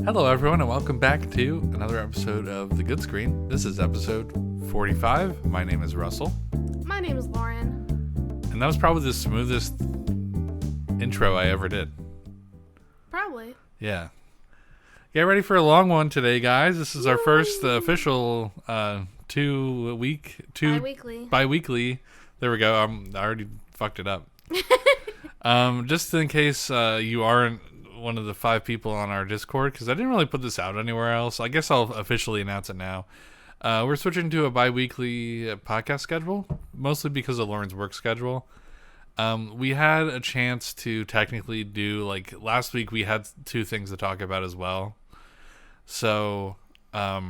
Hello, everyone, and welcome back to another episode of The Good Screen. This is episode 45. My name is Russell. My name is Lauren. And that was probably the smoothest intro I ever did. Probably. Yeah. Get ready for a long one today, guys. This is our first official biweekly. There we go. I already fucked it up. Just in case you aren't one of the 5 people on our Discord, because I didn't really put this out anywhere else. I guess I'll officially announce it now. We're switching to a biweekly podcast schedule, mostly because of Lauren's work schedule. We had a chance to technically do, like, last week we had 2 things to talk about as well. So, I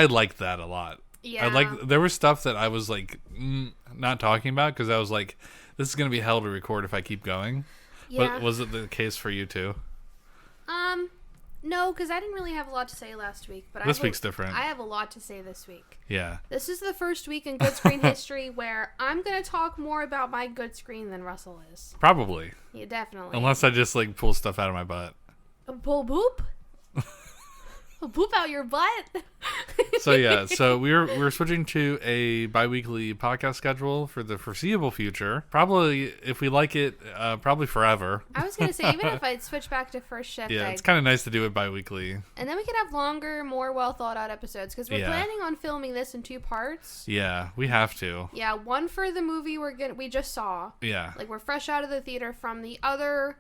liked that a lot. Yeah. There was stuff that I was, like, not talking about, because I was like, this is going to be hell to record if I keep going. Yeah. But was it the case for you too? No, because I didn't really have a lot to say last week. But this week's different. I have a lot to say this week. Yeah. This is the first week in Good Screen history where I'm going to talk more about my good screen than Russell is. Probably. Yeah, definitely. Unless I just, like, pull stuff out of my butt. Pull boop? Poop out your butt. So yeah, we're switching to a biweekly podcast schedule for the foreseeable future. Probably, if we like it, probably forever. I was gonna say, even if I'd switch back to first shift, yeah, it's kind of nice to do it biweekly. And then we could have longer, more well thought out episodes because we're planning on filming this in 2 parts. Yeah, we have to. Yeah, one for the movie we just saw. Yeah, like we're fresh out of the theater from the older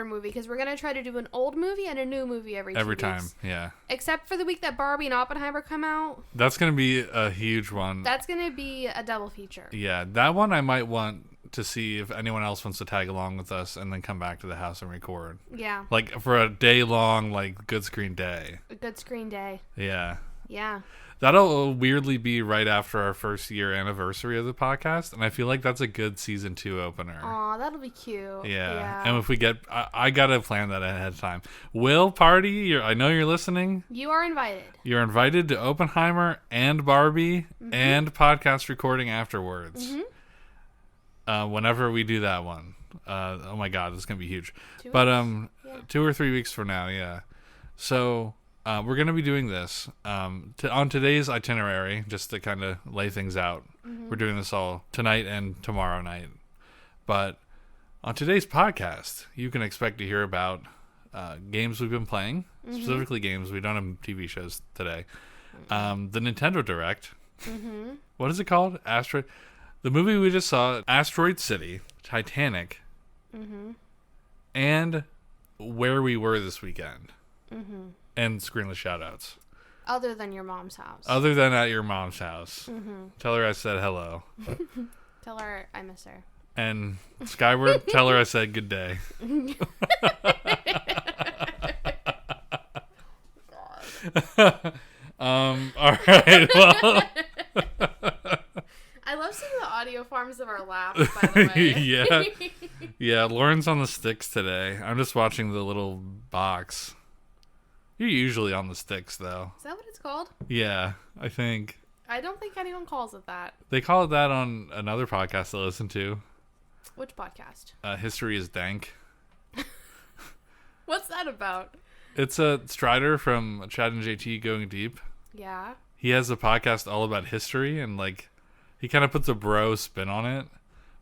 movie, because we're going to try to do an old movie and a new movie every 2 weeks. time, yeah. Except for the week that Barbie and Oppenheimer come out. That's going to be a huge one. That's going to be a double feature. Yeah, that one I might want to see if anyone else wants to tag along with us and then come back to the house and record. Yeah. Like, for a day-long, like, good screen day. A good screen day. Yeah. Yeah. That'll weirdly be right after our first year anniversary of the podcast, and I feel like that's a good season 2 opener. Aw, that'll be cute. Yeah. And if we get, I gotta plan that ahead of time. Will Party, I know you're listening. You are invited. You're invited to Oppenheimer and Barbie and podcast recording afterwards. Whenever we do that one. Oh my God, it's gonna be huge. 2 but weeks? 2 or 3 weeks from now, yeah. So. We're going to be doing this on today's itinerary, just to kind of lay things out. We're doing this all tonight and tomorrow night. But on today's podcast, you can expect to hear about games we've been playing, specifically games. We don't have TV shows today. The Nintendo Direct. What is it called? The movie we just saw, Asteroid City, Titanic, and where we were this weekend. And screenless shoutouts. Other than your mom's house. Other than at your mom's house. Tell her I said hello. Tell her I miss her. And Skyward, tell her I said good day. All right. Well. I love seeing the audio forms of our laughs, by the way. Yeah. Lauren's on the sticks today. I'm just watching the little box. You're usually on the sticks, though. Is that what it's called? Yeah, I think. I don't think anyone calls it that. They call it that on another podcast I listen to. Which podcast? History is Dank. What's that about? It's a Strider from Chad and JT Going Deep. Yeah. He has a podcast all about history, and, like, he kind of puts a bro spin on it.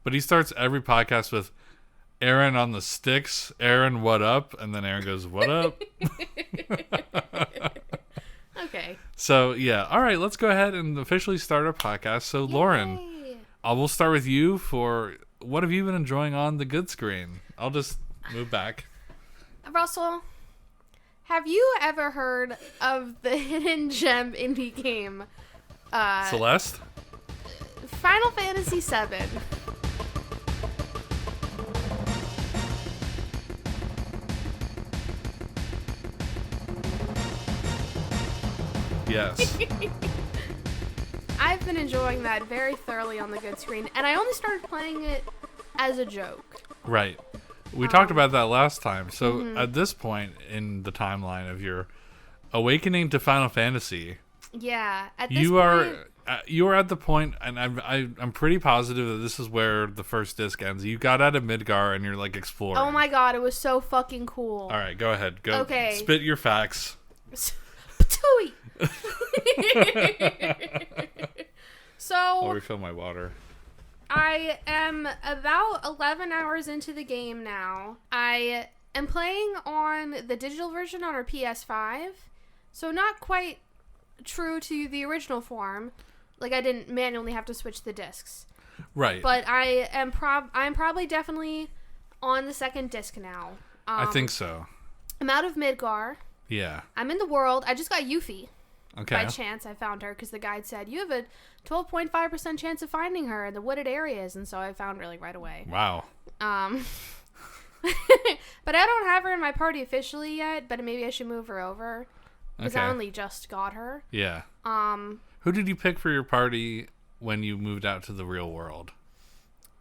But he starts every podcast with, Aaron on the sticks. Aaron, what up? And then Aaron goes, what up? Okay. So, yeah. All right, let's go ahead and officially start our podcast. So, Yay. Lauren, we'll start with you for what have you been enjoying on the good screen? I'll just move back. Russell, have you ever heard of the hidden gem indie game? Celeste? Final Fantasy VII. Yes. I've been enjoying that very thoroughly on the good screen, and I only started playing it as a joke. Right. We talked about that last time. So at this point in the timeline of your awakening to Final Fantasy, yeah, at this point, you were at the point, and I'm pretty positive that this is where the first disc ends. You got out of Midgar and you're like exploring. Oh my god, it was so fucking cool. All right, go ahead. Go. Okay. Spit your facts. Patooey. So I'll refill my water. I am about 11 hours into the game now. I am playing on the digital version on our PS5, so not quite true to the original form. Like, I didn't manually have to switch the discs. Right. But I'm probably definitely on the second disc now. I think so. I'm out of Midgar. Yeah. I'm in the world. I just got Yuffie. Okay. By chance, I found her because the guide said you have a 12.5% chance of finding her in the wooded areas, and so I found her like right away. Wow. But I don't have her in my party officially yet. But maybe I should move her over because I only just got her. Yeah. Who did you pick for your party when you moved out to the real world?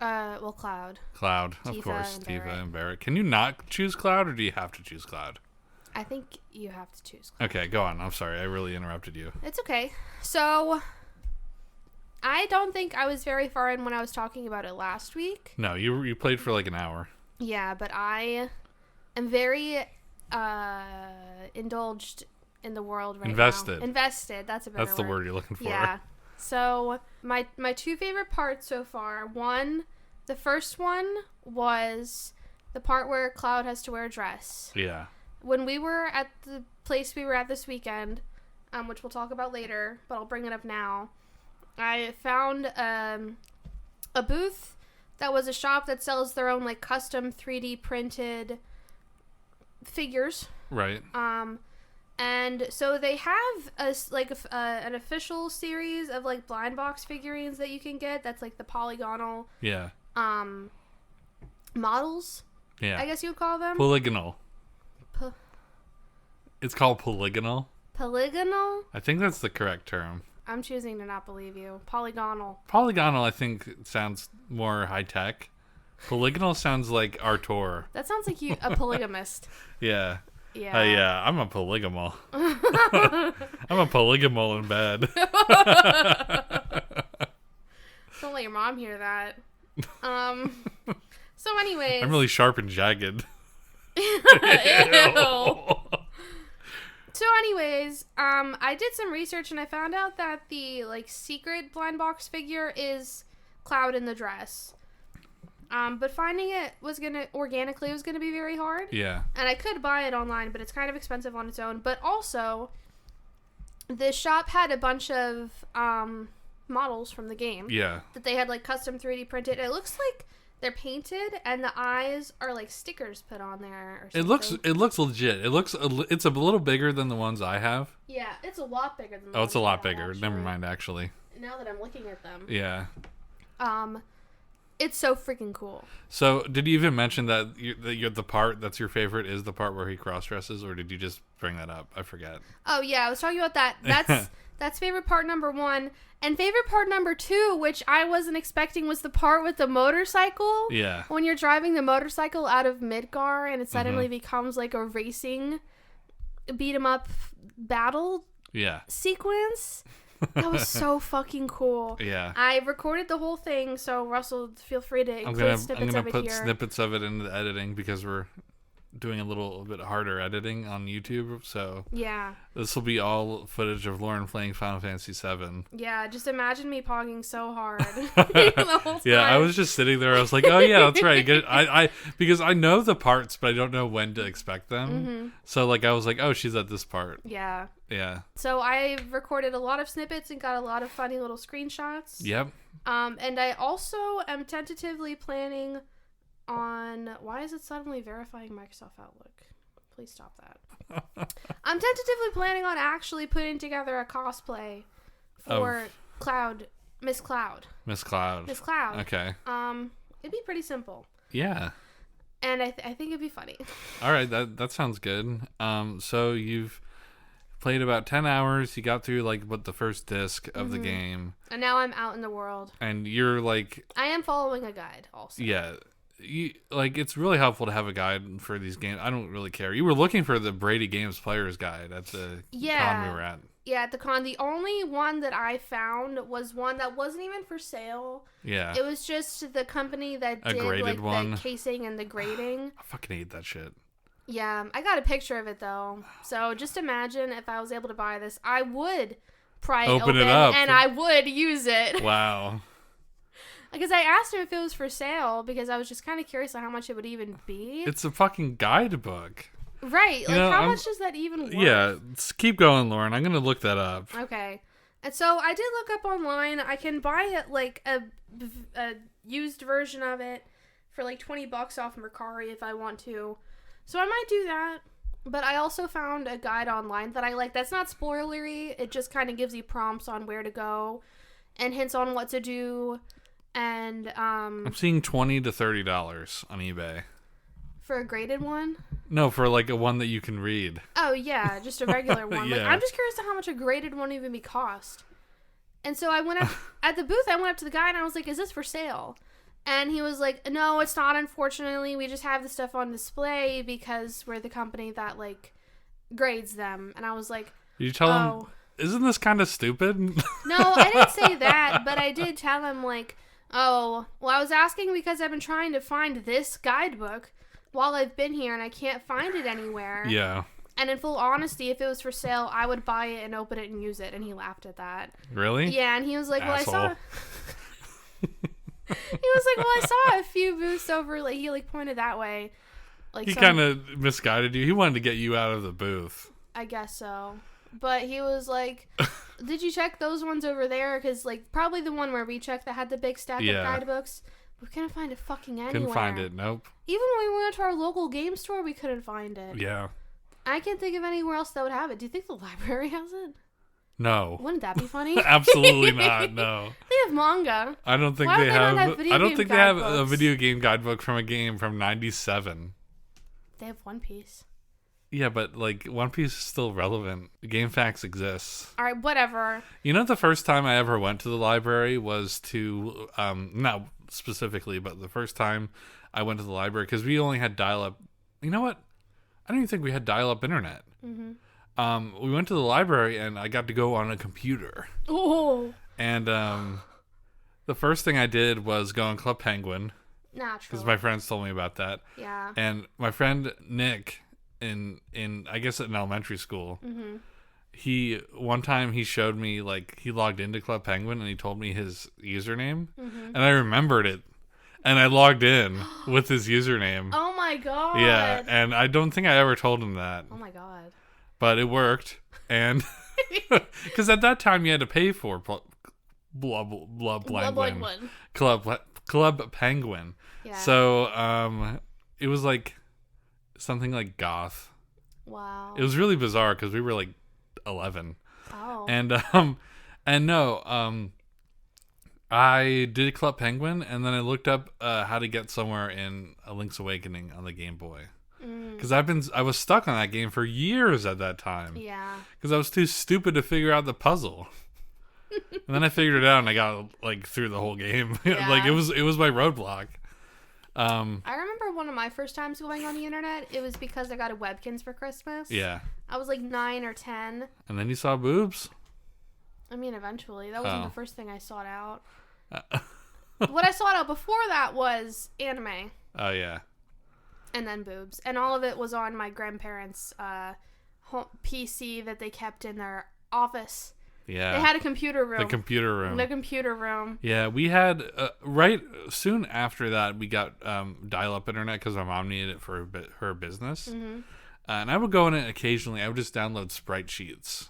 Well, Cloud. Cloud, of course. Tifa and Barrett. Can you not choose Cloud, or do you have to choose Cloud? I think you have to choose Cloud. Okay, go on. I'm sorry. I really interrupted you. It's okay. So, I don't think I was very far in when I was talking about it last week. No, you played for like an hour. Yeah, but I am very indulged in the world right now. Invested. That's a better word. That's the word you're looking for. Yeah. So, my two favorite parts so far. The first one was the part where Cloud has to wear a dress. Yeah. When we were at the place we were at this weekend, which we'll talk about later, but I'll bring it up now, I found a booth that was a shop that sells their own like custom 3D printed figures. Right. And so they have an official series of like blind box figurines that you can get. That's like the polygonal. Yeah. Models. Yeah. I guess you would call them. Polygonal. It's called polygonal. Polygonal? I think that's the correct term. I'm choosing to not believe you. Polygonal. Polygonal, I think, sounds more high tech. Polygonal sounds like Artur. That sounds like you a polygamist. Yeah. Yeah. Yeah, I'm a polygamal. I'm a polygamal in bed. Don't let your mom hear that. So anyways. I'm really sharp and jagged. Ew. So anyways, I did some research and I found out that the like secret blind box figure is Cloud in the dress. But finding it was organically be very hard. Yeah. And I could buy it online, but it's kind of expensive on its own. But also, this shop had a bunch of models from the game. Yeah. That they had like custom 3D printed. It looks like they're painted and the eyes are like stickers put on there or something. It looks legit. It's a little bigger than the ones I have. Yeah, it's a lot bigger than the ones it's a lot bigger. Actually. Never mind, actually. Now that I'm looking at them. Yeah. It's so freaking cool. So, did you even mention that the part that's your favorite is the part where he cross-dresses, or did you just bring that up? I forget. Oh, yeah, I was talking about that. That's favorite part number 1. And favorite part number 2, which I wasn't expecting, was the part with the motorcycle. Yeah. When you're driving the motorcycle out of Midgar and it suddenly becomes like a racing beat-em-up battle sequence. That was so fucking cool. Yeah. I recorded the whole thing, so Russell, feel free to include snippets of it here. I'm going to put snippets of it into the editing because we're doing a little bit harder editing on YouTube, so yeah, this will be all footage of Lauren playing Final Fantasy VII. Yeah, just imagine me pogging so hard the whole time. Yeah, I was just sitting there. I was like, "Oh yeah, that's right." I because I know the parts, but I don't know when to expect them. So like, I was like, "Oh, she's at this part." Yeah. Yeah. So I recorded a lot of snippets and got a lot of funny little screenshots. Yep. And I also am tentatively planning on... Why is it suddenly verifying Microsoft Outlook? Please stop that. I'm tentatively planning on actually putting together a cosplay for Cloud. Miss Cloud. Okay. It'd be pretty simple. Yeah. And I think it'd be funny. All right, that sounds good. So you've played about 10 hours. You got through the first disc of the game. And now I'm out in the world. And you're like... I am following a guide also. Yeah. it's really helpful to have a guide for these games. I don't really care. You were looking for the Brady Games Players Guide at the con we were at. Yeah, at the con. The only one that I found was one that wasn't even for sale. Yeah. It was just the company that did like the casing and the grading. I fucking hate that shit. Yeah, I got a picture of it though. So just imagine if I was able to buy this, I would pry it open it up and I would use it. Wow. Because I asked him if it was for sale because I was just kind of curious on how much it would even be. It's a fucking guidebook. Right. Like, how much does that even worth? Yeah, keep going, Lauren. I'm going to look that up. Okay. And so I did look up online. I can buy it, like, a used version of it for, like, $20 off Mercari if I want to. So I might do that. But I also found a guide online that I like. That's not spoilery. It just kind of gives you prompts on where to go and hints on what to do. And I'm seeing $20 to $30 on eBay. For a graded one? No, for like a one that you can read. Oh yeah, just a regular one. Yeah. Like, I'm just curious to how much a graded one even be cost. And so I went up at the booth. I went up to the guy and I was like, "Is this for sale?" And he was like, "No, it's not. Unfortunately, we just have the stuff on display because we're the company that like grades them." And I was like, "You tell him, isn't this kind of stupid?" No, I didn't say that, but I did tell him like, "Oh, well, I was asking because I've been trying to find this guidebook while I've been here and I can't find it anywhere." Yeah. And in full honesty, if it was for sale, I would buy it and open it and use it. And he laughed at that. Really? Yeah, and he was like, Asshole. "Well, I saw." He was like, "Well, I saw a few booths over." Like he like pointed that way. Like he kind of misguided you. He wanted to get you out of the booth. I guess so. But he was like, "Did you check those ones over there? Because like probably the one where we checked that had the big stack of guidebooks. We couldn't find it fucking anywhere. Couldn't find it. Nope. Even when we went to our local game store, we couldn't find it. Yeah. I can't think of anywhere else that would have it. Do you think the library has it? No. Wouldn't that be funny? Absolutely not. No. They have manga. I don't think they have. I don't think they have a video game guidebook from a game from '97. They have One Piece. Yeah, but like One Piece is still relevant. GameFAQs exists. All right, whatever. You know, the first time I ever went to the library was to not specifically, but the first time I went to the library because we only had dial-up. You know what? I don't even think we had dial-up internet. Mm-hmm. We went to the library and I got to go on a computer. Oh. And the first thing I did was go on Club Penguin. Naturally. Because my friends told me about that. Yeah. And my friend Nick, in I guess in elementary school, one time he showed me, like, he logged into Club Penguin and he told me his username. And I remembered it. And I logged in with his username. Oh my god. Yeah, and I don't think I ever told him that. Oh my god. But it worked. And because at that time you had to pay for Club Penguin. Yeah. So it was like something like goth. Wow. It was really bizarre because we were like 11. Oh. And no, I did Club Penguin, and then I looked up how to get somewhere in A Link's Awakening on the Game Boy. Because I was stuck on that game for years at that time. Yeah. Because I was too stupid to figure out the puzzle. And then I figured it out, and I got like through the whole game. Yeah. Like it was my roadblock. I remember one of my first times going on the internet. It was because I got a Webkinz for Christmas. Yeah. I was like 9 or 10. And then you saw boobs? I mean, eventually. That wasn't the first thing I sought out. What I sought out before that was anime. Oh, yeah. And then boobs. And all of it was on my grandparents' PC that they kept in their office. Yeah. They had a computer room. The computer room. Yeah, we had, right soon after that, we got dial-up internet because my mom needed it for her business. Mm-hmm. And I would go in it occasionally. I would just download sprite sheets.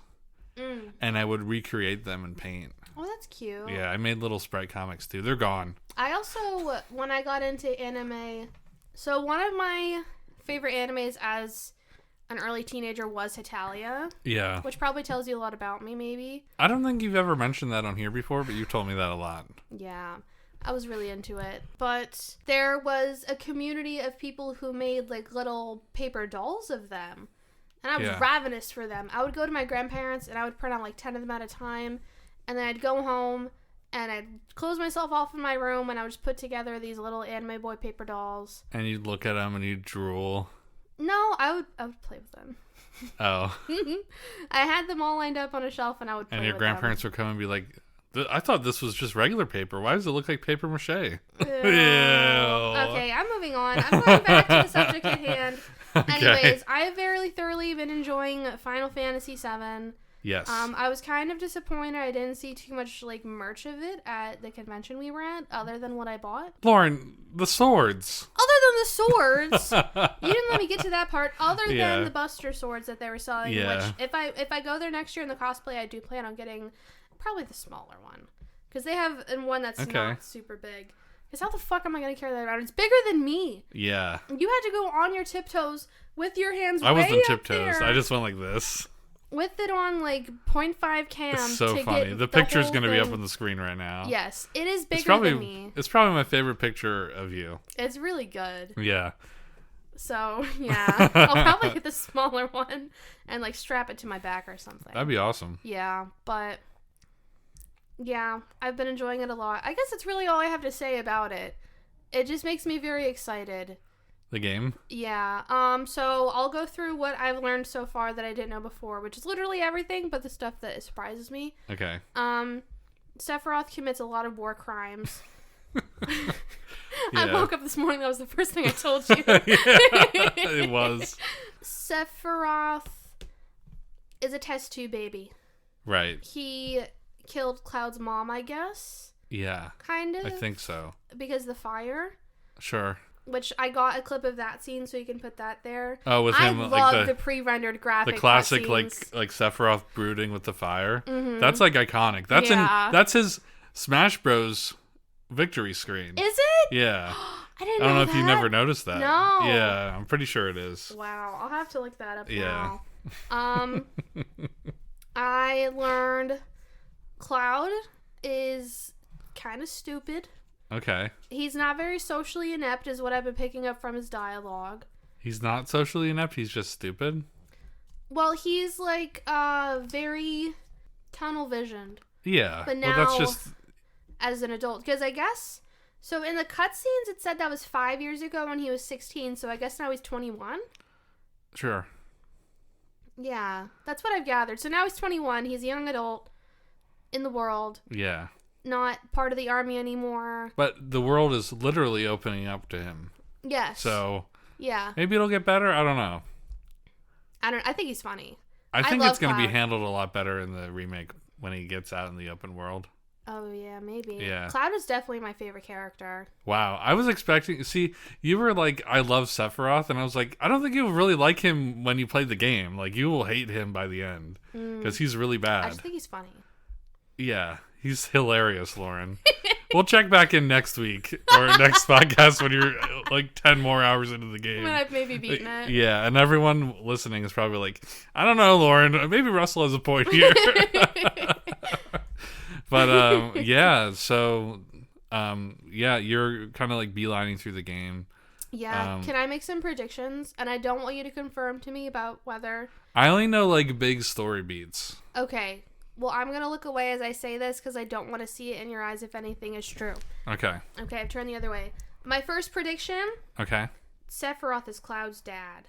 And I would recreate them in Paint. Oh, that's cute. Yeah, I made little sprite comics too. They're gone. I also, when I got into anime, so one of my favorite animes as an early teenager was Hetalia. Yeah. Which probably tells you a lot about me, maybe. I don't think you've ever mentioned that on here before, but you told me that a lot. Yeah. I was really into it. But there was a community of people who made like little paper dolls of them. And I was ravenous for them. I would go to my grandparents and I would print out like 10 of them at a time. And then I'd go home And I'd close myself off in my room, and I would just put together these little anime boy paper dolls. And you'd look at them and you'd drool. No, I would play with them. Oh. I had them all lined up on a shelf, and I would play with them. And your grandparents would come and be like, I thought this was just regular paper. Why does it look like paper mache? Ew. Okay, I'm moving on. I'm going back to the subject at hand. Okay. Anyways, I have very thoroughly been enjoying Final Fantasy VII. Yes. I was kind of disappointed I didn't see too much like merch of it at the convention we were at, other than what I bought. Lauren, the swords. Other than the swords, you didn't let me get to that part. Other than the Buster swords that they were selling, which if I go there next year in the cosplay, I do plan on getting probably the smaller one, because they have one that's not super big. Because how the fuck am I gonna carry that around? It's bigger than me. Yeah. You had to go on your tiptoes with your hands. I wasn't way tiptoes. Up there. I just went like this. With it on like 0.5 cam. It's so funny. The picture's going to be up on the screen right now. Yes, it is bigger than me. It's probably my favorite picture of you. It's really good. Yeah. So, yeah. I'll probably get the smaller one and like strap it to my back or something. That'd be awesome. Yeah, but yeah, I've been enjoying it a lot. I guess that's really all I have to say about it. It just makes me very excited. The game? Yeah. So I'll go through what I've learned so far that I didn't know before, which is literally everything but the stuff that surprises me. Okay. Sephiroth commits a lot of war crimes. Yeah. I woke up this morning, that was the first thing I told you. It was. Sephiroth is a test tube baby. Right. He killed Cloud's mom, I guess. Yeah. Kind of. I think so. Because of the fire. Sure. Which I got a clip of that scene, so you can put that there. Oh, with him, I like love the pre-rendered graphic. The classic, cutscenes. like Sephiroth brooding with the fire. Mm-hmm. That's like iconic. That's his Smash Bros. Victory screen. Is it? Yeah. I didn't I don't know that. if you never noticed that. No. Yeah, I'm pretty sure it is. Wow, I'll have to look that up Yeah. now. I learned Cloud is kind of stupid. Okay. He's not very socially inept, is what I've been picking up from his dialogue. He's not socially inept, he's just stupid? Well, he's like very tunnel visioned. Yeah. But now, that's just as an adult, because I guess, so in the cutscenes it said that was 5 years ago when he was 16, so I guess now he's 21? Sure. Yeah, that's what I've gathered. So now he's 21, he's a young adult in the world. Yeah. Not part of the army anymore. But the world is literally opening up to him. Yes. So yeah, maybe it'll get better. I don't know. I think he's funny. I think it's going to be Cloud. handled a lot better in the remake when he gets out in the open world. Oh yeah, maybe. Yeah. Cloud is definitely my favorite character. Wow. I was expecting... See, you were like, I love Sephiroth, and I was like, I don't think you'll really like him when you play the game. Like, you will hate him by the end. Because he's really bad. I just think he's funny. Yeah. He's hilarious, Lauren. We'll check back in next week or next podcast when you're like 10 more hours into the game. When I've maybe beaten it. Yeah, and everyone listening is probably like, I don't know, Lauren. Maybe Russell has a point here. But yeah, so yeah, you're kind of like beelining through the game. Yeah. Can I make some predictions? And I don't want you to confirm to me about whether... I only know like big story beats. Okay. Well, I'm going to look away as I say this because I don't want to see it in your eyes if anything is true. Okay. Okay, I've turned the other way. My first prediction, Okay. Sephiroth is Cloud's dad.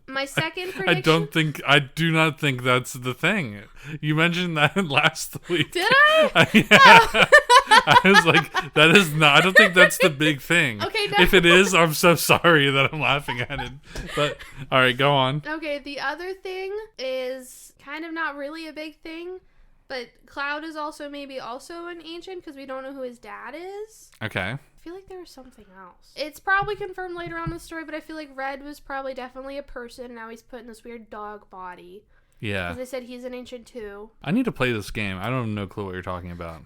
My second prediction... I do not think that's the thing. You mentioned that last week. Did I? Yeah. I was like, that is not, I don't think that's the big thing. Okay, no. If it is, I'm so sorry that I'm laughing at it. But, alright, go on. Okay, the other thing is kind of not really a big thing, but Cloud is also maybe also an ancient because we don't know who his dad is. Okay. I feel like there was something else. It's probably confirmed later on in the story, but I feel like Red was probably definitely a person. Now he's put in this weird dog body. Yeah. Because they said he's an ancient too. I need to play this game. I don't have no clue what you're talking about.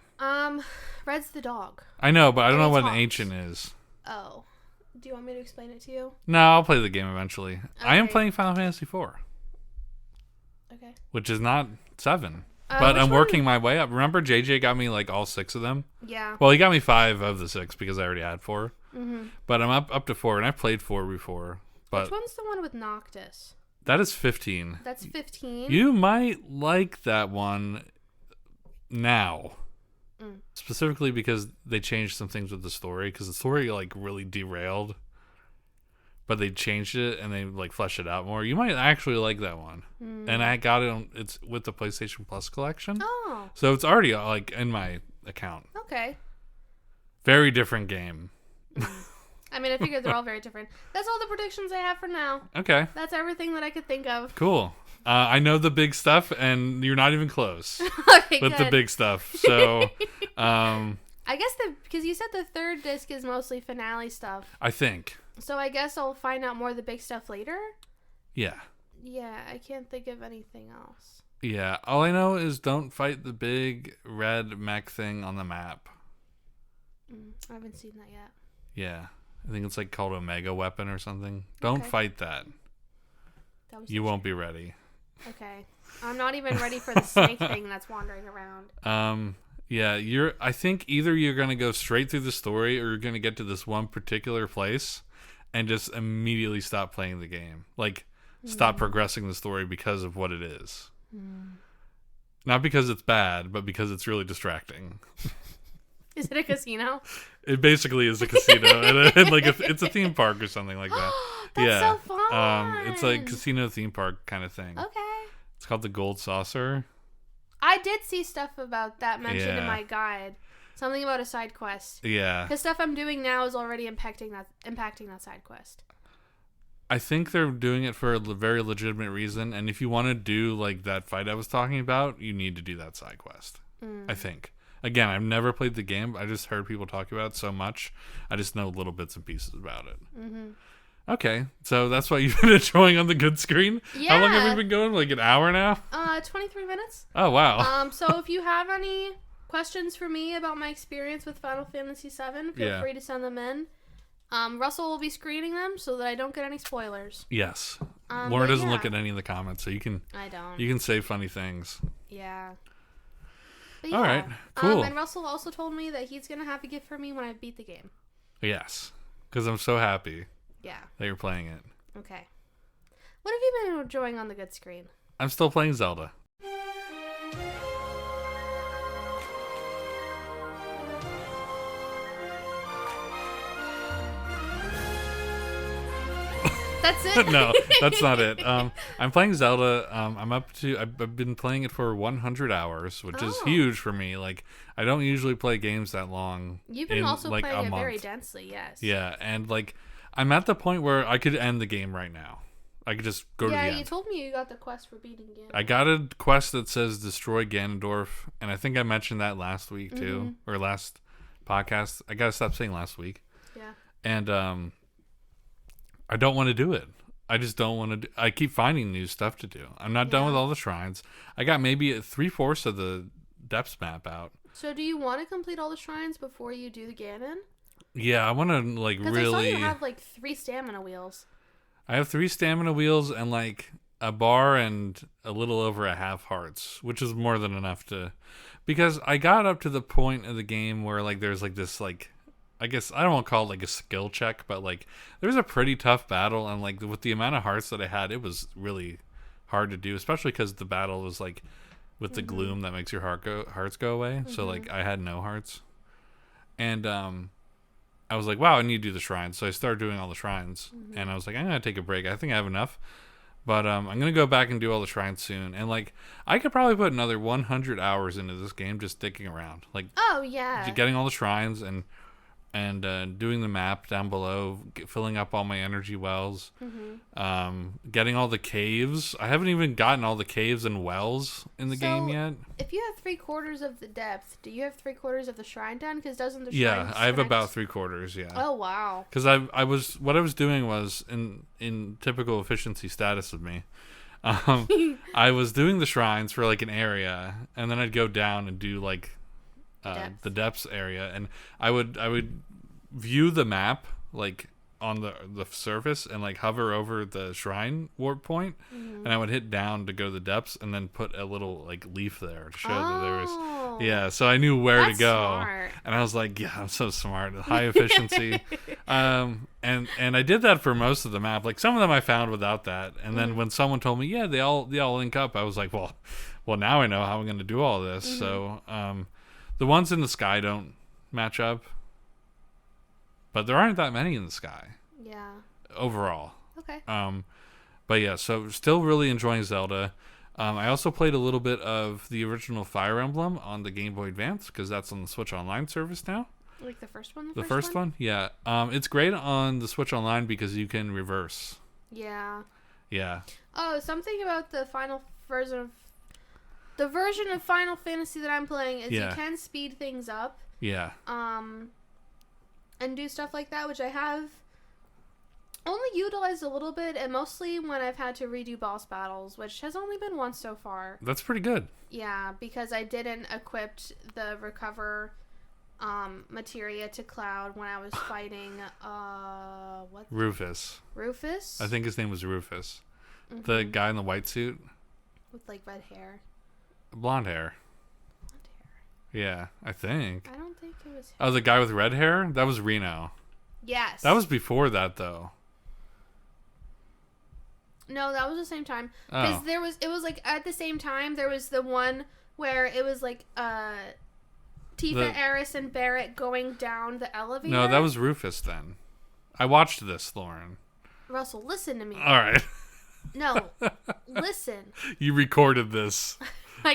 Red's the dog. I know, but I don't know it what an talks. ancient is. Oh. Do you want me to explain it to you? No, I'll play the game eventually. I am Okay. playing Final Fantasy IV, Okay. which is not 7. But which I'm one? working my way up. Remember, JJ got me like all 6 of them? Yeah. Well, he got me 5 of the 6 because I already had 4. Mm-hmm. But I'm up to 4, and I've played 4 before. But Which one's the one with Noctis? that is 15. That's 15. You might like that one now. specifically because they changed some things with the story, because the story like really derailed, but they changed it and they like fleshed it out more. You might actually like that one. And I got it on, it's with the PlayStation Plus collection. Oh. So it's already like in my account. Okay. Very different game. I mean, I figured they're all very different. That's all the predictions I have for now. Okay. That's everything that I could think of. Cool. I know the big stuff, and you're not even close Okay, with good. the big stuff. So, I guess because you said the third disc is mostly finale stuff. I think. So I guess I'll find out more of the big stuff later? Yeah. Yeah, I can't think of anything else. Yeah. All I know is don't fight the big red mech thing on the map. I haven't seen that yet. Yeah. I think it's like called a mega weapon or something. Don't fight that. You won't be ready. Okay. I'm not even ready for the snake thing that's wandering around. Yeah, I think either you're going to go straight through the story or you're going to get to this one particular place and just immediately stop playing the game. Like, stop progressing the story because of what it is. Not because it's bad, but because it's really distracting. Is it a casino? It basically is a casino. and like it's a theme park or something like that. That's so fun. It's like casino theme park kind of thing. Okay. It's called the Gold Saucer. I did see stuff about that mentioned in my guide. Something about a side quest. Yeah. Because stuff I'm doing now is already impacting that side quest. I think they're doing it for a very legitimate reason, and if you want to do like that fight I was talking about, you need to do that side quest. I think. Again, I've never played the game. I just heard people talk about it so much. I just know little bits and pieces about it. Okay, so that's what you've been enjoying on the good screen? Yeah. How long have we been going? Like an hour now? 23 minutes. Oh, wow. So if you have any questions for me about my experience with Final Fantasy VII, feel free to send them in. Russell will be screening them so that I don't get any spoilers. Yes. Laura doesn't look at any of the comments, so you can say funny things. Yeah. All right, cool. And Russell also told me that he's going to have a gift for me when I beat the game. Yes, because I'm so happy that you're playing it. Okay. What have you been enjoying on the good screen? I'm still playing Zelda. That's it? No, that's not it. I'm playing Zelda. I've been playing it for 100 hours, which is huge for me. Like, I don't usually play games that long. You've been also playing it very densely, yes. Yeah, and like, I'm at the point where I could end the game right now. I could just go to the end. Yeah, you told me you got the quest for beating Ganondorf. I got a quest that says destroy Ganondorf, and I think I mentioned that last week too, or last podcast. I gotta stop saying last week. Yeah. And I don't want to do it. I just don't want to I keep finding new stuff to do. I'm not done with all the shrines. I got maybe 3/4 of the depths map out. So do you want to complete all the shrines before you do the Ganon? Yeah, I want to like really. Because I saw you have like 3 stamina wheels. I have 3 stamina wheels and like a bar and a little over a half hearts, which is more than enough to. Because I got up to the point of the game where like there's like this like. I guess I don't want to call it like a skill check, but like there's a pretty tough battle, and like with the amount of hearts that I had, it was really hard to do, especially because the battle was like with the gloom that makes your hearts go away. So like I had no hearts, and I was like, wow, I need to do the shrines. So I started doing all the shrines, and I was like, I'm gonna take a break. I think I have enough, but I'm gonna go back and do all the shrines soon. And like I could probably put another 100 hours into this game just sticking around, like getting all the shrines and doing the map down below, filling up all my energy wells, getting all the caves. I haven't even gotten all the caves and wells in the game yet. If you have 3/4 of the depth, do you have 3/4 of the shrine done? Because doesn't the shrine Yeah, I have about 3/4. Yeah. Oh wow. Because what I was doing was in typical efficiency status of me. I was doing the shrines for like an area, and then I'd go down and do like. The depths area, and I would view the map like on the surface and like hover over the shrine warp point, and I would hit down to go to the depths and then put a little like leaf there to show that there was so I knew where to go. Smart. And I was like, yeah, I'm so smart, high efficiency. And I did that for most of the map. Like some of them I found without that, and then when someone told me they all link up, I was like, well now I know how I'm going to do all this. So The ones in the sky don't match up, but there aren't that many in the sky. Yeah. Overall. Okay. But yeah, so still really enjoying Zelda. I also played a little bit of the original Fire Emblem on the Game Boy Advance because that's on the Switch Online service now. Like the first one? The first one? Yeah. It's great on the Switch Online because you can reverse. Yeah. Yeah. Oh, something about the version of Final Fantasy that I'm playing is you can speed things up. Yeah. And do stuff like that, which I have only utilized a little bit, and mostly when I've had to redo boss battles, which has only been once so far. That's pretty good. Yeah, because I didn't equip the recover materia to Cloud when I was fighting what? Rufus. Rufus? I think his name was Rufus. Mm-hmm. The guy in the white suit with like red hair. Blonde hair. Blonde hair. Yeah, I think. I don't think it was him. Oh, the guy with red hair? That was Reno. Yes. That was before that though. No, that was the same time. Because it was like at the same time, there was the one where it was like Tifa, Eris, and Barrett going down the elevator. No, that was Rufus then. I watched this, Lauren. Russell, listen to me. All right. No, listen. You recorded this.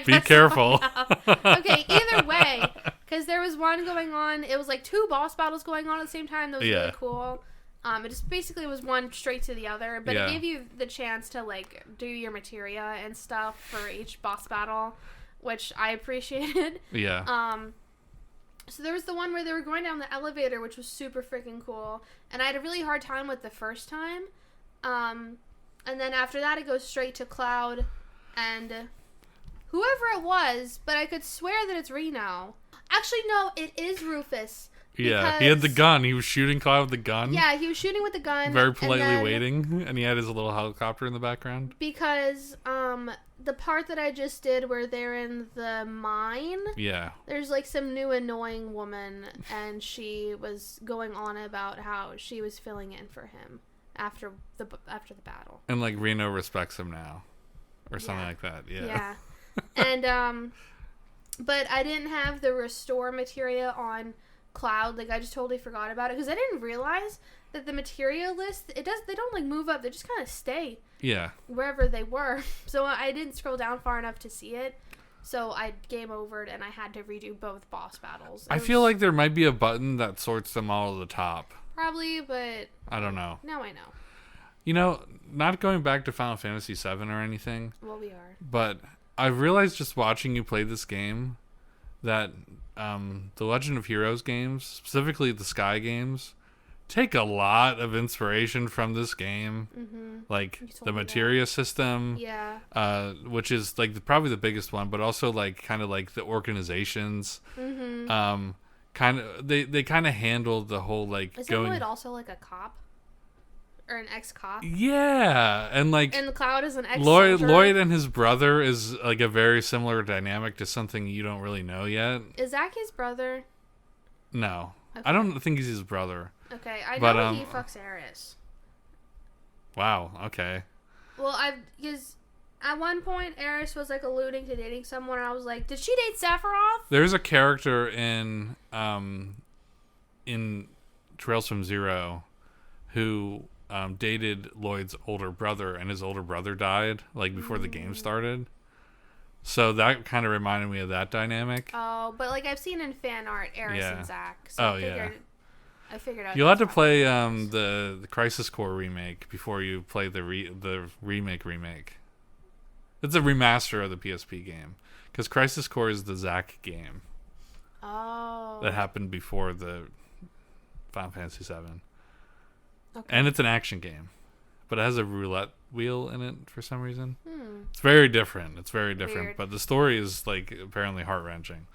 Be careful. Okay, either way, because there was one going on. It was like 2 boss battles going on at the same time. That was really cool. It just basically was one straight to the other, but it gave you the chance to like do your materia and stuff for each boss battle, which I appreciated. Yeah. So there was the one where they were going down the elevator, which was super freaking cool, and I had a really hard time with the first time. And then after that, it goes straight to Cloud and whoever it was, but I could swear that it's Reno. Actually, no, it is Rufus. Yeah, he had the gun. He was shooting Cloud with the gun. Yeah, he was shooting with the gun. Very politely waiting, and he had his little helicopter in the background. Because the part that I just did where they're in the mine, there's like some new annoying woman, and she was going on about how she was filling in for him after the battle. And like Reno respects him now, or something like that. Yeah. And but I didn't have the restore materia on Cloud. Like I just totally forgot about it because I didn't realize that the materia list they don't like move up, they just kind of stay wherever they were. So I didn't scroll down far enough to see it, so I game overed and I had to redo both boss battles. I feel like there might be a button that sorts them all to the top, probably, but I don't know. Now I know. You know, not going back to Final Fantasy VII or anything, well, we are, but I've realized just watching you play this game that the Legend of Heroes games, specifically the Sky games, take a lot of inspiration from this game. Mm-hmm. Like the materia system, which is like probably the biggest one, but also like kind of like the organizations. Mm-hmm. Kind of they kind of handled the whole like is Lloyd also like a cop? Or an ex-cop? Yeah, and like... And Cloud is an ex-soldier. Lloyd and his brother is like a very similar dynamic to something you don't really know yet. Is Zach his brother? No. Okay. I don't think he's his brother. Okay, I know he fucks Eris. Wow, okay. Well, because at one point, Eris was like alluding to dating someone, and I was like, did she date Sephiroth? There's a character in Trails from Zero who... dated Lloyd's older brother, and his older brother died like before the game started. So that kind of reminded me of that dynamic. Oh, but like I've seen in fan art Eris and Zach. So I figured out. You'll have to play the Crisis Core remake before you play the remake. It's a remaster of the PSP game because Crisis Core is the Zach game. Oh. That happened before the Final Fantasy VII. Okay. And it's an action game, but it has a roulette wheel in it for some reason. It's very different. Weird. But the story is like apparently heart-wrenching.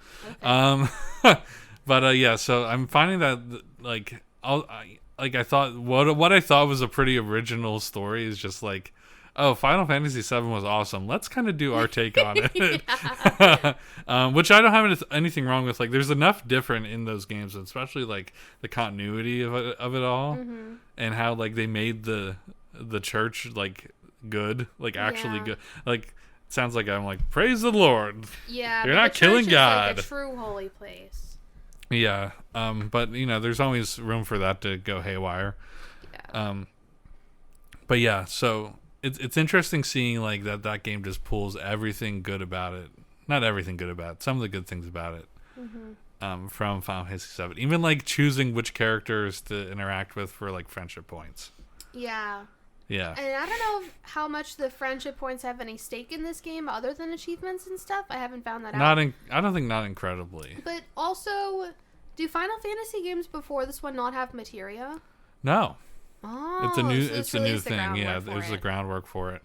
Okay. But so I'm finding that like I thought what I thought was a pretty original story is just like, oh, Final Fantasy VII was awesome. Let's kind of do our take on it. Which I don't have anything wrong with. Like, there's enough different in those games, especially like the continuity of it all, and how like they made the church like good, like actually good. Like sounds like I'm like, praise the Lord. Yeah, You're but not the killing church God. Is like a true holy place. Yeah. But there's always room for that to go haywire. Yeah. But yeah, so it's interesting seeing like that game just pulls everything good about it. Not everything good about it. Some of the good things about it. From Final Fantasy VII. Even like choosing which characters to interact with for like friendship points. Yeah. Yeah. And I don't know how much the friendship points have any stake in this game other than achievements and stuff. I haven't found that out. I don't think not incredibly. But also, do Final Fantasy games before this one not have materia? No. Oh, It's a new thing. Yeah, there's the groundwork for it.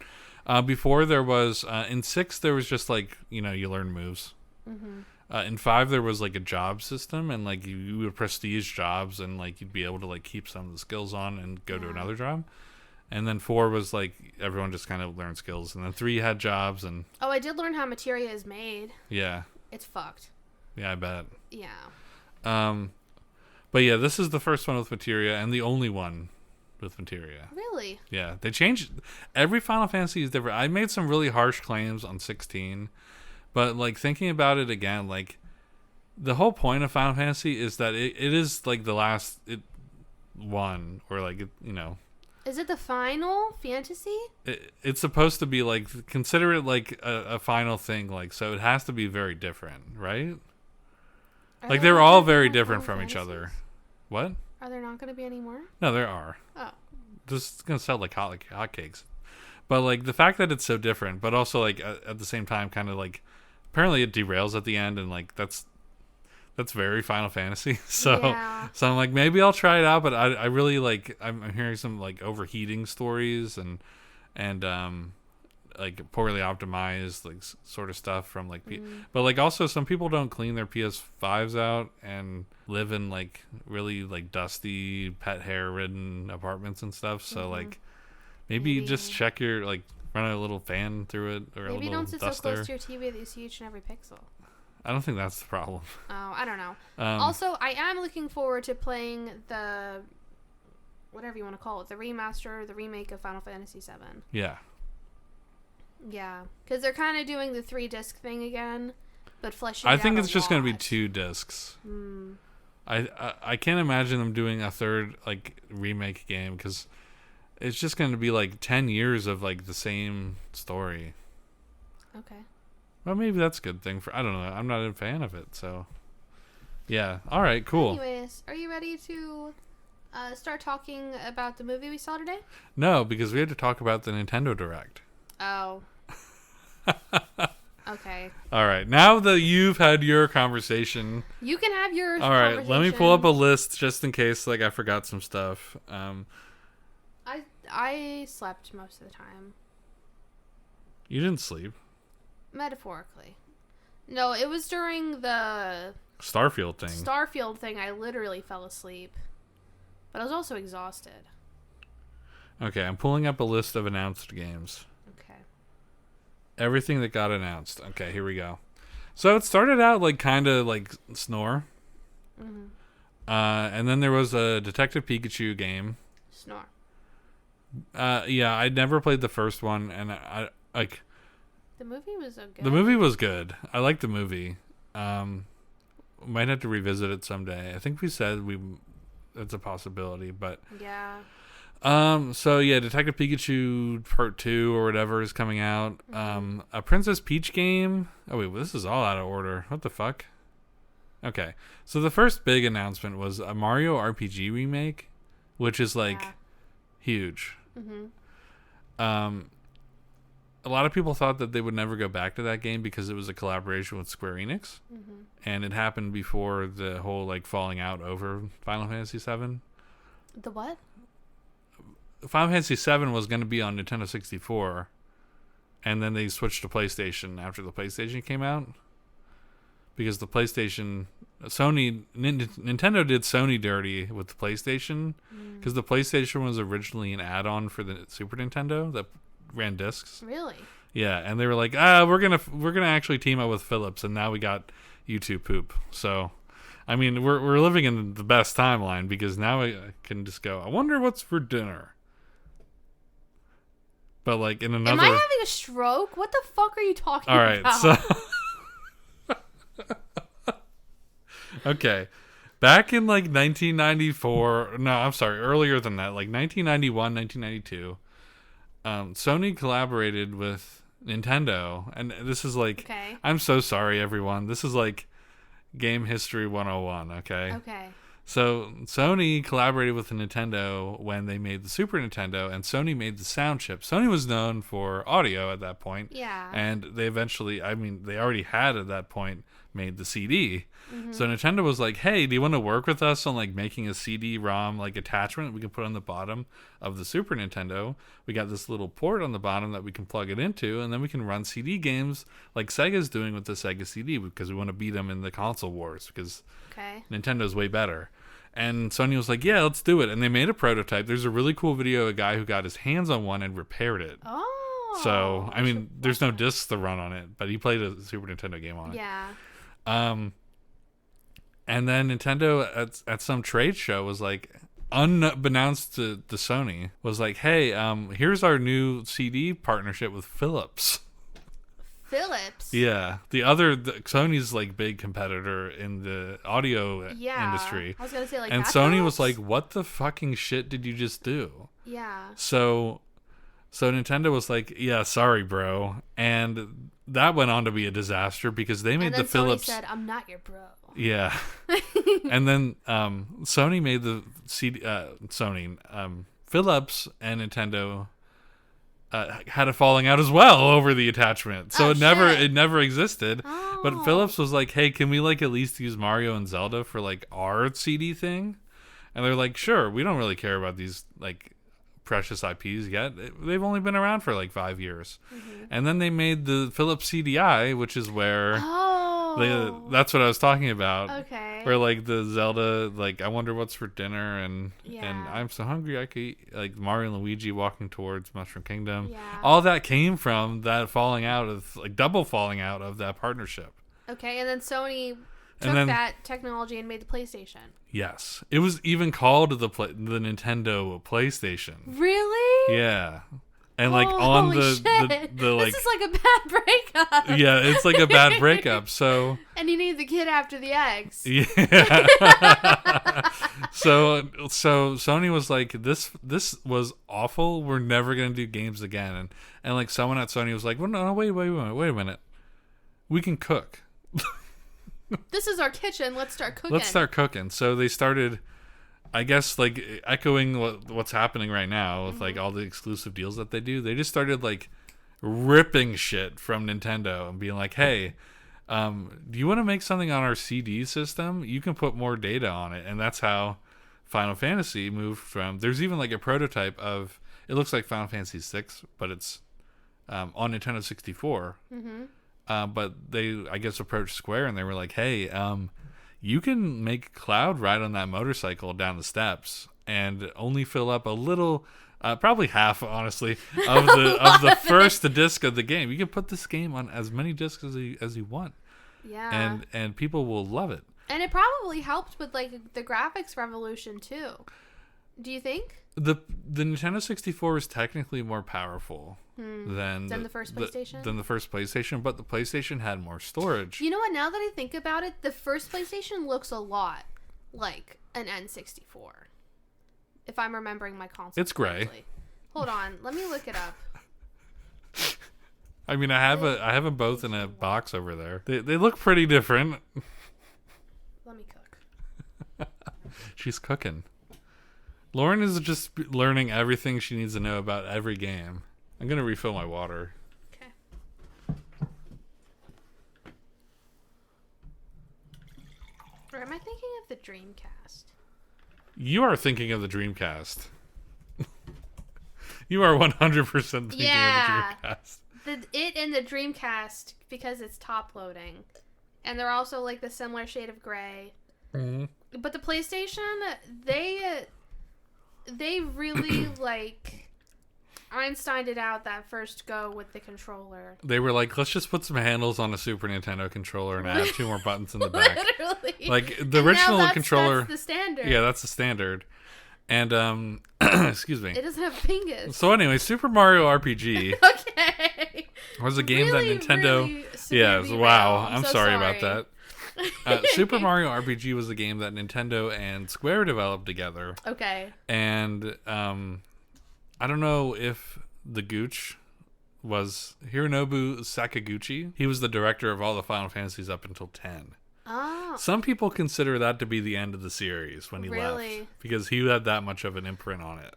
Before there was in 6 there was just like, you learn moves. In 5 there was like a job system, and like you would prestige jobs, and like you'd be able to like keep some of the skills on and go to another job. And then 4 was like everyone just kind of learned skills, and then 3 had jobs, and I did learn how materia is made. Yeah. It's fucked. Yeah, I bet. Yeah. But yeah, this is the first one with materia and the only one with materia. Really? Yeah, they changed. Every Final Fantasy is different. I made some really harsh claims on 16, but like thinking about it again, like the whole point of Final Fantasy is that it is like the last one, or like Is it the Final Fantasy? It's supposed to be like, consider it like a final thing, like, so it has to be very different, right? Like they're all very different from each other. What? Are there not going to be any more? No, there are. Oh. This is gonna sell like hotcakes. But like the fact that it's so different, but also like at the same time, kind of like apparently it derails at the end, and like that's very Final Fantasy. So I'm like, maybe I'll try it out, but I really like I'm hearing some like overheating stories and like poorly optimized like sort of stuff from like but like also some people don't clean their PS5s out and live in like really like dusty pet hair ridden apartments and stuff, so like maybe just check your like run a little fan through it, or maybe a little don't sit duster. so close to your TV that you see each and every pixel. I don't think that's the problem. Oh, I don't know. Also, I am looking forward to playing the whatever you want to call it, the remaster, the remake of Final Fantasy VII. Yeah. Yeah, because they're kind of doing the 3-disc thing again, but fleshing I it think out it's just going to be lot. 2 discs. I can't imagine them doing a third like remake game, because it's just going to be like 10 years of like the same story. Okay. Well, maybe that's a good thing for, I don't know. I'm not a fan of it, so yeah. All right, cool. Anyways, are you ready to start talking about the movie we saw today? No, because we had to talk about the Nintendo Direct. Oh. Okay. All right. Now that you've had your conversation, you can have yours. All right. Let me pull up a list just in case like I forgot some stuff. I slept most of the time. You didn't sleep. Metaphorically. No, it was during the Starfield thing. I literally fell asleep. But I was also exhausted. Okay, I'm pulling up a list of announced games. Okay. Everything that got announced. Okay, here we go. So it started out like kind of like Snore. And then there was a Detective Pikachu game. Snore. Yeah, I'd never played the first one, and I like. The movie was so good. The movie was good. I liked the movie. Might have to revisit it someday. I think we said it's a possibility, but yeah. So yeah, Detective Pikachu Part 2 or whatever is coming out. A Princess Peach game. Oh wait, this is all out of order. What the fuck? Okay, so the first big announcement was a Mario RPG remake, which is like huge. A lot of people thought that they would never go back to that game because it was a collaboration with Square Enix, and it happened before the whole like falling out over Final Fantasy VII. The what? Final Fantasy VII was going to be on Nintendo 64, and then they switched to PlayStation after the PlayStation came out, because the PlayStation, Nintendo did Sony dirty with the PlayStation, because the PlayStation was originally an add-on for the Super Nintendo that ran discs. Really? Yeah, and they were like, we're gonna actually team up with Philips, and now we got YouTube poop. So, I mean, we're living in the best timeline, because now I can just go, I wonder what's for dinner. But like in another... Am I having a stroke? What the fuck are you talking All right, about? so... Okay. Back in like 1994... No, I'm sorry. Earlier than that. Like 1991, 1992. Sony collaborated with Nintendo. And this is like... Okay. I'm so sorry, everyone. This is like game history 101, okay? Okay. So Sony collaborated with Nintendo when they made the Super Nintendo, and Sony made the sound chip. Sony was known for audio at that point. Yeah. And they eventually, I mean, they already had at that point made the CD. So Nintendo was like, hey, do you want to work with us on like making a CD-ROM like attachment we can put on the bottom of the Super Nintendo? We got this little port on the bottom that we can plug it into, and then we can run CD games like Sega's doing with the Sega CD, because we want to beat them in the console wars, because Nintendo's way better. And Sony was like, yeah, let's do it. And they made a prototype. There's a really cool video of a guy who got his hands on one and repaired it. Oh. So, I mean, there's no discs to run on it, but he played a Super Nintendo game on it. Yeah. And then Nintendo at some trade show was like, unbeknownst to Sony, was like, hey, here's our new CD partnership with Philips. Philips? Yeah. Sony's like big competitor in the audio industry. I was going to say like and that Sony Philips? was like, what the fucking shit did you just do? Yeah. So Nintendo was like, yeah, sorry, bro. And that went on to be a disaster because they made the Philips. Sony said, I'm not your bro. Yeah. And then Sony made the CD. Philips and Nintendo had a falling out as well over the attachment. So it never existed. Oh. But Philips was like, hey, can we like at least use Mario and Zelda for like our CD thing? And they're like, sure, we don't really care about these like precious IPs yet. They've only been around for like 5 years. And then they made the Philips CDI, which is where that's what I was talking about. Okay. Where like the Zelda, like I wonder what's for dinner, and I'm so hungry I could eat, like Mario and Luigi walking towards Mushroom Kingdom. Yeah. All that came from that falling out of like double falling out of that partnership. Okay, and then Sony took that technology and made the PlayStation. Yes, it was even called the Nintendo PlayStation. Really? Yeah, and like on the like this is like a bad breakup. Yeah, it's like a bad breakup. So and you need the kid after the eggs. Yeah. So Sony was like, this was awful. We're never gonna do games again. And like someone at Sony was like, well, no, wait a minute. We can cook. This is our kitchen. Let's start cooking. So they started, I guess, like echoing what's happening right now with like all the exclusive deals that they do. They just started like ripping shit from Nintendo and being like, hey, do you want to make something on our CD system? You can put more data on it. And that's how Final Fantasy moved from, there's even like a prototype of, it looks like Final Fantasy VI, but it's on Nintendo 64. But they, I guess, approached Square and they were like, hey, you can make Cloud ride on that motorcycle down the steps and only fill up a little, probably half, honestly, of the first disc of the game. You can put this game on as many discs as you want. Yeah. And people will love it. And it probably helped with like the graphics revolution too. Do you think? The Nintendo 64 is technically more powerful than the first PlayStation? Than the first PlayStation, but the PlayStation had more storage. You know what? Now that I think about it, the first PlayStation looks a lot like an N64. If I'm remembering my console. It's gray. Correctly. Hold on, let me look it up. I mean, I have them both in a box over there. They look pretty different. Let me cook. She's cooking. Lauren is just learning everything she needs to know about every game. I'm going to refill my water. Okay. Or am I thinking of the Dreamcast? You are thinking of the Dreamcast. You are 100% thinking of the Dreamcast. It and the Dreamcast, because it's top loading. And they're also like the similar shade of gray. Mm-hmm. But the PlayStation, they really like Einsteined it out that first go with the controller. They were like, let's just put some handles on a Super Nintendo controller and add 2 more buttons in the back. Literally. Like the original controller. That's the standard. Yeah, that's the standard. And excuse me. It doesn't have fingers. So anyway, Super Mario RPG Okay. was a game that Nintendo. Really Yeah. severely Wow. wrong. I'm So sorry about that. Super Mario RPG was a game that Nintendo and Square developed together. Okay. And I don't know if the Gooch was Hironobu Sakaguchi. He was the director of all the Final Fantasies up until 10. Oh. Some people consider that to be the end of the series when he Really? left, because he had that much of an imprint on it.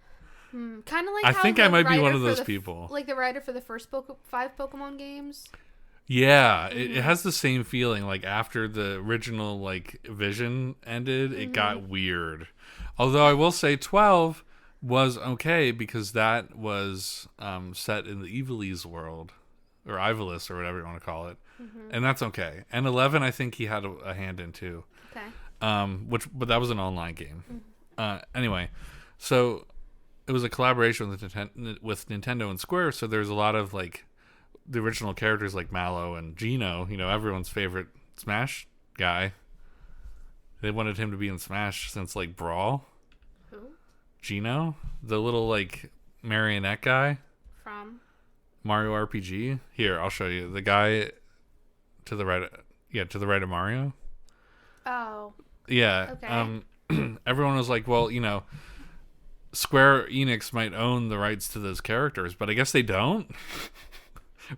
Kind of like I how think the I might be writer one of for those the people. Like the writer for the first 5 Pokemon games. Yeah, it has the same feeling. Like after the original like vision ended, it got weird. Although I will say 12 was okay because that was set in the Evilise world, or Ivalice, or whatever you want to call it, and that's okay. And 11, I think he had a hand in too. Okay. But that was an online game. Anyway, so it was a collaboration with Nintendo and Square. So there's a lot of like the original characters like Mallow and Geno, everyone's favorite Smash guy. They wanted him to be in Smash since like Brawl. Who? Geno, the little like marionette guy From Mario RPG. Here, I'll show you. The guy to the right. Yeah, to the right of Mario. Oh. Yeah. Okay. Everyone was like, well, Square Enix might own the rights to those characters, but I guess they don't.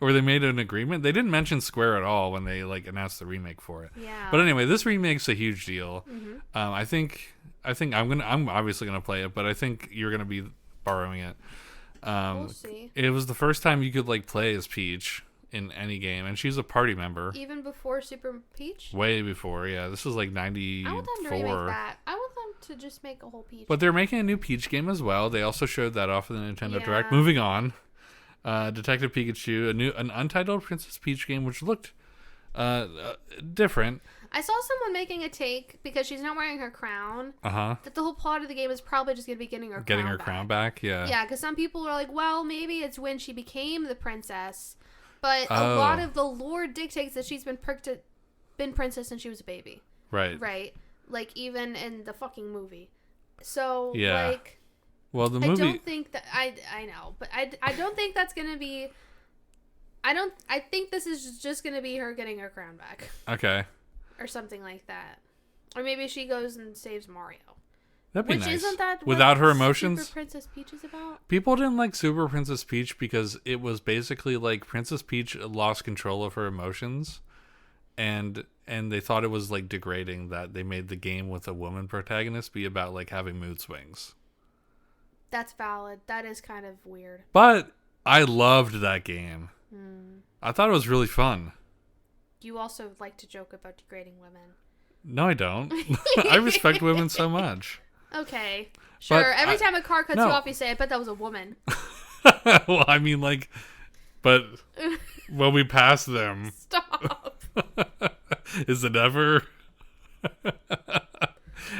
Or they made an agreement. They didn't mention Square at all when they like announced the remake for it. Yeah. But anyway, this remake's a huge deal. I think I'm obviously gonna play it, but I think you're gonna be borrowing it. We'll see. It was the first time you could like play as Peach in any game, and she's a party member. Even before Super Peach? Way before, yeah. This was like I want them to remake 94. that. I want them to just make a whole Peach. But they're making a new Peach game as well. They also showed that off of the Nintendo Yeah. Direct. Moving on. Detective Pikachu, an untitled Princess Peach game, which looked different. I saw someone making a take because she's not wearing her crown. That the whole plot of the game is probably just going to be getting her crown back. Yeah. Yeah, because some people are like, well, maybe it's when she became the princess, but a lot of the lore dictates that she's been princess since she was a baby. Right. Right. Like even in the fucking movie. So Yeah. like. Well, the movie. I don't think that I know, but I don't think that's gonna be. I think this is just gonna be her getting her crown back. Okay. Or something like that, or maybe she goes and saves Mario. That'd be Which nice. isn't that without her what emotions? Super Princess Peach is about? People didn't like Super Princess Peach because it was basically like Princess Peach lost control of her emotions, and they thought it was like degrading that they made the game with a woman protagonist be about like having mood swings. That's valid. That is kind of weird. But I loved that game. I thought it was really fun. You also like to joke about degrading women. No, I don't. I respect women so much. Okay. Sure. But Every time a car cuts no. you off, you say, I bet that was a woman. Well, I mean, like, but when we pass them, Stop. is it ever?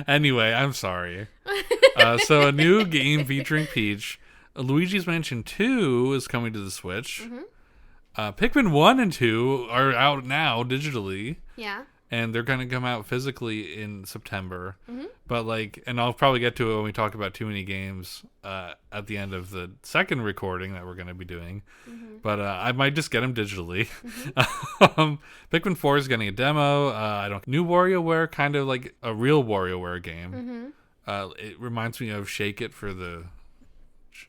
Anyway, I'm sorry. So a new game featuring Peach, Luigi's Mansion 2 is coming to the Switch. Pikmin 1 and 2 are out now digitally. Yeah. And they're going to come out physically in September. But like, and I'll probably get to it when we talk about too many games at the end of the second recording that we're going to be doing. But I might just get them digitally. Pikmin 4 is getting a demo. New WarioWare, kind of like a real WarioWare game. It reminds me of Shake It for the.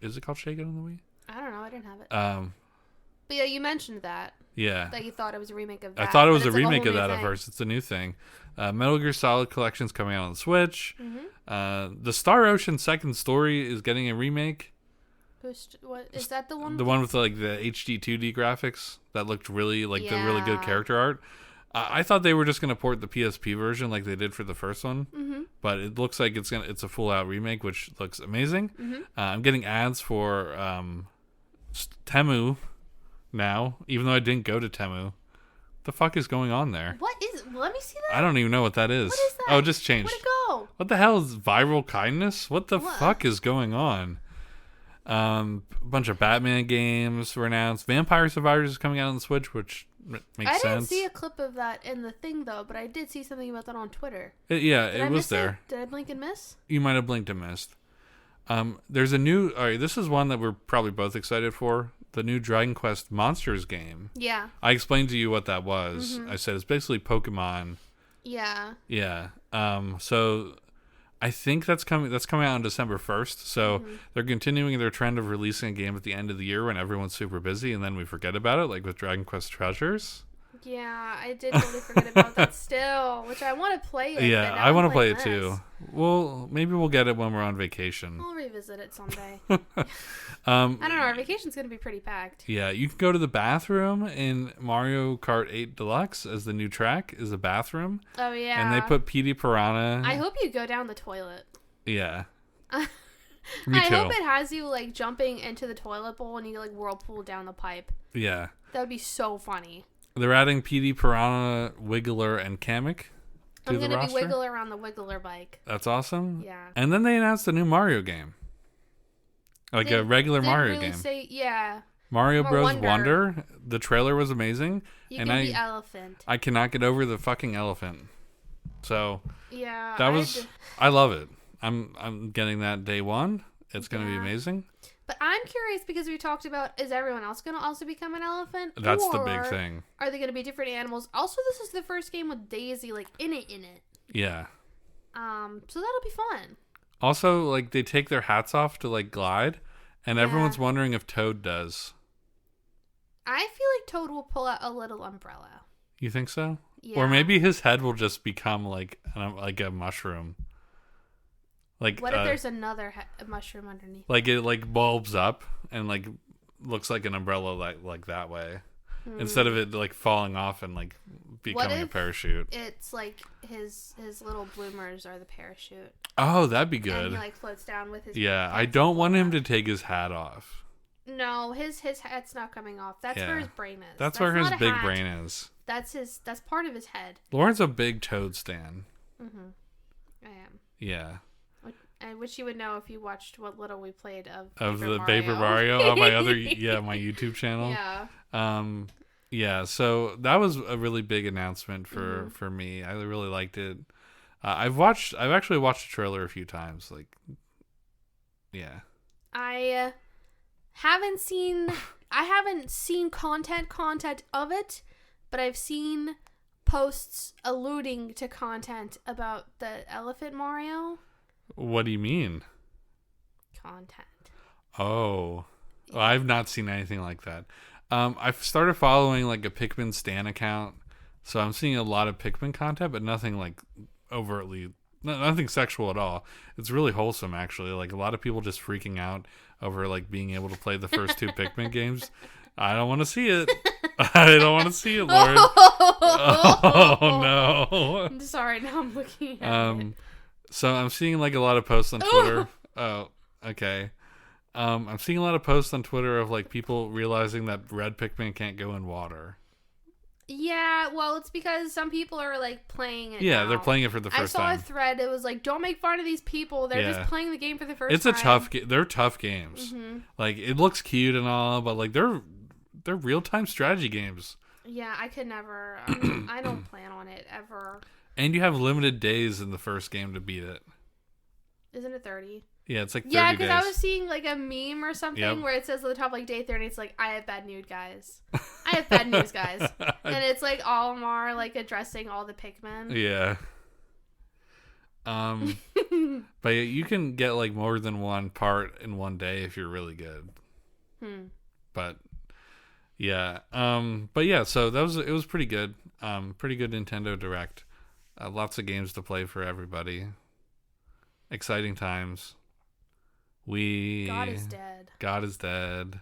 Is it called Shake It on the Wii? I don't know. I didn't have it. But yeah, you mentioned that. Yeah. That you thought it was a remake of that. I thought it was but a it's like remake whole of that new at thing. first. It's a new thing. Metal Gear Solid Collection's coming out on the Switch. The Star Ocean Second Story is getting a remake. What is that? The one? The one with like the HD 2D graphics that looked really the really good character art. I thought they were just gonna port the PSP version like they did for the first one, but it looks like it's a full out remake, which looks amazing. I'm getting ads for Temu now, even though I didn't go to Temu. The fuck is going on there? What is? Let me see that. I don't even know what that is. What is that? Oh, it just changed. Where'd it go? What the hell is viral kindness? What the fuck is going on? A bunch of Batman games were announced. Vampire Survivors is coming out on the Switch, which makes sense. I didn't see a clip of that in the thing though, but I did see something about that on Twitter. It was there. Did I blink and miss? You might have blinked and missed. There's a new. All right, this is one that we're probably both excited for. The new Dragon Quest Monsters game. Yeah. I explained to you what that was. I said it's basically Pokemon. Yeah. Yeah. So I think that's coming out on December 1st. So they're continuing their trend of releasing a game at the end of the year when everyone's super busy and then we forget about it, like with Dragon Quest Treasures. Yeah, I did totally forget about that still, which I want to play it. Yeah, I want to play it too. Well, maybe we'll get it when we're on vacation. I'll revisit it someday. I don't know, our vacation's going to be pretty packed. Yeah, you can go to the bathroom in Mario Kart 8 Deluxe as the new track is a bathroom. Oh, yeah. And they put PD Piranha. I hope you go down the toilet. Yeah. Me too. I hope it has you, like, jumping into the toilet bowl and you, like, whirlpool down the pipe. Yeah. That would be so funny. They're adding PD Piranha, Wiggler, and Kamek to I'm the roster. going to be Wiggler on the Wiggler bike. That's awesome. Yeah. And then they announced a new Mario game. Like a regular Mario game. Yeah. Mario Bros. Wonder. The trailer was amazing. You can be elephant. I cannot get over the fucking elephant. So yeah, I love it. I'm getting that day one. It's going to be amazing. But I'm curious because we talked about, is everyone else going to also become an elephant? That's the big thing. Are they going to be different animals? Also, this is the first game with Daisy, like, in it. Yeah. So that'll be fun. Also, like, they take their hats off to, like, glide, and everyone's wondering if Toad does. I feel like Toad will pull out a little umbrella. You think so? Yeah. Or maybe his head will just become, like a mushroom. Like, what if there's another mushroom underneath? Like it like bulbs up and like looks like an umbrella like that way, instead of it like falling off and like becoming a parachute. It's like his little bloomers are the parachute. Oh, that'd be good. And he like floats down with his. Yeah, I don't want him to take his hat off. No, his hat's not coming off. That's where his brain is. That's where his big brain is. That's part of his head. Lauren's a big Toad stan. I am. Yeah. I wish you would know if you watched what little we played of the Paper Mario on my other my YouTube channel. Yeah. Yeah. So that was a really big announcement for me. I really liked it. I've actually watched the trailer a few times. Like, yeah. I haven't seen content of it, but I've seen posts alluding to content about the Elephant Mario. What do you mean? Content. Oh. Well, I've not seen anything like that. I've started following like a Pikmin Stan account, so I'm seeing a lot of Pikmin content, but nothing like overtly, nothing sexual at all. It's really wholesome, actually. Like a lot of people just freaking out over like being able to play the first two Pikmin games. I don't want to see it. I don't want to see it, Lauren. Oh no. I'm sorry. Now I'm looking at it. So I'm seeing like a lot of posts on Twitter. Oh, okay. I'm seeing a lot of posts on Twitter of like people realizing that red Pikmin can't go in water. Yeah, well, it's because some people are like playing it. Yeah, now. They're playing it for the first time. I saw a thread. It was like, "Don't make fun of these people. They're just playing the game for the first time." It's a tough. They're tough games. Like it looks cute and all, but like they're real time strategy games. Yeah, I could never. I don't plan on it ever. And you have limited days in the first game to beat it. Isn't it 30? Yeah, it's like 30 days. Yeah, because I was seeing like a meme or something where it says at the top like day 30. It's like, I have bad news, guys. I have bad news, guys. And it's like Olimar like addressing all the Pikmin. Yeah. But you can get like more than one part in one day if you're really good. But yeah. But yeah, so it was pretty good. Pretty good Nintendo Direct. Lots of games to play for everybody. Exciting times. God is dead. God is dead.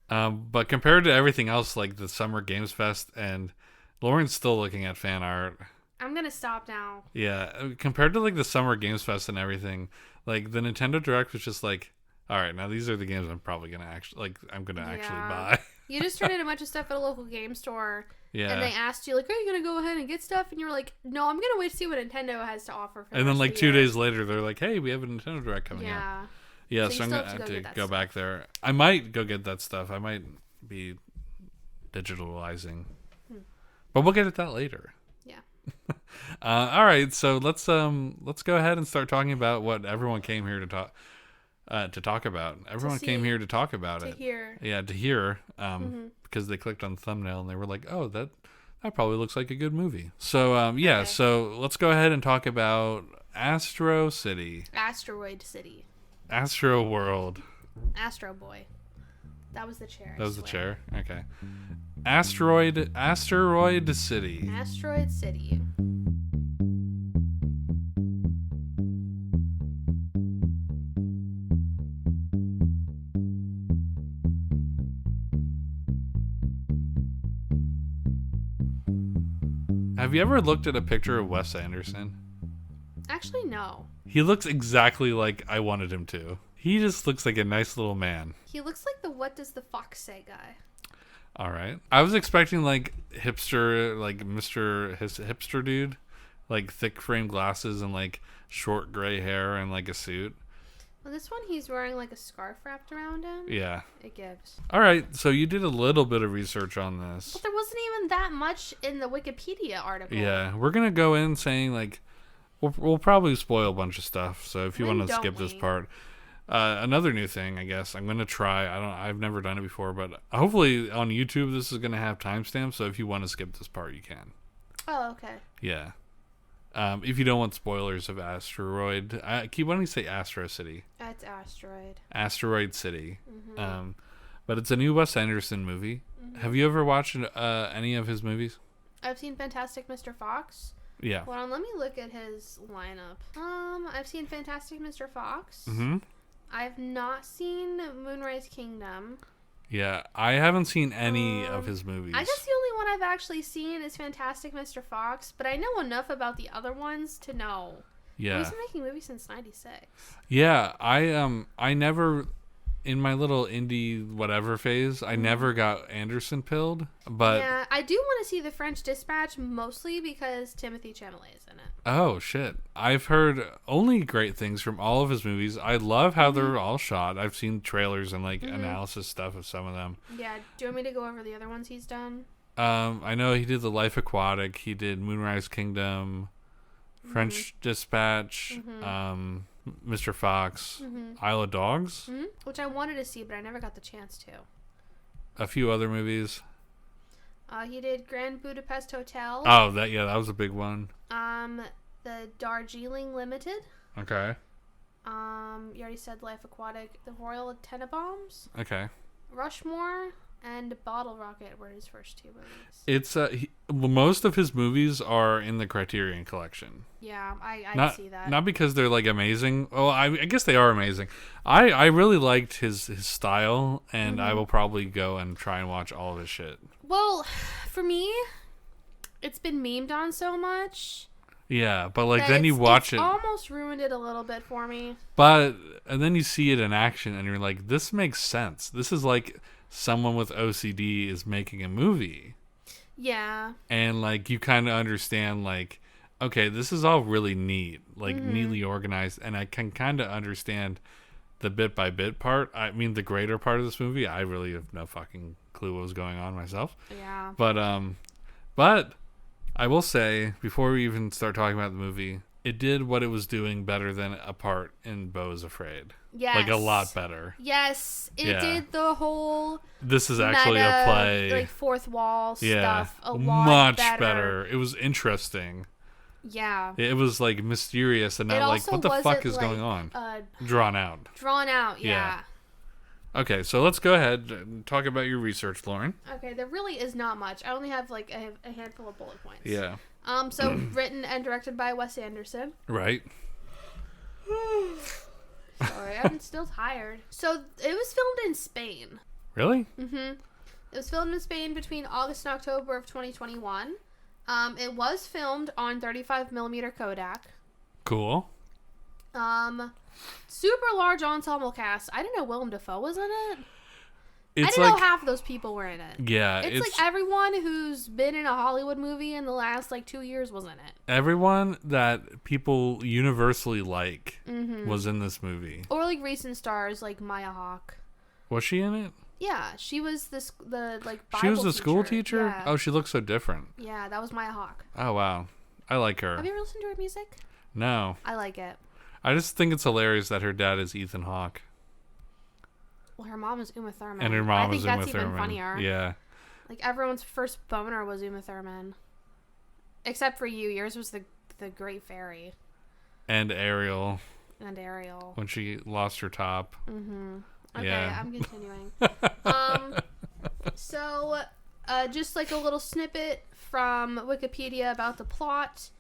But compared to everything else, like the Summer Games Fest, and Lauren's still looking at fan art. I'm gonna stop now. Yeah, compared to like the Summer Games Fest and everything, like the Nintendo Direct was just like, all right, now these are the games I'm probably gonna actually buy. You just turned in a bunch of stuff at a local game store. Yeah. And they asked you, like, are you going to go ahead and get stuff? And you were like, no, I'm going to wait to see what Nintendo has to offer. And then, like, 2 days later, they're like, hey, we have a Nintendo Direct coming out. Yeah, so I'm going to have to go back there. I might go get that stuff. I might be digitalizing. But we'll get at that later. Yeah. All right, so let's go ahead and start talking about what everyone came here to talk about. Everyone came here to talk about it. To hear. Yeah, to hear. Because they clicked on the thumbnail and they were like, "Oh, that probably looks like a good movie." So Okay. so let's go ahead and talk about Asteroid City, Astro World. Astro Boy. That was the chair. That was the chair. Okay. Asteroid City. Asteroid City. Have you ever looked at a picture of Wes Anderson? Actually, no. He looks exactly like I wanted him to. He just looks like a nice little man. He looks like the What Does the Fox Say guy. All right. I was expecting like hipster, like his hipster dude, like thick frame glasses and like short gray hair and like a suit. Well, this one he's wearing like a scarf wrapped around him. Yeah. It gives. All right. So you did a little bit of research on this. But there wasn't even that much in the Wikipedia article. Yeah. We're going to go in saying like, we'll probably spoil a bunch of stuff. So if you want to skip this part. Another new thing, I guess, I'm going to try. I've never done it before, but hopefully on YouTube this is going to have timestamps. So if you want to skip this part, you can. Oh, okay. Yeah. If you don't want spoilers of Asteroid, keep wanting to say Astro City. That's Asteroid. Asteroid City. Mm-hmm. But it's a new Wes Anderson movie. Mm-hmm. Have you ever watched any of his movies? I've seen Fantastic Mr. Fox. Yeah. Hold on, let me look at his lineup. I've seen Fantastic Mr. Fox. Mm-hmm. I've not seen Moonrise Kingdom. Yeah, I haven't seen any of his movies. I guess the only one I've actually seen is Fantastic Mr. Fox, but I know enough about the other ones to know. Yeah. He's been making movies since '96. Yeah, I never, in my little indie whatever phase, I never got Anderson pilled, but yeah, I do want to see The French Dispatch mostly because Timothée Chalamet is in it. Oh shit! I've heard only great things from all of his movies. I love how they're all shot. I've seen trailers and like analysis stuff of some of them. Yeah, do you want me to go over the other ones he's done? I know he did The Life Aquatic. He did Moonrise Kingdom, French Dispatch, Mr. Fox, Isle of Dogs, which I wanted to see, but I never got the chance to. a few other movies. He did Grand Budapest Hotel. Oh, that was a big one. The Darjeeling Limited. Okay. You already said Life Aquatic. The Royal Tenenbaums. Okay. Rushmore and Bottle Rocket were his first two movies. It's most of his movies are in the Criterion Collection. Yeah, I see that. Not because they're like amazing. Well, I guess they are amazing. I really liked his style, and I will probably go and try and watch all of his shit. Well, for me, it's been memed on so much. Yeah, but like then you watch it. Almost ruined it a little bit for me. And then you see it in action, and you're like, this makes sense. This is like someone with OCD is making a movie. Yeah. And like you kind of understand like, okay, this is all really neat, like neatly organized, and I can kind of understand the bit by bit part. I mean, the greater part of this movie, I really have no fucking clue what was going on myself. Yeah. But I will say, before we even start talking about the movie, it did what it was doing better than a part in Beau is Afraid. Yes. Like a lot better. Yes. It did the whole this is actually a play. Like fourth wall stuff a lot much better. It was interesting. Yeah. It was like mysterious and not like, what the fuck is going on? Drawn out. Drawn out, yeah. Okay, so let's go ahead and talk about your research, Lauren. Okay, there really is not much. I only have like a handful of bullet points. Yeah. So written and directed by Wes Anderson. Right. Sorry, I'm still tired. So it was filmed in Spain. Really? Mm-hmm. It was filmed in Spain between August and October of 2021. It was filmed on 35mm Kodak. Cool. Super large ensemble cast. I didn't know Willem Dafoe was in it. I didn't know half of those people were in it. Yeah. It's like everyone who's been in a Hollywood movie in the last like 2 years was in it. Everyone that people universally like was in this movie. Or like recent stars like Maya Hawke. Was she in it? Yeah, she was the like Bible She was the school teacher? Yeah. Oh, she looks so different. Yeah, that was Maya Hawke. Oh, wow. I like her. Have you ever listened to her music? No. I like it. I just think it's hilarious that her dad is Ethan Hawke. Well, her mom is Uma Thurman. And her mom is Uma Thurman. I think that's even funnier. Yeah. Like, everyone's first boner was Uma Thurman. Except for you. Yours was the Great Fairy. And Ariel. And Ariel. When she lost her top. Mm-hmm. Okay, yeah. I'm continuing. So, just like a little snippet from Wikipedia about the plot.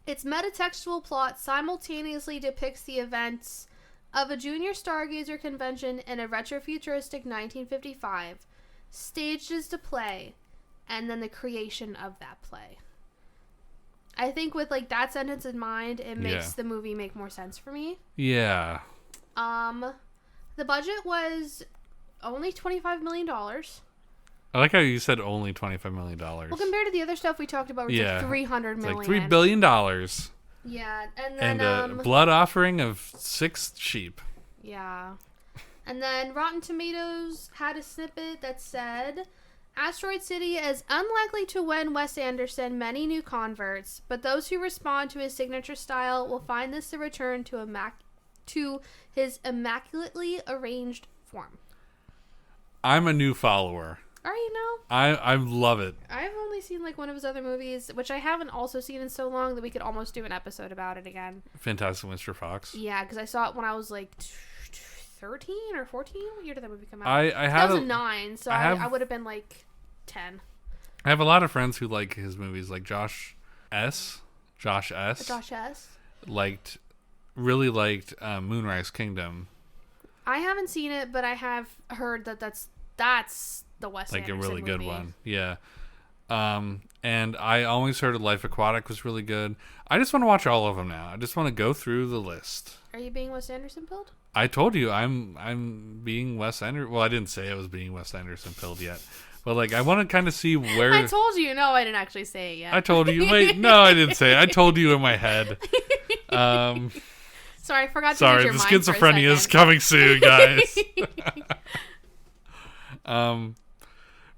Its metatextual plot simultaneously depicts the events of a junior stargazer convention in a retrofuturistic 1955, staged as a play, and then the creation of that play. I think with like that sentence in mind, it makes the movie make more sense for me. Yeah. The budget was only $25 million. I like how you said only $25 million. Well, compared to the other stuff we talked about, it's like $300 million. It's like $3 billion. Yeah, and then and a blood offering of 6 sheep. Yeah. And then Rotten Tomatoes had a snippet that said, Asteroid City is unlikely to win Wes Anderson many new converts, but those who respond to his signature style will find this a return to his immaculately arranged form. I'm a new follower. Are you now? I love it. I've only seen like one of his other movies, which I haven't also seen in so long that we could almost do an episode about it again. Fantastic Mr. Fox. Yeah, because I saw it when I was like 13 or 14. What year did that movie come out? I have 2009, so I would have been like 10. I have a lot of friends who like his movies, like Josh S. Really liked Moonrise Kingdom. I haven't seen it, but I have heard that that's the Wes Anderson a really good movie. one. Yeah. And I always heard Life Aquatic was really good. I just want to watch all of them now. I just want to go through the list. Are you being Wes Anderson pilled? I told you I'm being Wes Anderson. Well, I didn't say I was being Wes Anderson pilled yet. But like I want to kind of see where I told you. No, I didn't actually say it yet. I told you. Wait, no, I didn't say it. I told you in my head. Sorry, I forgot to Sorry, use your the mind for a schizophrenia is second. coming soon, guys.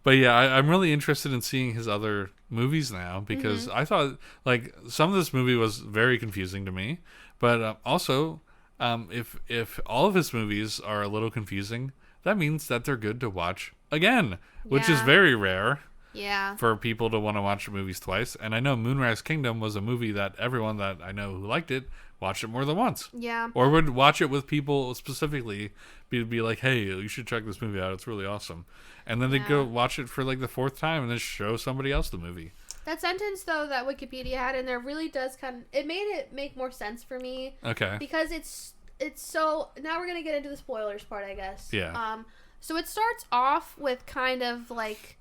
But yeah, I'm really interested in seeing his other movies now because I thought like some of this movie was very confusing to me, but also if all of his movies are a little confusing, that means that they're good to watch again, which is very rare. Yeah. For people to want to watch movies twice. And I know Moonrise Kingdom was a movie that everyone that I know who liked it watched it more than once. Yeah. Or would watch it with people specifically, be like, hey, you should check this movie out. It's really awesome. And then they'd go watch it for like the 4th time and then show somebody else the movie. That sentence, though, that Wikipedia had in there really does it made it make more sense for me. Okay. Because it's so, now we're going to get into the spoilers part, I guess. Yeah. So it starts off with kind of like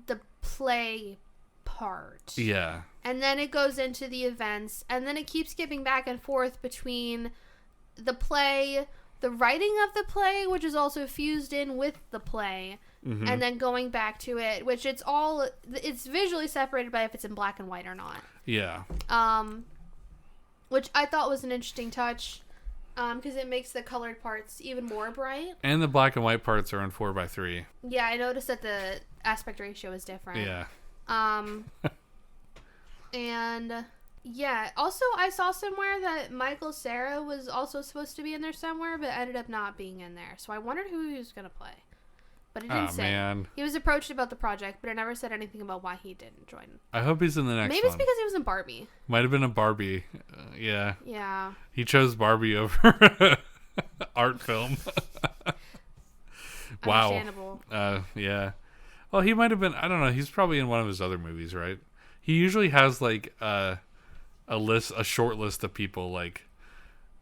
the play part. Yeah. And then it goes into the events, and then it keeps skipping back and forth between the play, the writing of the play, which is also fused in with the play, and then going back to it, which it's visually separated by if it's in black and white or not. Yeah. Which I thought was an interesting touch, because it makes the colored parts even more bright. And the black and white parts are in 4:3. Yeah, I noticed that the aspect ratio is different. Yeah. And yeah, also I saw somewhere that Michael Cera was also supposed to be in there somewhere, but ended up not being in there. So I wondered who he was going to play. But it didn't say. Man. He was approached about the project, but it never said anything about why he didn't join. I hope he's in the next Maybe one. it's because he was in Barbie. Might have been a Barbie. Yeah. Yeah. He chose Barbie over art film. Wow. Understandable. Yeah. Well, he might have been. I don't know. He's probably in one of his other movies, right? He usually has like a short list of people. Like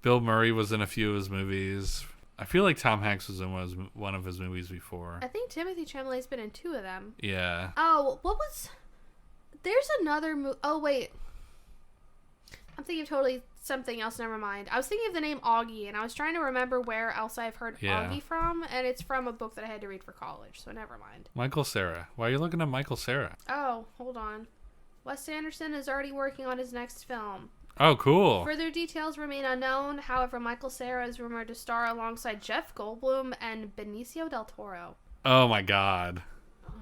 Bill Murray was in a few of his movies. I feel like Tom Hanks was in one of his movies before. I think Timothy Chalamet's been in 2 of them. Yeah. Oh, what was? There's another movie. Oh wait, I'm thinking of totally something else. Never mind. I was thinking of the name Augie, and I was trying to remember where else I've heard Augie from, and it's from a book that I had to read for college. So never mind. Michael Cera. Why are you looking at Michael Cera? Oh, hold on. Wes Anderson is already working on his next film. Oh, cool. Further details remain unknown. However, Michael Cera is rumored to star alongside Jeff Goldblum and Benicio del Toro. Oh my God.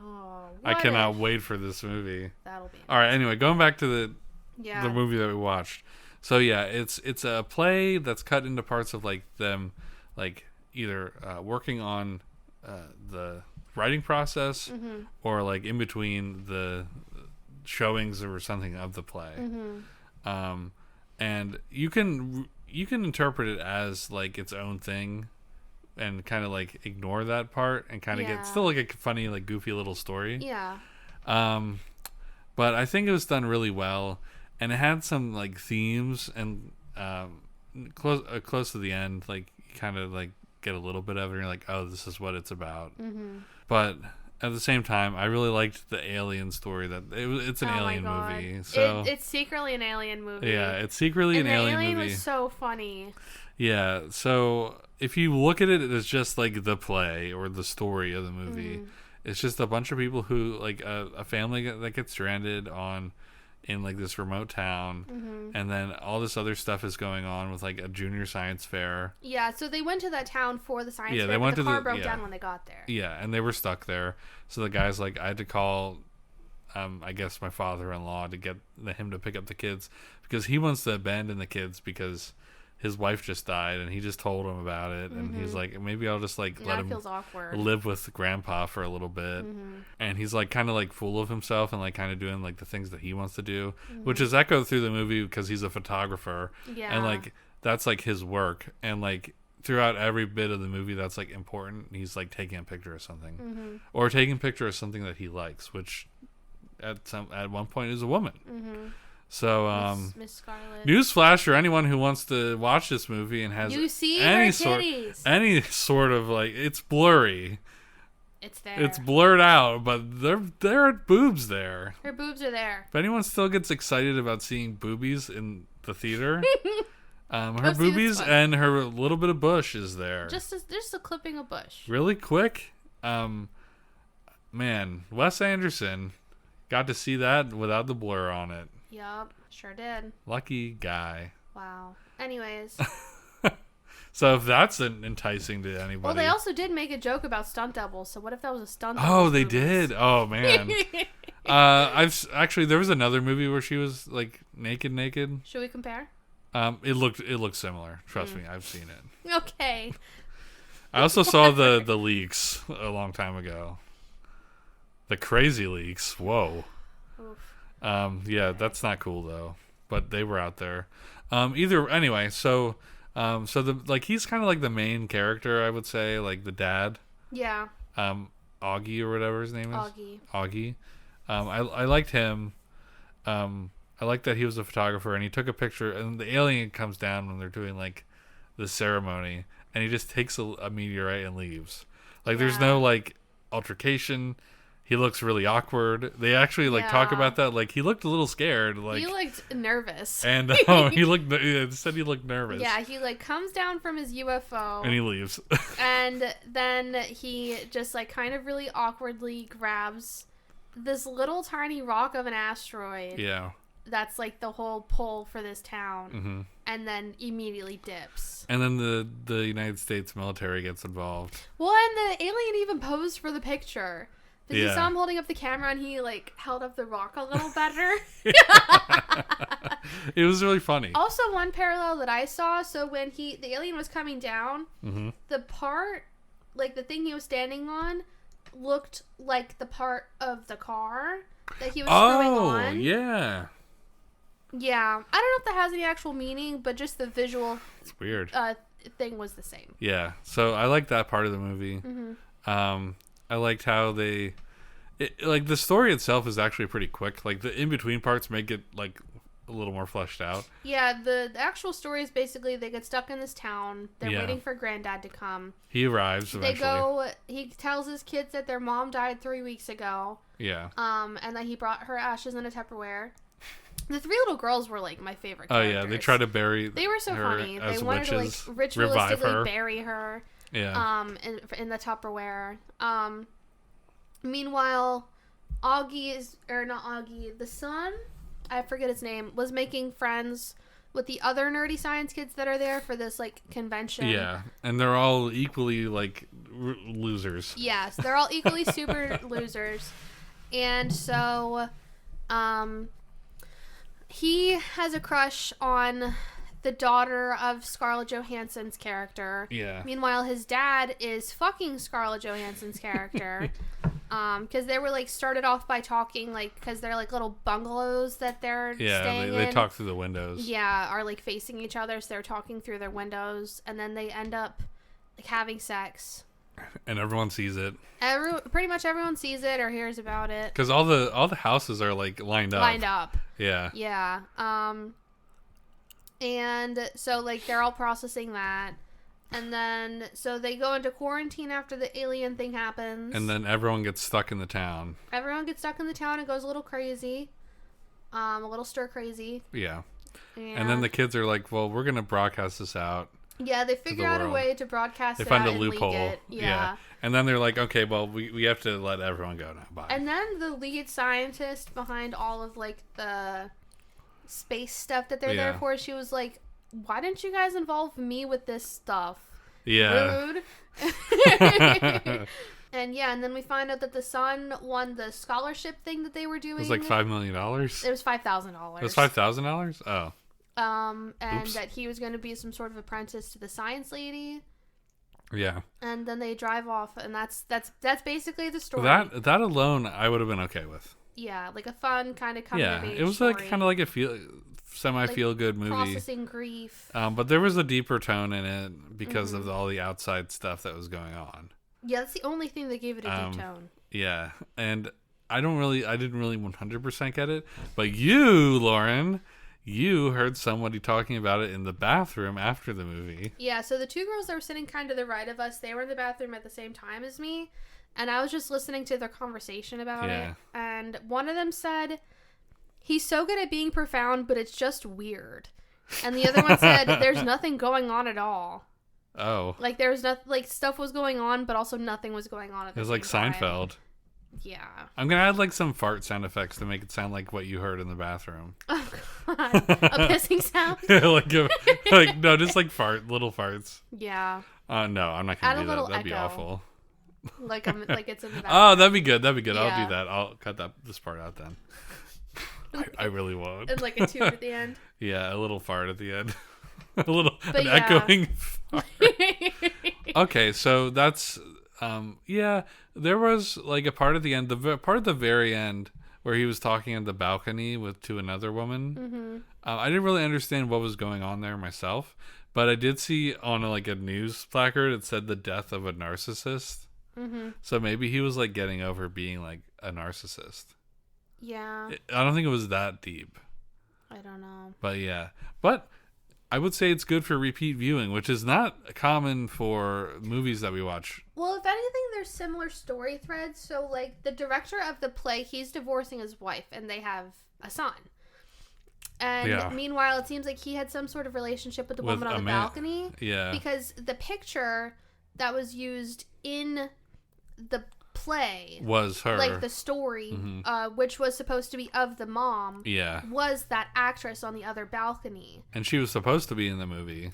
Oh, I cannot wait for this movie. That'll be all right. Anyway, going back to the yeah. movie that we watched. So yeah, it's a play that's cut into parts of like them, like either working on the writing process or like in between the showings or something of the play. And you can interpret it as like its own thing and kind of like ignore that part and kind of get still like a funny, like goofy little story. Yeah. But I think it was done really well, and it had some like themes and close to the end, like you kind of like get a little bit of it and you're like, oh, this is what it's about. But at the same time, I really liked the alien story. That it's an alien movie. So it's secretly an alien movie. Yeah, it's secretly an alien movie. The alien was so funny. Yeah, so if you look at it as just like the play or the story of the movie, it's just a bunch of people who like a family that gets stranded in like this remote town, and then all this other stuff is going on with like a junior science fair. Yeah, so they went to that town for the science fair, they went but the to car broke down when they got there. Yeah, and they were stuck there. So the guy's like, I had to call, I guess my father-in-law to get him to pick up the kids because he wants to abandon the kids because his wife just died and he just told him about it, and he's like, maybe I'll just like let him feels awkward. Live with grandpa for a little bit. And he's like kind of like full of himself and like kind of doing like the things that he wants to do, which is echoed through the movie because he's a photographer. And like that's like his work, and like throughout every bit of the movie that's like important, he's like taking a picture of something or taking a picture of something that he likes, which at one point is a woman. So, Miss Scarlet. Newsflash for anyone who wants to watch this movie and has any sort of like, it's blurry. It's there. It's blurred out, but there are boobs there. Her boobs are there. If anyone still gets excited about seeing boobies in the theater, her boobies and her little bit of bush is there. Just a clipping of bush. Really quick, man, Wes Anderson got to see that without the blur on it. Yup, sure did. Lucky guy. Wow. Anyways. So if that's enticing to anybody. Well, they also did make a joke about stunt doubles, so what if that was a stunt double? Oh, they did? Oh, man. There was another movie where she was like naked. Should we compare? It looked similar. Trust me, I've seen it. Okay. I also saw the leaks a long time ago. The crazy leaks. Whoa. Oof. Yeah, that's not cool though. But they were out there. Anyway, so the like he's kind of like the main character, I would say, like the dad. Yeah. Augie or whatever his name is. Augie. I liked him. I liked that he was a photographer and he took a picture, and the alien comes down when they're doing like the ceremony, and he just takes a meteorite and leaves. Like there's no like altercation. He looks really awkward. They actually like talk about that. Like he looked a little scared. Like he looked nervous. And he said he looked nervous. Yeah, he like comes down from his UFO and he leaves. And then he just like kind of really awkwardly grabs this little tiny rock of an asteroid. Yeah. That's like the whole pull for this town, and then immediately dips. And then the United States military gets involved. Well, and the alien even posed for the picture. Did you saw him holding up the camera and he like held up the rock a little better? It was really funny. Also, one parallel that I saw, so when the alien was coming down, the part, like the thing he was standing on, looked like the part of the car that he was screwing on. Oh, yeah. Yeah. I don't know if that has any actual meaning, but just the visual it's weird. Thing was the same. Yeah. So I liked that part of the movie. I liked how like the story itself is actually pretty quick. Like the in-between parts make it like a little more fleshed out. Yeah, the actual story is basically they get stuck in this town. They're waiting for Granddad to come. He arrives eventually. He tells his kids that their mom died 3 weeks ago. Yeah. And that he brought her ashes in a Tupperware. The three little girls were like my favorite characters. Oh yeah, they tried to bury. They were so funny. They wanted witches, to like ritualistically bury her. Yeah. In the Tupperware. Meanwhile, the son, I forget his name, was making friends with the other nerdy science kids that are there for this like convention. Yeah, and they're all equally like losers. Yes, they're all equally super losers. And so he has a crush on the daughter of Scarlett Johansson's character. Yeah. Meanwhile, his dad is fucking Scarlett Johansson's character. Because they were like started off by talking like because they're like little bungalows that they're staying in. They talk through the windows. Yeah, are like facing each other, so they're talking through their windows, and then they end up like having sex. And everyone sees it. Pretty much everyone sees it or hears about it. Because all the houses are like lined up. Yeah. Yeah. And so like they're all processing that. And then so they go into quarantine after the alien thing happens. And then everyone gets stuck in the town. Everyone gets stuck in the town and goes a little crazy. A little stir crazy. Yeah. And then the kids are like, well, we're going to broadcast this out. Yeah, they figure out a way to broadcast it out. They find a and loophole. Leak it. Yeah. And then they're like, okay, well, we have to let everyone go now. Bye. And then the lead scientist behind all of like the space stuff that they're there for, she was like, why didn't you guys involve me with this stuff? Yeah. Rude. And then we find out that the son won the scholarship thing that they were doing. It was like $5 million. It was $5,000. It was $5,000? Oh. And Oops. that he was going to be some sort of apprentice to the science lady. Yeah. And then they drive off, and that's basically the story. That alone, I would have been okay with. Yeah, like a fun kind of coming of age it was story. like kind of like a feel good movie. Processing grief. But there was a deeper tone in it because of all the outside stuff that was going on. Yeah, that's the only thing that gave it a deep tone. Yeah, and I didn't really 100% get it, but you, Lauren, you heard somebody talking about it in the bathroom after the movie. Yeah, so the two girls that were sitting kind of to the right of us, they were in the bathroom at the same time as me, and I was just listening to their conversation about it, and one of them said, he's so good at being profound, but it's just weird. And the other one said, there's nothing going on at all. Oh. Like, there was nothing, like, stuff was going on, but also nothing was going on at the same time. It was like Seinfeld. Yeah. I'm going to add, like, some fart sound effects to make it sound like what you heard in the bathroom. Oh, God. A pissing sound? No, just like little farts. Yeah. No, I'm not going to do that. That'd be echo. awful. Like it's in the bathroom. Oh, that'd be good. That'd be good. Yeah. I'll do that. I'll cut this part out then. I really won't. And like a tube at the end. Yeah, a little fart at the end. An yeah. echoing fart. Okay, so that's there was like a part at the end, the part at the very end where he was talking on the balcony to another woman. Mm-hmm. I didn't really understand what was going on there myself, but I did see on a news placard it said the death of a narcissist. Mm-hmm. So maybe he was like getting over being like a narcissist. Yeah. I don't think it was that deep. I don't know. But yeah. But I would say it's good for repeat viewing, which is not common for movies that we watch. Well, if anything, there's similar story threads. So, like, the director of the play, he's divorcing his wife, and they have a son. And meanwhile, it seems like he had some sort of relationship with the woman on the balcony. Yeah. Because the picture that was used in the play was her, like the story, which was supposed to be of the mom, was that actress on the other balcony, and she was supposed to be in the movie,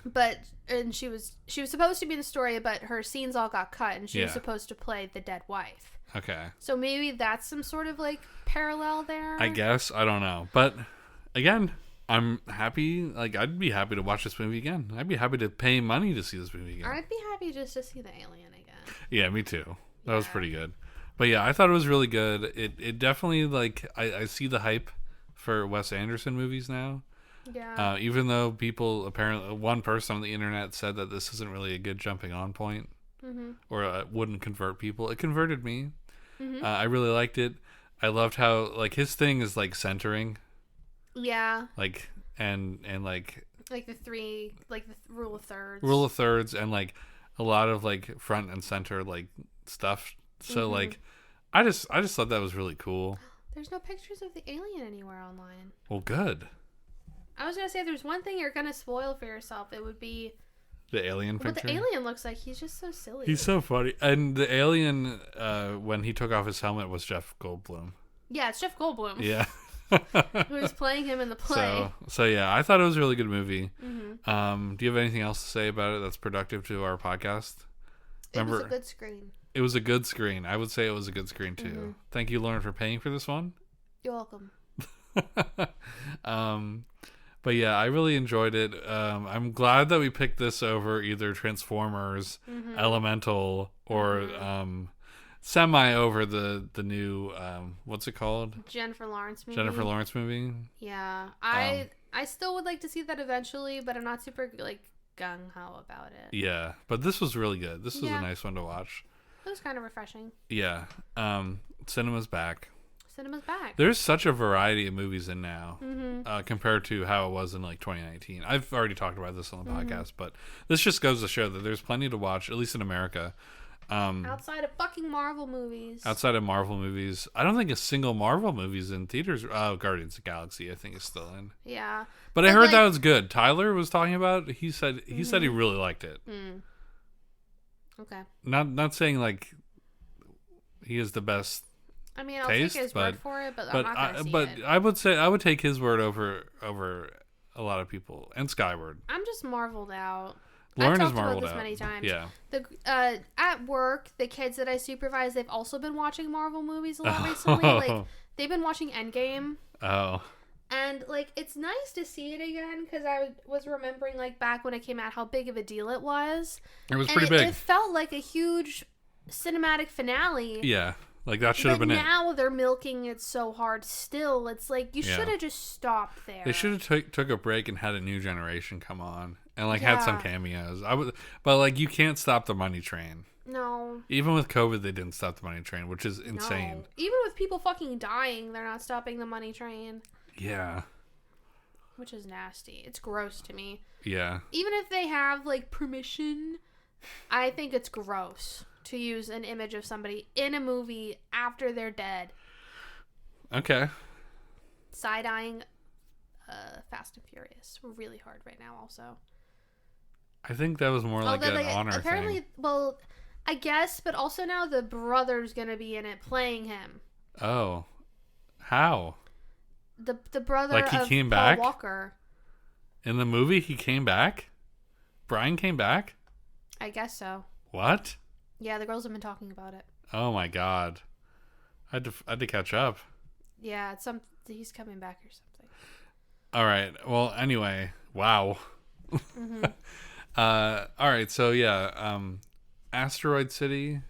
and she was supposed to be in the story, but her scenes all got cut, and she was supposed to play the dead wife. Okay, so maybe that's some sort of like parallel there, I guess. I don't know, but again, I'm happy. Like, I'd be happy to watch this movie again. I'd be happy to pay money to see this movie again. I'd be happy just to see the alien again. Yeah, me too. That was pretty good. But yeah, I thought it was really good. It definitely, like, I see the hype for Wes Anderson movies now. Yeah. Even though people, apparently, one person on the internet said that this isn't really a good jumping on point. Or it wouldn't convert people. It converted me. I really liked it. I loved how, like, his thing is, like, centering. Yeah. Like, and like the three, like, the rule of thirds. Rule of thirds, and, like, a lot of, like, front and center, like, stuff. So like I just thought that was really cool. There's no pictures of the alien anywhere online. Well, good. I was gonna say, if there's one thing you're gonna spoil for yourself, it would be the alien picture. What the alien looks like. He's just so silly. He's so funny. And the alien, when he took off his helmet, was Jeff Goldblum. Yeah, it's Jeff Goldblum. Yeah. who was playing him in the play. So yeah, I thought it was a really good movie. Mm-hmm. Do you have anything else to say about it that's productive to our podcast? Remember, it was a good screen. It was a good screen. I would say it was a good screen too. Mm-hmm. Thank you, Lauren, for paying for this one. You're welcome. But yeah, I really enjoyed it. I'm glad that we picked this over either Transformers, Elemental, or semi over the new what's it called? Jennifer Lawrence movie. Yeah, I still would like to see that eventually, but I'm not super like gung ho about it. Yeah, but this was really good. This was a nice one to watch. It was kind of refreshing. Yeah, cinema's back. Cinema's back. There's such a variety of movies in now compared to how it was in like 2019. I've already talked about this on the podcast, but this just goes to show that there's plenty to watch, at least in America. Outside of fucking Marvel movies. Outside of Marvel movies. I don't think a single Marvel movie's in theaters. Guardians of the Galaxy, I think, is still in. Yeah. But I heard that was good. Tyler was talking about it. He said he really liked it. Mm. Okay. Not saying like he is the best. I mean, I'll take his word for it, but I'm not gonna see it. But I would say I would take his word over a lot of people and Skyward. I'm just marveled out. Lauren I've is talked about marveled this out. many times. Yeah. At work, the kids that I supervise, they've also been watching Marvel movies a lot recently. Like they've been watching Endgame. Oh. And like it's nice to see it again because I was remembering like back when it came out how big of a deal it was. It was pretty big. It felt like a huge cinematic finale. Yeah. Like that should have been it. But now they're milking it so hard still. It's like you should have just stopped there. They should have took a break and had a new generation come on and like had some cameos. But like you can't stop the money train. No. Even with COVID, they didn't stop the money train, which is insane. No. Even with people fucking dying, they're not stopping the money train. Yeah. Which is nasty. It's gross to me. Yeah. Even if they have like permission, I think it's gross to use an image of somebody in a movie after they're dead. Okay. Side-eyeing Fast and Furious really hard right now also. I think that was more like an honor apparently, thing. Well, I guess, but also now the brother's going to be in it playing him. Oh. How? The brother like he of came Paul back? Walker. In the movie, he came back? Brian came back? I guess so. What? Yeah, the girls have been talking about it. Oh my god. I had to catch up. Yeah, he's coming back or something. All right. Well, anyway, wow. Mm-hmm. All right. So yeah, Asteroid City,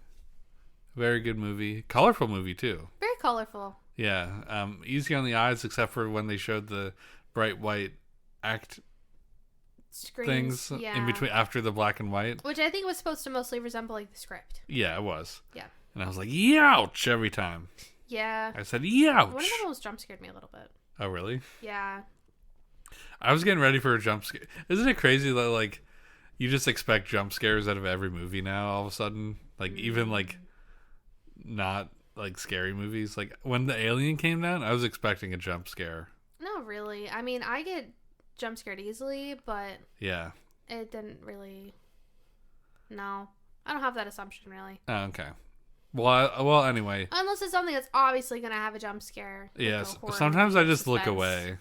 very good movie, colorful movie too. Very colorful. Yeah. Easy on the eyes, except for when they showed the bright white act Screens, things in between after the black and white, which I think was supposed to mostly resemble like the script. Yeah, it was. Yeah. And I was like, "Youch!" every time. Yeah. I said, "Youch!" One of them almost jump scared me a little bit. Oh, really? Yeah. I was getting ready for a jump scare. Isn't it crazy that like you just expect jump scares out of every movie now? All of a sudden, like even like not like scary movies. Like when the alien came down, I was expecting a jump scare. No, really. I mean, I get jump scared easily, but yeah, it didn't really. No, I don't have that assumption really. Oh, okay. Well, anyway. Unless it's something that's obviously gonna have a jump scare. Yes. Sometimes I just look away.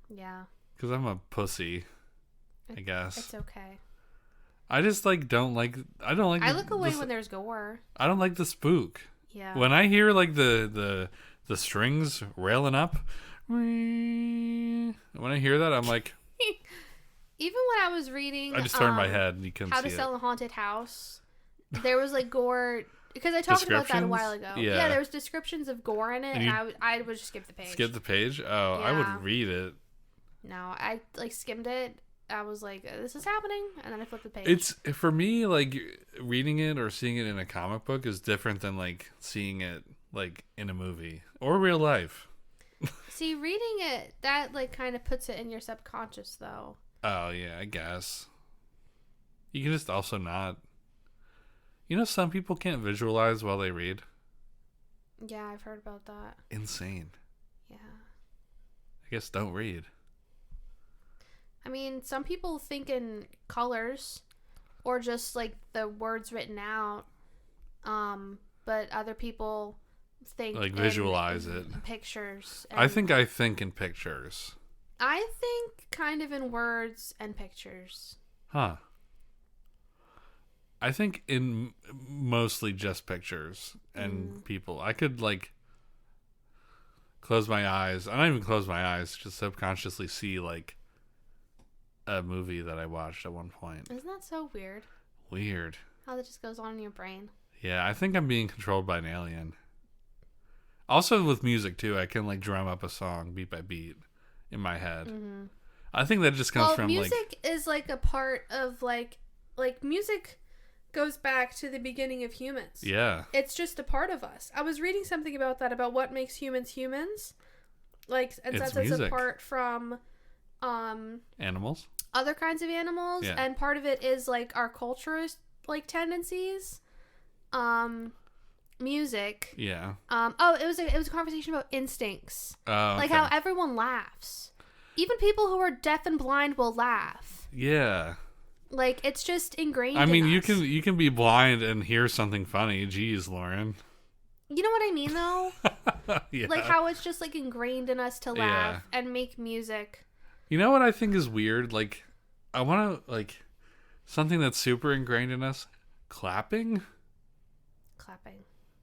Yeah. Because I'm a pussy. I guess it's okay. I just like don't like. I don't like. I look away when there's gore. I don't like the spook. Yeah. When I hear like the strings railing up, when I hear that, I'm like. Even when I was reading, I just turned my head and you couldn't see it. How to Sell a Haunted House. There was like gore because I talked about that a while ago. Yeah, there was descriptions of gore in it, and I would just skip the page. Skip the page? Oh, yeah. I would read it. No, I like skimmed it. I was like, "This is happening," and then I flipped the page. It's for me like reading it or seeing it in a comic book is different than like seeing it like in a movie or real life. See, reading it that like kind of puts it in your subconscious, though. Oh yeah, I guess. You can just also not. You know, some people can't visualize while they read. Yeah, I've heard about that. Insane. Yeah. I guess don't read. I mean, some people think in colors or just like the words written out. But other people think like visualize in it. pictures. I think in pictures. I think kind of in words and pictures. Huh. I think in mostly just pictures and people. I could like close my eyes. I don't even close my eyes, just subconsciously see like a movie that I watched at one point. Isn't that so weird? Weird. How that just goes on in your brain. Yeah, I think I'm being controlled by an alien. Also with music too, I can like drum up a song beat by beat in my head. Mm-hmm. I think that just comes from music is like a part of like music goes back to the beginning of humans. Yeah. It's just a part of us. I was reading something about that, about what makes humans humans. Like, and It's sets us music. apart from Animals. other kinds of animals. Yeah. And part of it is like our culture's like tendencies. Music. Yeah. It was a conversation about instincts. Okay. Like how everyone laughs. Even people who are deaf and blind will laugh. Yeah. Like, it's just ingrained I mean, in us. you can be blind and hear something funny. Jeez, Lauren. You know what I mean, though? Yeah. Like, how it's just, like, ingrained in us to laugh and make music. You know what I think is weird? Like, I want to, like, something that's super ingrained in us. Clapping?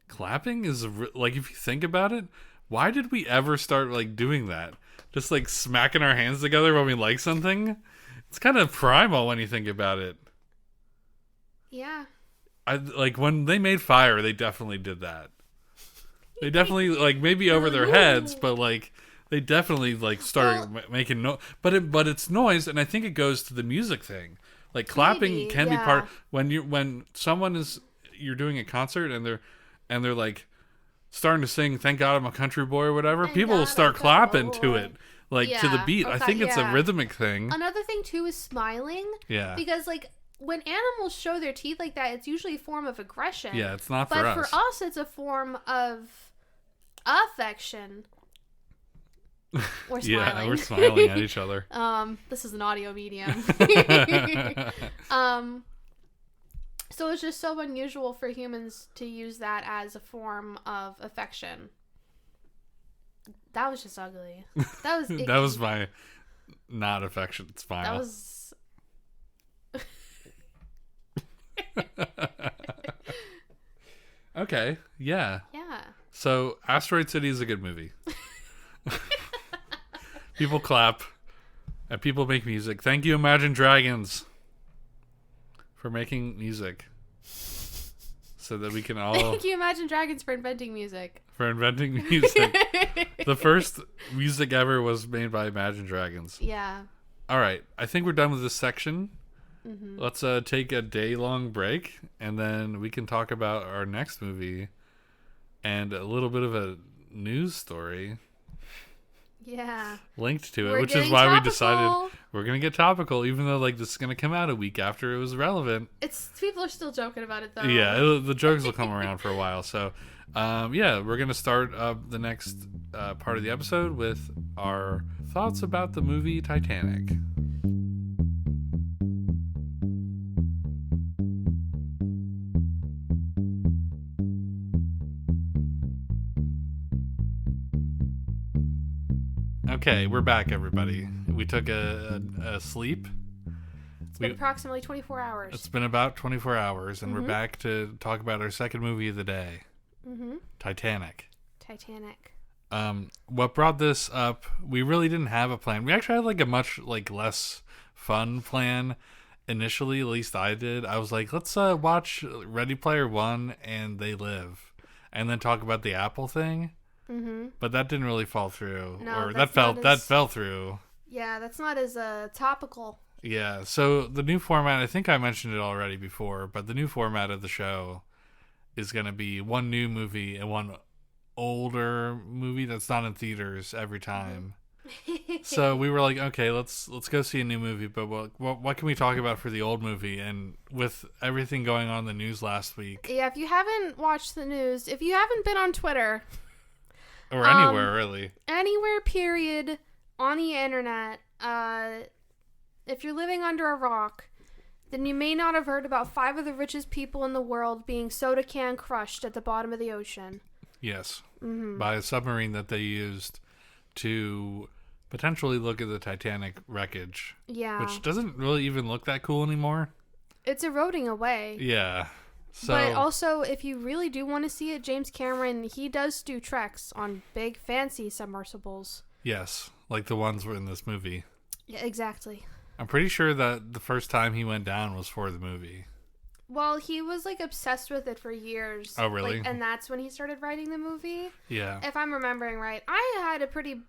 Clapping is, like, if you think about it, why did we ever start, like, doing that? Just, like, smacking our hands together when we like something? It's kind of primal when you think about it. Yeah. Like, when they made fire, they definitely did that. They definitely, like, maybe over their heads, but, like, they definitely, like, started making noise. But it's noise, and I think it goes to the music thing. Like, clapping can be part... When someone is... You're doing a concert, and they're like, starting to sing "Thank God I'm a Country Boy" or whatever, people will start clapping to it. Like, to the beat. I think it's a rhythmic thing. Another thing, too, is smiling. Yeah. Because, like, when animals show their teeth like that, it's usually a form of aggression. Yeah, it's not for us. But for us, it's a form of affection. We're smiling. Yeah, we're smiling at each other. This is an audio medium. So it's just so unusual for humans to use that as a form of affection. That was just ugly. That was icky. That was my not affection smile. That was... Okay, yeah. Yeah. So, Asteroid City is a good movie. People clap, and people make music. Thank you, Imagine Dragons, for making music. So that we can all... Thank you, Imagine Dragons, for inventing music. For inventing music. The first music ever was made by Imagine Dragons. Yeah. All right. I think we're done with this section. Mm-hmm. Let's take a day-long break, and then we can talk about our next movie and a little bit of a news story. Yeah. Linked to it, We're which is why topical. we decided we're going to get topical, even though like this is going to come out a week after it was relevant. People are still joking about it, though. Yeah, the jokes will come around for a while. So, yeah, we're going to start the next part of the episode with our thoughts about the movie Titanic. Okay, we're back, everybody. We took a sleep. It's been approximately 24 hours. It's been about 24 hours, and we're back to talk about our second movie of the day, Titanic. What brought this up, we really didn't have a plan. We actually had like a much like less fun plan initially, at least I did. I was like, let's watch Ready Player One and They Live, and then talk about the Apple thing. Mm-hmm. But that didn't really fall through. No, that fell through. Yeah, that's not as topical. Yeah, so the new format, I think I mentioned it already before, but the new format of the show is going to be one new movie and one older movie that's not in theaters every time. So we were like, okay, let's go see a new movie, but what can we talk about for the old movie? And with everything going on in the news last week. Yeah, if you haven't watched the news, if you haven't been on Twitter... Or anywhere, really. Anywhere, period, on the internet. If you're living under a rock, then you may not have heard about 5 of the richest people in the world being soda can crushed at the bottom of the ocean. Yes. Mm-hmm. By a submarine that they used to potentially look at the Titanic wreckage. Yeah. Which doesn't really even look that cool anymore. It's eroding away. Yeah. So, but also, if you really do want to see it, James Cameron, he does do treks on big, fancy submersibles. yes, like the ones were in this movie. Yeah, exactly. I'm pretty sure that the first time he went down was for the movie. Well, he was, like, obsessed with it for years. Oh, really? Like, and that's when he started writing the movie. Yeah. If I'm remembering right. I had a pretty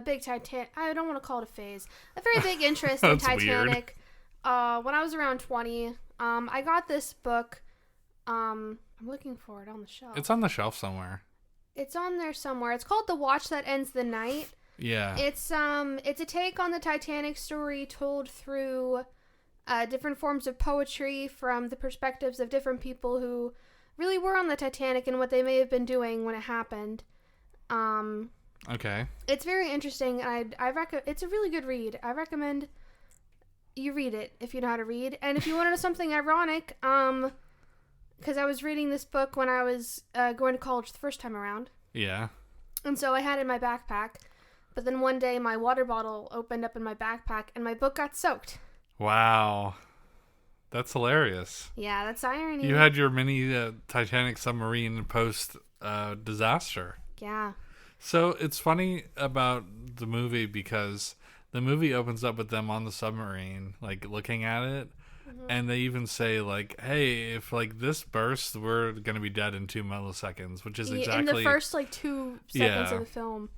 big Titanic... I don't want to call it a phase. A very big interest in Titanic. When I was around 20. I got this book... I'm looking for it on the shelf. It's on the shelf somewhere. It's on there somewhere. It's called The Watch That Ends the Night. Yeah. It's a take on the Titanic story told through different forms of poetry from the perspectives of different people who really were on the Titanic and what they may have been doing when it happened. Okay. It's very interesting. It's a really good read. I recommend you read it if you know how to read. And if you want to know something ironic, because I was reading this book when I was going to college the first time around. Yeah. And so I had it in my backpack. But then one day my water bottle opened up in my backpack and my book got soaked. Wow. That's hilarious. Yeah, that's irony. You had your mini Titanic submarine post disaster. Yeah. So it's funny about the movie because the movie opens up with them on the submarine, like looking at it. And they even say, like, hey, if, like, this bursts, we're going to be dead in 2 milliseconds, which is exactly... In the first, like, 2 seconds of the film.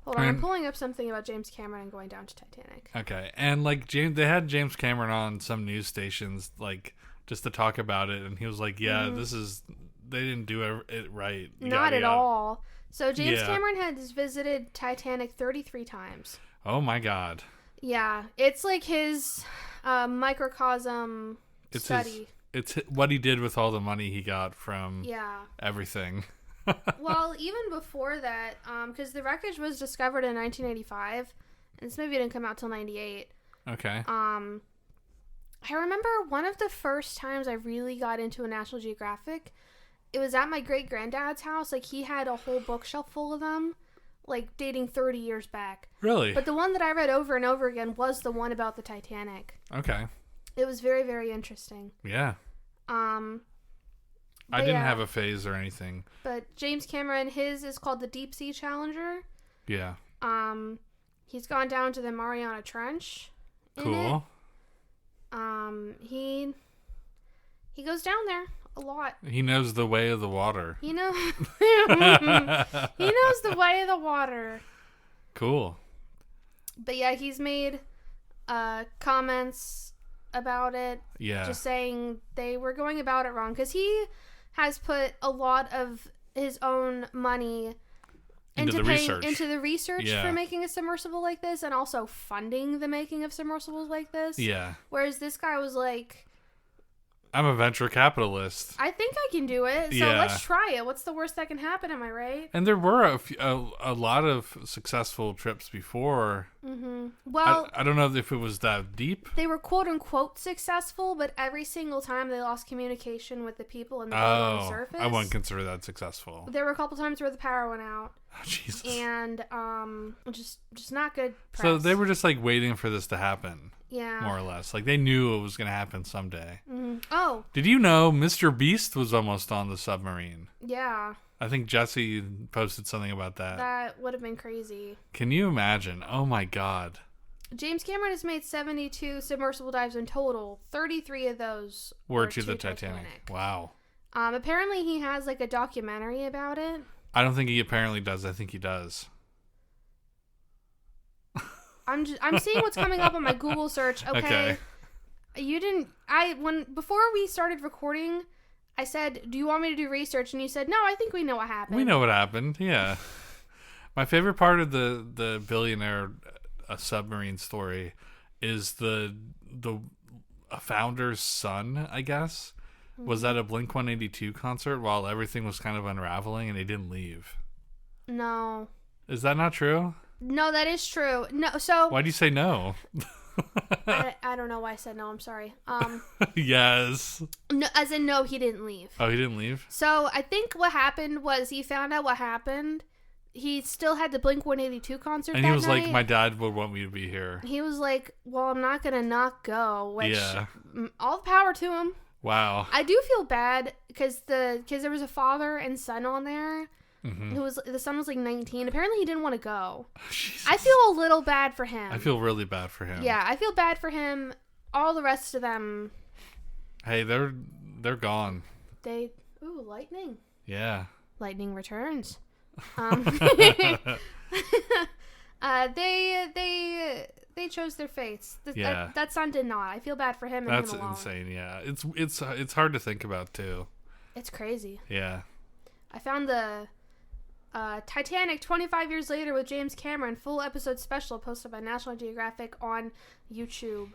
Hold on, I'm pulling up something about James Cameron and going down to Titanic. Okay, and, like, they had James Cameron on some news stations, like, just to talk about it, and he was like, yeah, this is... They didn't do it right. Not at all. So James Cameron has visited Titanic 33 times. Oh, my God. Yeah, it's like his microcosm study. It's what he did with all the money he got from everything. Well, even before that, because the wreckage was discovered in 1985, and this movie didn't come out till 98. Okay. I remember one of the first times I really got into a National Geographic, it was at my great-granddad's house. Like, he had a whole bookshelf full of them. Like, dating 30 years back. Really? But the one that I read over and over again was the one about the Titanic. Okay. It was very, very interesting. Yeah. I didn't have a phase or anything. But James Cameron, his is called the Deep Sea Challenger. Yeah. He's gone down to the Mariana Trench. Cool. He goes down there a lot. He knows the way of the water. He knows the way of the water. Cool. But yeah, he's made comments about it. Yeah. Just saying they were going about it wrong. Because he has put a lot of his own money into the research for making a submersible like this, and also funding the making of submersibles like this. Yeah. Whereas this guy was like, I'm a venture capitalist. I think I can do it, so let's try it. What's the worst that can happen, am I right? And there were a lot of successful trips before. Mm-hmm. Well, I don't know if it was that deep. They were quote-unquote successful, but every single time they lost communication with the people and the on the surface. I wouldn't consider that successful. There were a couple times where the power went out. Oh, Jesus. And just not good press. So they were just like waiting for this to happen. Yeah. More or less. Like they knew it was going to happen someday. Mm-hmm. Oh. Did you know Mr. Beast was almost on the submarine? Yeah. I think Jesse posted something about that. That would have been crazy. Can you imagine? Oh my God. James Cameron has made 72 submersible dives in total. 33 of those were to the Titanic. Wow. Apparently he has like a documentary about it. I don't think he apparently does. I think he does. I'm seeing what's coming up on my Google search. Okay. Before we started recording, I said, "Do you want me to do research?" And you said, "No, I think we know what happened." We know what happened. Yeah. My favorite part of the billionaire submarine story is the founder's son, I guess, was at a Blink-182 concert while everything was kind of unraveling and he didn't leave. No. Is that not true? No, that is true. No, so why do you say no? I don't know why I said no. I'm sorry. Yes. No, as in no, he didn't leave. Oh, he didn't leave? So I think what happened was he found out what happened. He still had the Blink-182 concert and he was night. like, my dad would want me to be here. He was like, well, I'm not going to not go. Which, yeah. All the power to him. Wow. I do feel bad because there was a father and son on there. Mm-hmm. The son was like 19. Apparently he didn't want to go. Jesus. I feel a little bad for him. I feel really bad for him. Yeah, I feel bad for him. All the rest of them. Hey, they're gone. Lightning. Yeah. Lightning returns. They chose their fates. That son did not. I feel bad for him and That's him alone. insane. Yeah, it's hard to think about too. It's crazy. Yeah. I found the Titanic 25 years later with James Cameron full episode special posted by National Geographic on YouTube.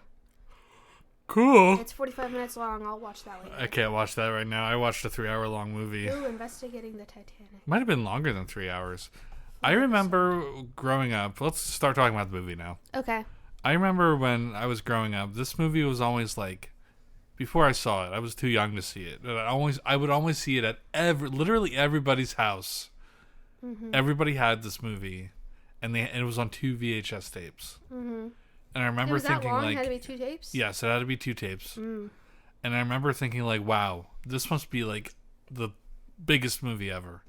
Cool. It's 45 minutes long. I'll watch that later. I can't watch that right now. I watched a 3-hour-long movie. Ooh, investigating the Titanic. Might have been longer than 3 hours. I remember growing up. Let's start talking about the movie now. Okay. I remember when I was growing up, this movie was always like, before I saw it, I was too young to see it. But I would always see it at literally everybody's house. Mm-hmm. Everybody had this movie, and it was on 2 VHS tapes. Mm-hmm. And I remember thinking, that long? like, It had to be 2 tapes? Yes, it had to be 2 tapes. Mm. And I remember thinking, like, wow, this must be like the biggest movie ever.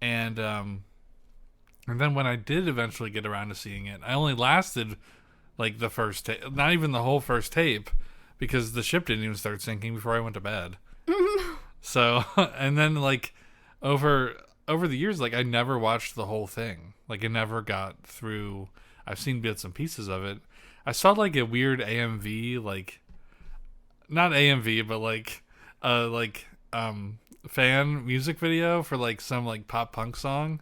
And then when I did eventually get around to seeing it, I only lasted like the first tape, not even the whole first tape, because the ship didn't even start sinking before I went to bed. So, and then like over the years, like I never watched the whole thing. Like I never got through. I've seen bits and pieces of it. I saw like a weird AMV, like not AMV, but like fan music video for like some like pop punk song.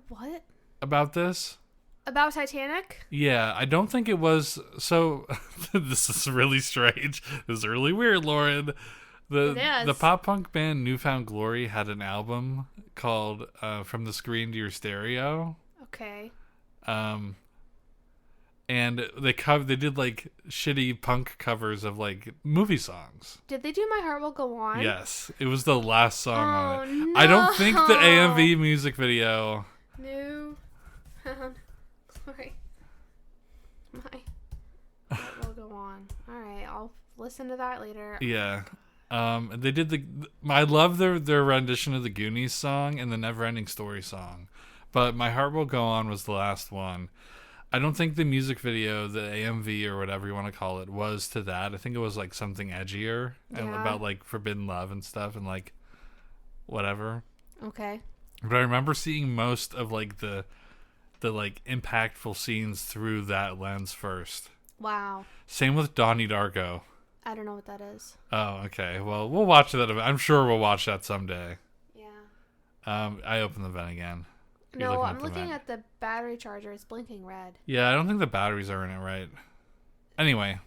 What? About this? About Titanic? Yeah, I don't think it was. So this is really strange. This is really weird, Lauren. The pop punk band Newfound Glory had an album called From the Screen to Your Stereo. Okay. And they did like shitty punk covers of like movie songs. Did they do My Heart Will Go On? Yes, it was the last song on it. No. I don't think the AMV music video. New Found Glory. My Heart Will Go On. All right, I'll listen to that later. Yeah. They did I love their rendition of the Goonies song and the Neverending Story song, but My Heart Will Go On was the last one. I don't think the music video, the AMV or whatever you want to call it, was to that. I think it was like something edgier and about like forbidden love and stuff and like whatever. Okay. But I remember seeing most of like the like impactful scenes through that lens first. Wow. Same with Donnie Darko. I don't know what that is. Oh, okay. Well, we'll watch that. I'm sure we'll watch that someday. Yeah. I opened the vent again. No, I'm looking at the battery charger. It's blinking red. Yeah, I don't think the batteries are in it right. Anyway,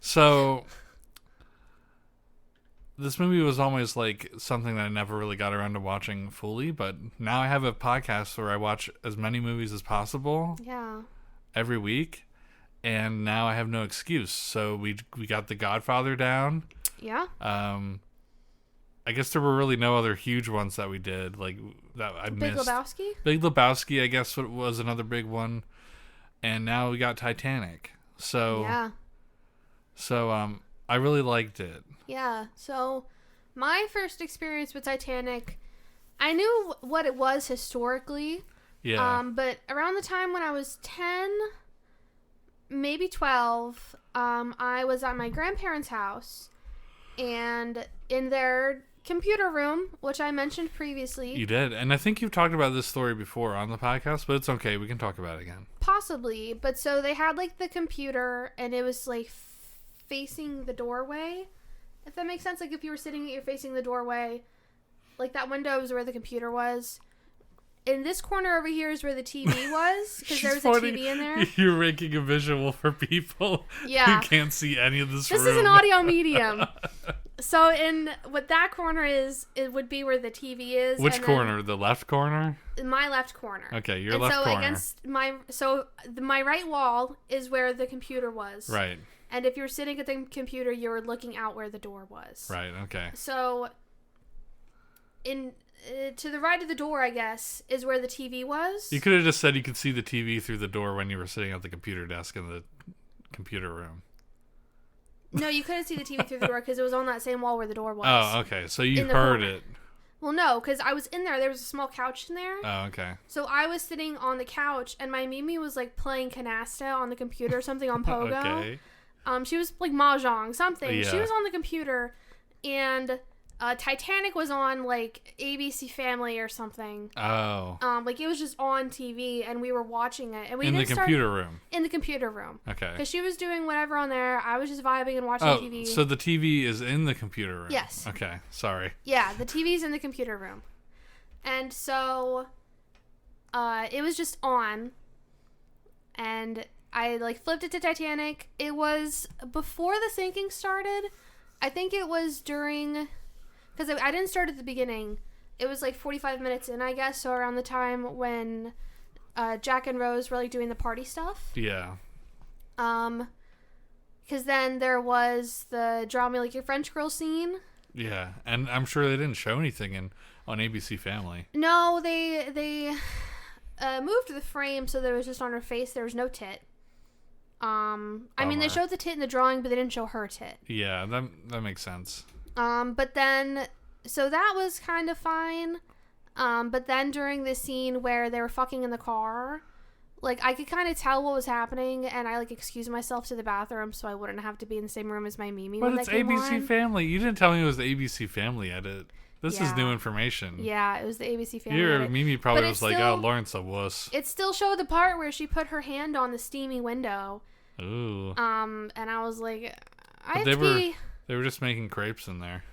so this movie was almost like something that I never really got around to watching fully, but now I have a podcast where I watch as many movies as possible. Yeah. Every week, and now I have no excuse. So we got The Godfather down. Yeah. I guess there were really no other huge ones that we did, like that I missed. Big Lebowski? Big Lebowski, I guess, was another big one. And now we got Titanic. So yeah. So I really liked it. Yeah. So my first experience with Titanic, I knew what it was historically. Yeah. But around the time when I was 10, maybe 12, I was at my grandparents' house, and in their computer room, which I mentioned previously. You did. And I think you've talked about this story before on the podcast, but it's okay. We can talk about it again. Possibly. But so they had like the computer, and it was like facing the doorway. If that makes sense. Like if you were sitting, you're facing the doorway. Like that window was where the computer was. In this corner over here is where the TV was, because there was a TV in there. You're making a visual for people who can't see any of this room. This is an audio medium. So in what that corner is, it would be where the TV is. Which corner? The left corner? My left corner. Okay, your left corner. Against my right wall is where the computer was. Right. And if you're sitting at the computer, you're looking out where the door was. Right. Okay. So to the right of the door, I guess, is where the TV was. You could have just said you could see the TV through the door when you were sitting at the computer desk in the computer room. No, you couldn't see the TV through the door because it was on that same wall where the door was. Oh, okay. So you heard it. Well, no, because I was in there. There was a small couch in there. Oh, okay. So I was sitting on the couch, and my Mimi was, like, playing canasta on the computer or something on Pogo. Okay. She was, like, mahjong, something. Yeah. She was on the computer, and Titanic was on, like, ABC Family or something. Oh. Like, it was just on TV, and we were watching it. And we in the computer room? In the computer room. Okay. Because she was doing whatever on there. I was just vibing and watching TV. So the TV is in the computer room? Yes. Okay, sorry. Yeah, the TV's in the computer room. And so it was just on, and I, like, flipped it to Titanic. It was before the sinking started. I think it was during... Because I didn't start at the beginning. It was like 45 minutes in, I guess, so around the time when Jack and Rose were like doing the party stuff. Yeah. Because then there was the Draw Me Like Your French Girl scene. Yeah, and I'm sure they didn't show anything on ABC Family. No, they moved the frame so that it was just on her face. There was no tit. I mean, they showed the tit in the drawing, but they didn't show her tit. Yeah, that makes sense. But then, so that was kind of fine. But then during the scene where they were fucking in the car, like, I could kind of tell what was happening, and I, like, excused myself to the bathroom so I wouldn't have to be in the same room as my Mimi. But it's ABC Family. You didn't tell me it was the ABC Family edit. This is new information. Yeah, it was the ABC Family edit. Mimi probably was like, oh, Lawrence a wuss. It still showed the part where she put her hand on the steamy window. Ooh. And I was like, They were just making crepes in there.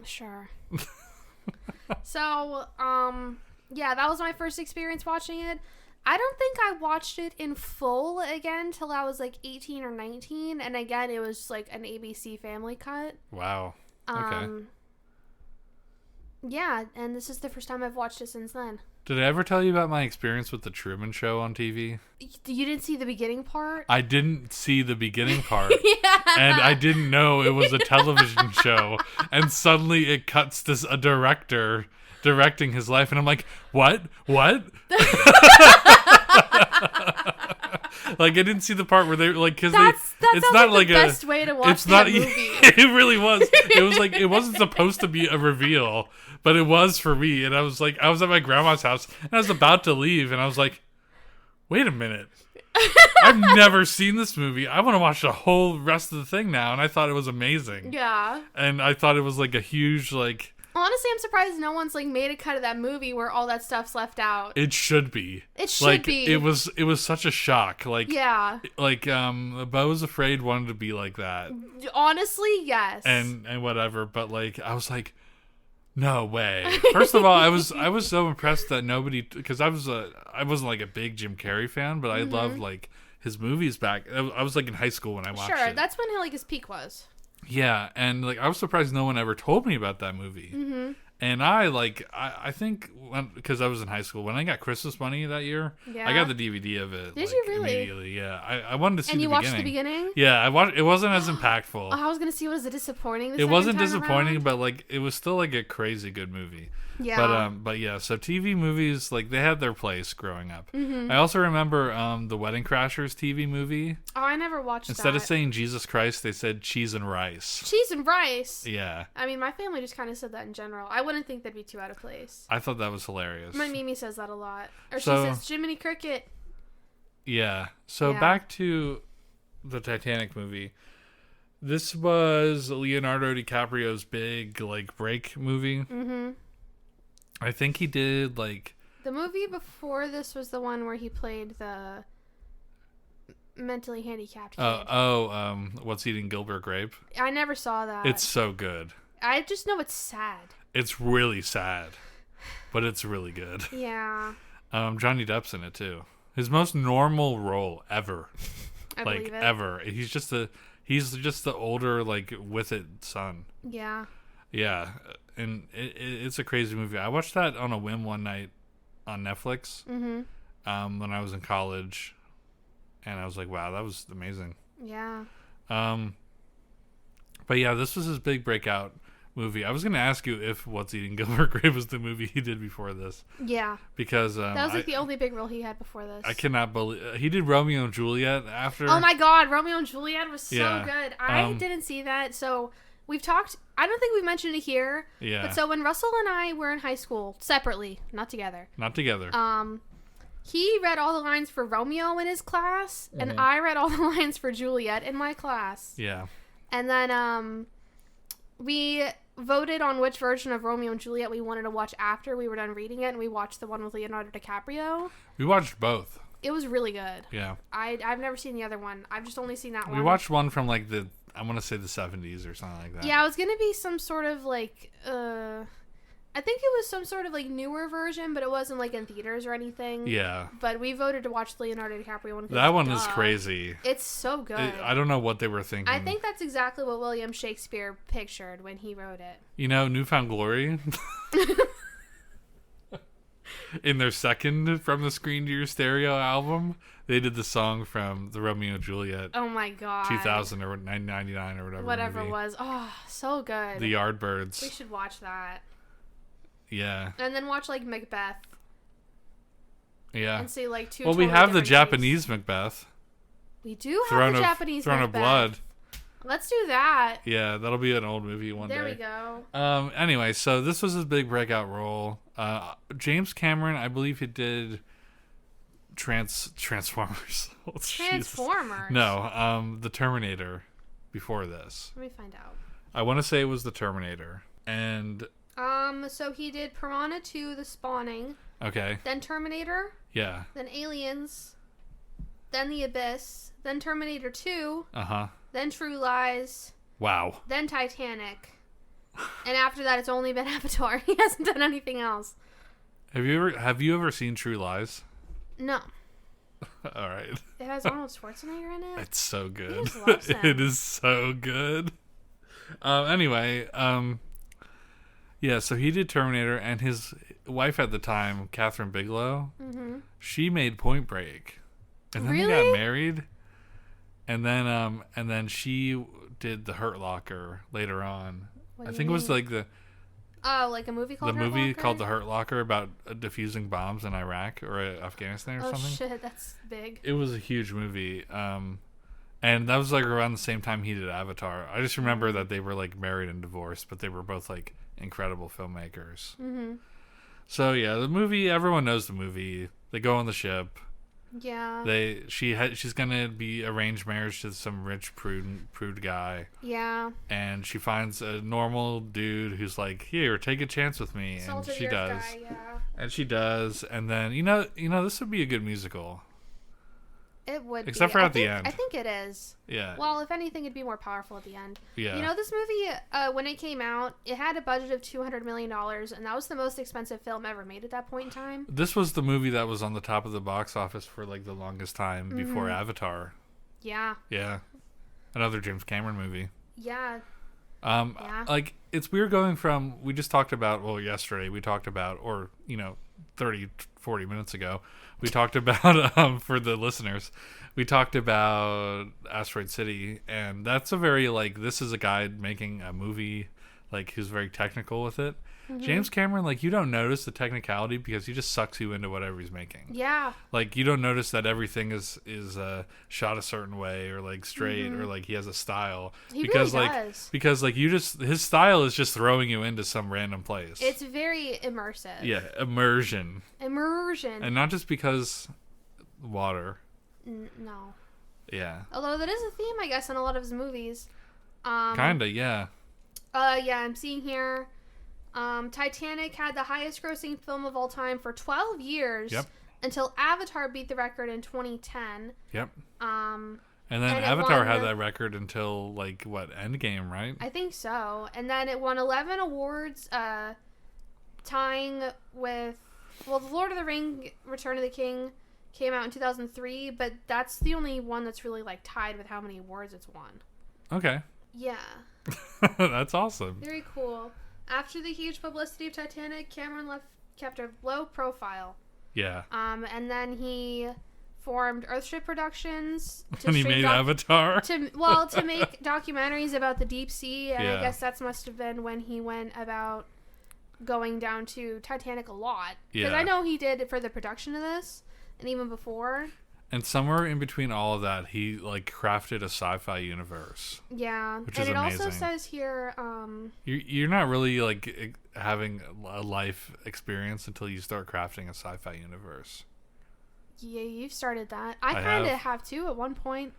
Sure. So, yeah, that was my first experience watching it. I don't think I watched it in full again till I was like 18 or 19. And again, it was like an ABC Family cut. Wow. Okay. Yeah, and this is the first time I've watched it since then. Did I ever tell you about my experience with the Truman Show on TV? You didn't see the beginning part? I didn't see the beginning part. Yeah. And I didn't know it was a television show. And suddenly it cuts to a director directing his life. And I'm like, what? What? Like, I didn't see the part where they like, because it's not like the best way to watch that movie. It really was. It was like, it wasn't supposed to be a reveal, but it was for me. And I was like, I was at my grandma's house and I was about to leave, and I was like, wait a minute, I've never seen this movie. I want to watch the whole rest of the thing now. And I thought it was amazing. Yeah. And I thought it was like a huge, like, honestly, I'm surprised no one's like made a cut of that movie where all that stuff's left out. It should be. It should be. It was such a shock. Like, yeah. Like, Beau's Afraid wanted to be like that. Honestly, yes. And whatever, but like, I was like, no way. First of all, I was so impressed that nobody, because I wasn't like a big Jim Carrey fan, but I loved like his movies back. I was like in high school when I watched it. Sure, that's when like his peak was. Yeah, and like I was surprised no one ever told me about that movie. Mm-hmm. And I think because I was in high school when I got Christmas money that year, I got the DVD of it. Did you really? Immediately, yeah. I wanted to see. And the you watched the beginning? Yeah, I watched. It wasn't as impactful. I was gonna see, was it disappointing? It wasn't disappointing, but like it was still like a crazy good movie. Yeah. But yeah. So TV movies, like, they had their place growing up. Mm-hmm. I also remember the Wedding Crashers TV movie. Oh, I never watched that. Instead of saying Jesus Christ, they said cheese and rice. Cheese and rice. Yeah. I mean, my family just kind of said that in general. I wouldn't think that'd be too out of place. I thought that was hilarious. My Mimi says that a lot. Or she says Jiminy Cricket. Yeah. So back to the Titanic movie. This was Leonardo DiCaprio's big, like, break movie. Mm-hmm. I think he did, like... The movie before this was the one where he played the mentally handicapped kid. What's Eating Gilbert Grape? I never saw that. It's so good. I just know it's sad. It's really sad, but it's really good. Yeah. Johnny Depp's in it, too. His most normal role ever. I believe it. Ever. He's He's just the older, like, with it son. Yeah. Yeah, and it's a crazy movie. I watched that on a whim one night on Netflix when I was in college, and I was like, wow, that was amazing. Yeah. But yeah, this was his big breakout movie. I was going to ask you if What's Eating Gilbert Grape was the movie he did before this. Yeah. Because that was like the only big role he had before this. I cannot believe he did Romeo and Juliet after. Oh my God, Romeo and Juliet was so Yeah. good. I didn't see that, so we've talked. I don't think we mentioned it here. Yeah. But so when Russell and I were in high school, separately, not together. Not together. He read all the lines for Romeo in his class, and I read all the lines for Juliet in my class. Yeah. And then we voted on which version of Romeo and Juliet we wanted to watch after we were done reading it, and we watched the one with Leonardo DiCaprio. We watched both. It was really good. Yeah. I've never seen the other one. I've just only seen that one. We watched one from like I want to say the 70s or something like that. Yeah, it was going to be some sort of like, I think it was some sort of like newer version, but it wasn't like in theaters or anything. Yeah. But we voted to watch the Leonardo DiCaprio one. That one is crazy. It's so good. I don't know what they were thinking. I think that's exactly what William Shakespeare pictured when he wrote it. You know, Newfound Glory? In their second From the Screen to Your Stereo album, they did the song from the Romeo and Juliet. Oh my God. 2000 or 99 or whatever. Whatever movie. it was. Oh, so good. The Yardbirds. We should watch that. Yeah. And then watch like Macbeth. Yeah. And see like two. Well, we totally have the different Japanese Macbeth. We do have the Japanese Throne Macbeth. of Blood. Let's do that. Yeah, that'll be an old movie one day. There we go. Anyway, so this was his big breakout role. James Cameron, I believe he did Transformers. Oh, Transformers? Jesus. No, the Terminator before this. Let me find out. I want to say it was the Terminator. And so he did Piranha 2, The Spawning. Okay. Then Terminator. Yeah. Then Aliens. Then The Abyss. Then Terminator 2. Uh-huh. Then True Lies. Wow. Then Titanic. And after that, it's only been Avatar. He hasn't done anything else. Have you ever seen True Lies? No. All right. It has Arnold Schwarzenegger in it. It's so good. He just loves him. It is so good. Anyway, yeah, so he did Terminator, and his wife at the time, Catherine Bigelow, she made Point Break. And then they got married. And then she did The Hurt Locker later on. I think it was like like a movie called The Hurt Locker about defusing bombs in Iraq or Afghanistan or something. Oh shit, that's big. It was a huge movie. And that was like around the same time he did Avatar. I just remember that they were like married and divorced, but they were both like incredible filmmakers. Mm-hmm. So yeah, the movie, everyone knows the movie. They go on the ship. Yeah. She's gonna be arranged marriage to some rich prude guy. Yeah. And she finds a normal dude who's like, "Here, take a chance with me," and she does. Guy, yeah. And she does, and then you know this would be a good musical. It would Except be. for at the end. I think it is. Yeah. Well, if anything, it'd be more powerful at the end. Yeah. You know, this movie, when it came out, it had a budget of $200 million, and that was the most expensive film ever made at that point in time. This was the movie that was on the top of the box office for like the longest time before Avatar. Yeah. Yeah. Another James Cameron movie. Yeah. Like, it's weird going from, we just talked about, well, yesterday we talked about, or, 30, 40 minutes ago, we talked about, for the listeners, we talked about Asteroid City, and that's a very, like, this is a guy making a movie, like, who's very technical with it. Mm-hmm. James Cameron, like, you don't notice the technicality because he just sucks you into whatever he's making. Yeah. Like, you don't notice that everything is shot a certain way or, like, straight or, like, he has a style. He because, really like, does. Because, like, his style is just throwing you into some random place. It's very immersive. Yeah, immersion. Immersion. And not just because water. No. Yeah. Although that is a theme, I guess, in a lot of his movies. Kinda, yeah. Yeah, I'm seeing here. Titanic had the highest grossing film of all time for 12 years. Yep. Until Avatar beat the record in 2010. Yep. And then Avatar had that record until, like, what, Endgame, right? I think so. And then it won 11 awards, tying with... Well, The Lord of the Ring, Return of the King came out in 2003, but that's the only one that's really, like, tied with how many awards it's won. Okay. Yeah. That's awesome. Very cool. After the huge publicity of Titanic, Cameron kept a low profile. Yeah. And then he formed Earthship Productions. And he made Avatar. To make documentaries about the deep sea, and I guess that must have been when he went about going down to Titanic a lot. Because I know he did it for the production of this, and even before. And somewhere in between all of that, he like crafted a sci-fi universe. Yeah, which and is it amazing. also says here, you're not really like having a life experience until you start crafting a sci-fi universe. Yeah, you've started that. I kind of have too at one point.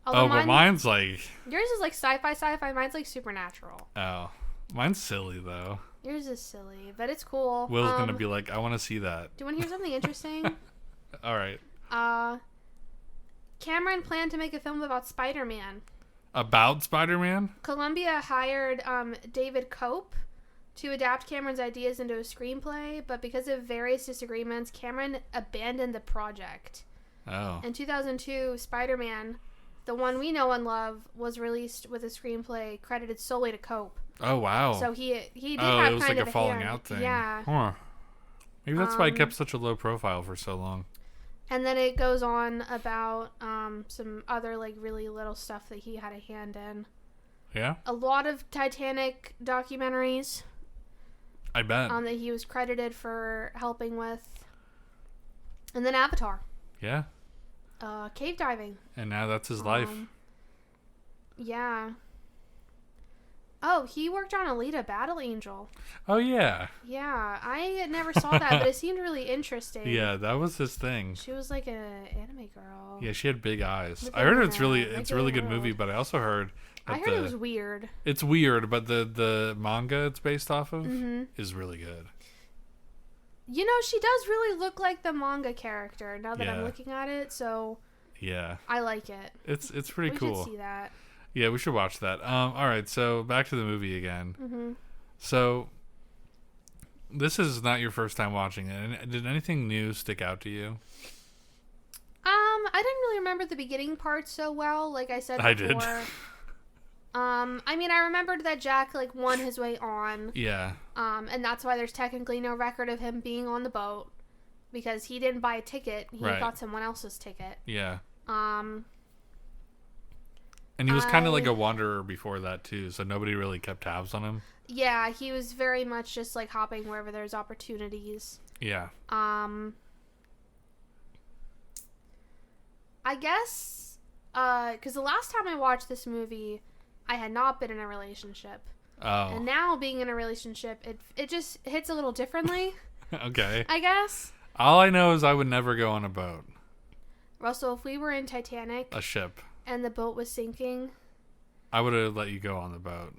Although but mine's like yours is like sci-fi. Mine's like supernatural. Oh, mine's silly though. Yours is silly, but it's cool. Will's gonna be like, I want to see that. Do you want to hear something interesting? All right. Cameron planned to make a film about Spider-Man. About Spider-Man? Columbia hired David Cope to adapt Cameron's ideas into a screenplay, but because of various disagreements, Cameron abandoned the project. Oh. In 2002, Spider-Man, the one we know and love, was released with a screenplay credited solely to Cope. Oh, wow. So he did have it was kind like of a falling hand. out thing. Yeah. Huh. Maybe that's why he kept such a low profile for so long. And then it goes on about some other like really little stuff that he had a hand in. Yeah? A lot of Titanic documentaries. I bet. That he was credited for helping with. And then Avatar. Yeah. Cave diving. And now that's his life. Yeah. Oh, he worked on Alita Battle Angel. Oh, yeah. Yeah, I never saw that, but it seemed really interesting. Yeah, that was his thing. She was like an anime girl. Yeah, she had big eyes. I heard it's a really good movie, but I also heard it was weird. It's weird, but the manga it's based off of is really good. You know, she does really look like the manga character now that I'm looking at it, so yeah, I like it. It's pretty cool. We should see that. Yeah, we should watch that. All right, so back to the movie again. Mm-hmm. So this is not your first time watching it. Did anything new stick out to you? I didn't really remember the beginning part so well, like I said before. I did. I mean, I remembered that Jack like won his way on. Yeah. And that's why there's technically no record of him being on the boat because he didn't buy a ticket. He got someone else's ticket. Yeah. And he was kind of like a wanderer before that too, so nobody really kept tabs on him. Yeah, he was very much just like hopping wherever there's opportunities. Yeah. I guess, because the last time I watched this movie, I had not been in a relationship. Oh. And now being in a relationship, it just hits a little differently. Okay. I guess. All I know is I would never go on a boat. Russell, if we were in Titanic. A ship. And the boat was sinking. I would have let you go on the boat.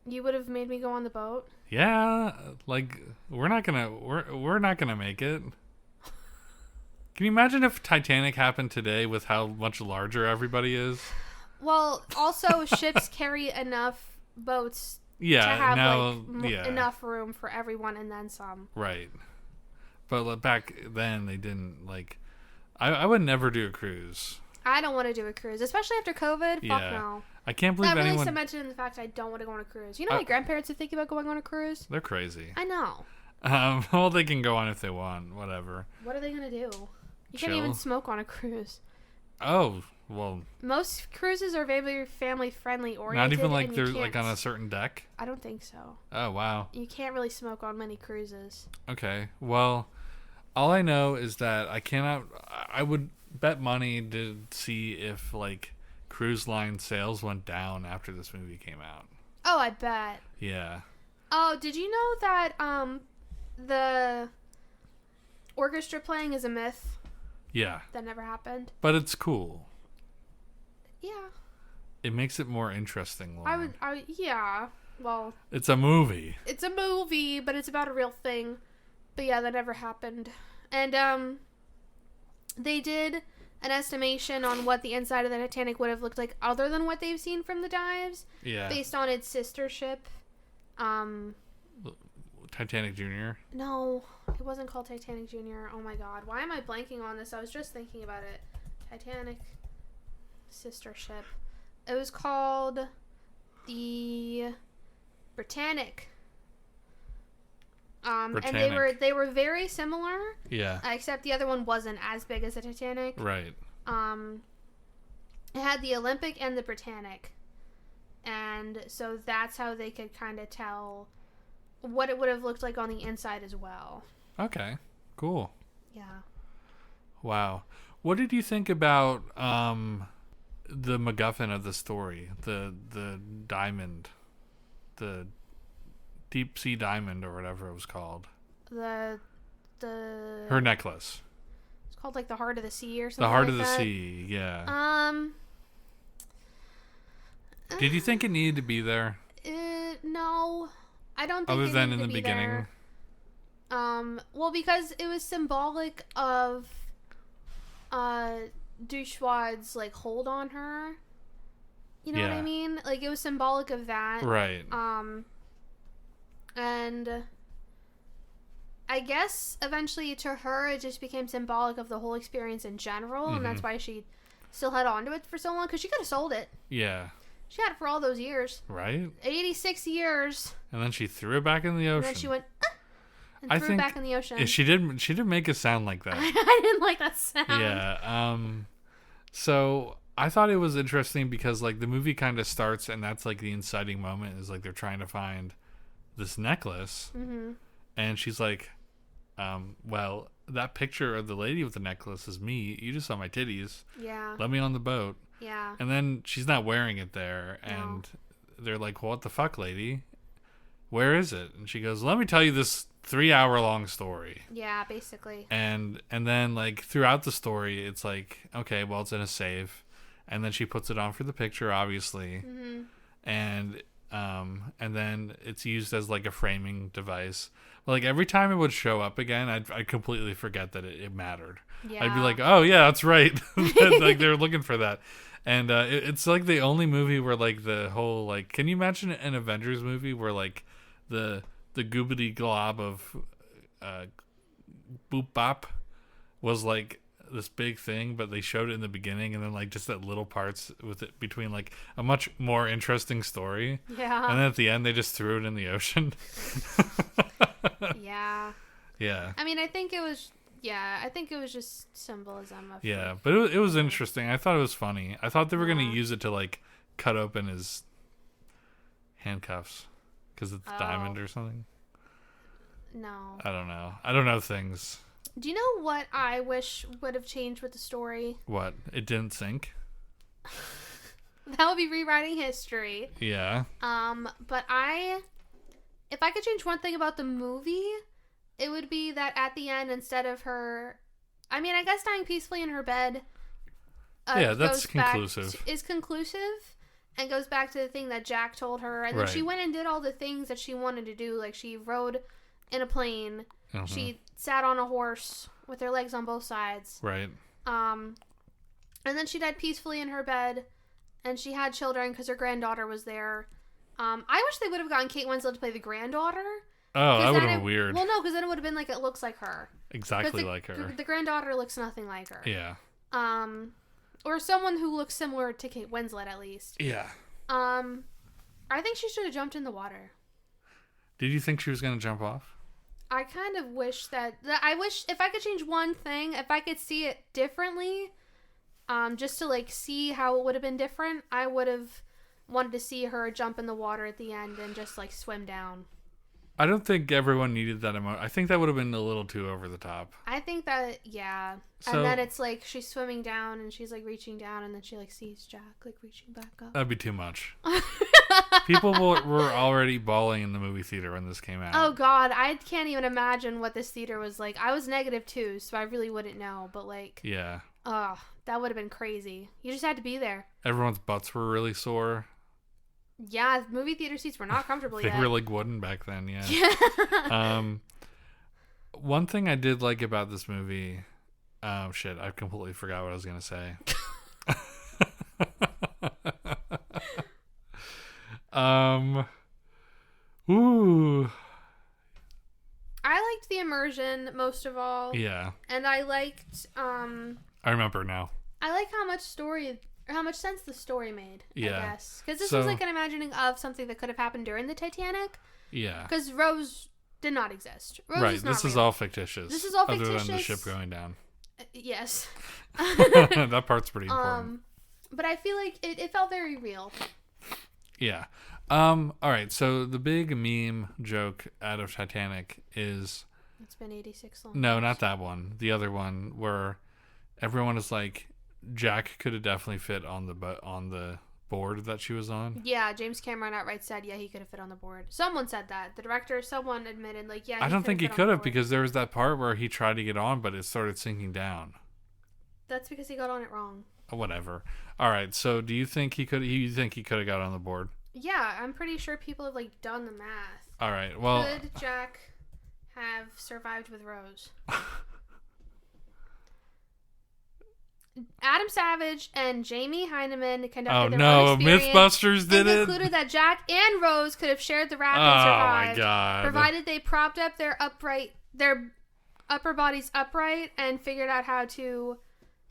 You would have made me go on the boat? Yeah, like we're not gonna make it. Can you imagine if Titanic happened today with how much larger everybody is? Well, also ships carry enough boats to have enough room for everyone and then some. Right. But back then they didn't like. I would never do a cruise. I don't want to do a cruise, especially after COVID. Fuck no. I can't believe anyone... That really cemented in the fact I don't want to go on a cruise. You know my grandparents are thinking about going on a cruise? They're crazy. I know. Well, they can go on if they want. Whatever. What are they going to do? You can't even smoke on a cruise. Oh, well... Most cruises are very family-friendly oriented. Not even like they're like on a certain deck? I don't think so. Oh, wow. You can't really smoke on many cruises. Okay. Well, all I know is that I would bet money to see if like cruise line sales went down after this movie came out. Oh, I bet. Yeah. Oh, did you know that the orchestra playing is a myth? Yeah. That never happened. But it's cool. Yeah. It makes it more interesting. Yeah. Well. It's a movie. It's a movie, but it's about a real thing. But yeah, that never happened. And they did an estimation on what the inside of the Titanic would have looked like other than what they've seen from the dives. Yeah. Based on its sister ship. Titanic Junior? No, it wasn't called Titanic Junior. Oh my god. Why am I blanking on this? I was just thinking about it. Titanic sister ship. It was called the Britannic. Britannic. And they were very similar. Yeah. Except the other one wasn't as big as the Titanic. Right. It had the Olympic and the Britannic. And so that's how they could kind of tell what it would have looked like on the inside as well. Okay. Cool. Yeah. Wow. What did you think about the MacGuffin of the story? The diamond. The deep sea diamond or whatever it was called. Her necklace. It's called like the Heart of the Sea or something. The Heart like of the that. Sea, yeah. Did you think it needed to be there? No. I don't think other it than needed in the to be beginning. There. Well, because it was symbolic of Dushwad's like hold on her. You know what I mean? Like it was symbolic of that. Right. And I guess eventually to her it just became symbolic of the whole experience in general, and that's why she still held on to it for so long, because she could have sold it. Yeah. She had it for all those years. Right? 86 years. And then she threw it back in the ocean. And then she went, and threw it back in the ocean. She did make it sound like that. I didn't like that sound. Yeah. So I thought it was interesting because like the movie kind of starts and that's like the inciting moment is like they're trying to find this necklace. Mm-hmm. And she's like, well, that picture of the lady with the necklace is me. You just saw my titties. Yeah. Let me on the boat. Yeah. And then she's not wearing it there. And they're like, well, what the fuck, lady? Where is it? And she goes, let me tell you this 3-hour long story. Yeah, basically. And then like throughout the story, it's like, okay, well, it's in a safe. And then she puts it on for the picture, obviously. Mm-hmm. And then it's used as like a framing device. But like every time it would show up again, I'd completely forget that it mattered. Yeah. I'd be like, oh yeah, that's right. Like they're looking for that. And it's like the only movie where like the whole like, can you imagine an Avengers movie where like the goobity glob of boop bop was like this big thing, but they showed it in the beginning and then like just that little parts with it between like a much more interesting story. Yeah. And then at the end they just threw it in the ocean. Yeah. Yeah. I mean, I think it was just symbolism of but it was interesting. I thought it was funny. I thought they were going to use it to like cut open his handcuffs because it's diamond or something. No. I don't know. I don't know things. Do you know what I wish would have changed with the story? What? It didn't sink? That would be rewriting history. Yeah. But if I could change one thing about the movie, it would be that at the end, instead of her, I mean, I guess dying peacefully in her bed. That's conclusive. Is conclusive and goes back to the thing that Jack told her. And then she went and did all the things that she wanted to do. Like she rode in a plane. Mm-hmm. She sat on a horse with her legs on both sides. Right. And then she died peacefully in her bed. And she had children because her granddaughter was there. I wish they would have gotten Kate Winslet to play the granddaughter. Oh, that would have been weird. Well, no, because then it would have been like it looks like her. Exactly like her. The granddaughter looks nothing like her. Yeah. Or someone who looks similar to Kate Winslet, at least. Yeah. I think she should have jumped in the water. Did you think she was going to jump off? I kind of wish I wish if I could change one thing, if I could see it differently, just to like see how it would have been different, I would have wanted to see her jump in the water at the end and just like swim down. I don't think everyone needed that emotion. I think that would have been a little too over the top. I think that, yeah. So, and then it's like she's swimming down and she's like reaching down and then she like sees Jack like reaching back up. That'd be too much. People were already bawling in the movie theater when this came out. Oh God, I can't even imagine what this theater was like. I was -2, so I really wouldn't know. But like, yeah. Oh, that would have been crazy. You just had to be there. Everyone's butts were really sore. Yeah, movie theater seats were not comfortable yet. They were like wooden back then, yeah. One thing I did like about this movie, shit, I completely forgot what I was gonna say. Ooh. I liked the immersion most of all. Yeah. And I liked I remember now. I like how much story Or how much sense the story made, Yeah. I guess. Because this was like an imagining of something that could have happened during the Titanic. Yeah. Because Rose did not exist. Rose right. is not This is real. all fictitious. This is all other fictitious. than the ship going down. Yes. That part's pretty important. But I feel like it felt very real. Yeah. All right. So the big meme joke out of Titanic is... It's been 86 long. No, not that one. The other one where everyone is like, Jack could have definitely fit on the board that she was on. Yeah, James Cameron outright said, yeah, he could have fit on the board. Someone said that. The director, someone admitted, like, yeah, I don't think he could have, board. because there was that part where he tried to get on, but it started sinking down. That's because he got on it wrong. Whatever. All right. So, do you think he could? You think he could have got on the board? Yeah, I'm pretty sure people have like done the math. All right. Well, could Jack have survived with Rose? Adam Savage and Jamie Heineman conducted their own experience. MythBusters did it. Concluded that Jack and Rose could have shared the raft Oh and survived, my god! provided they propped up their upper bodies upright and figured out how to,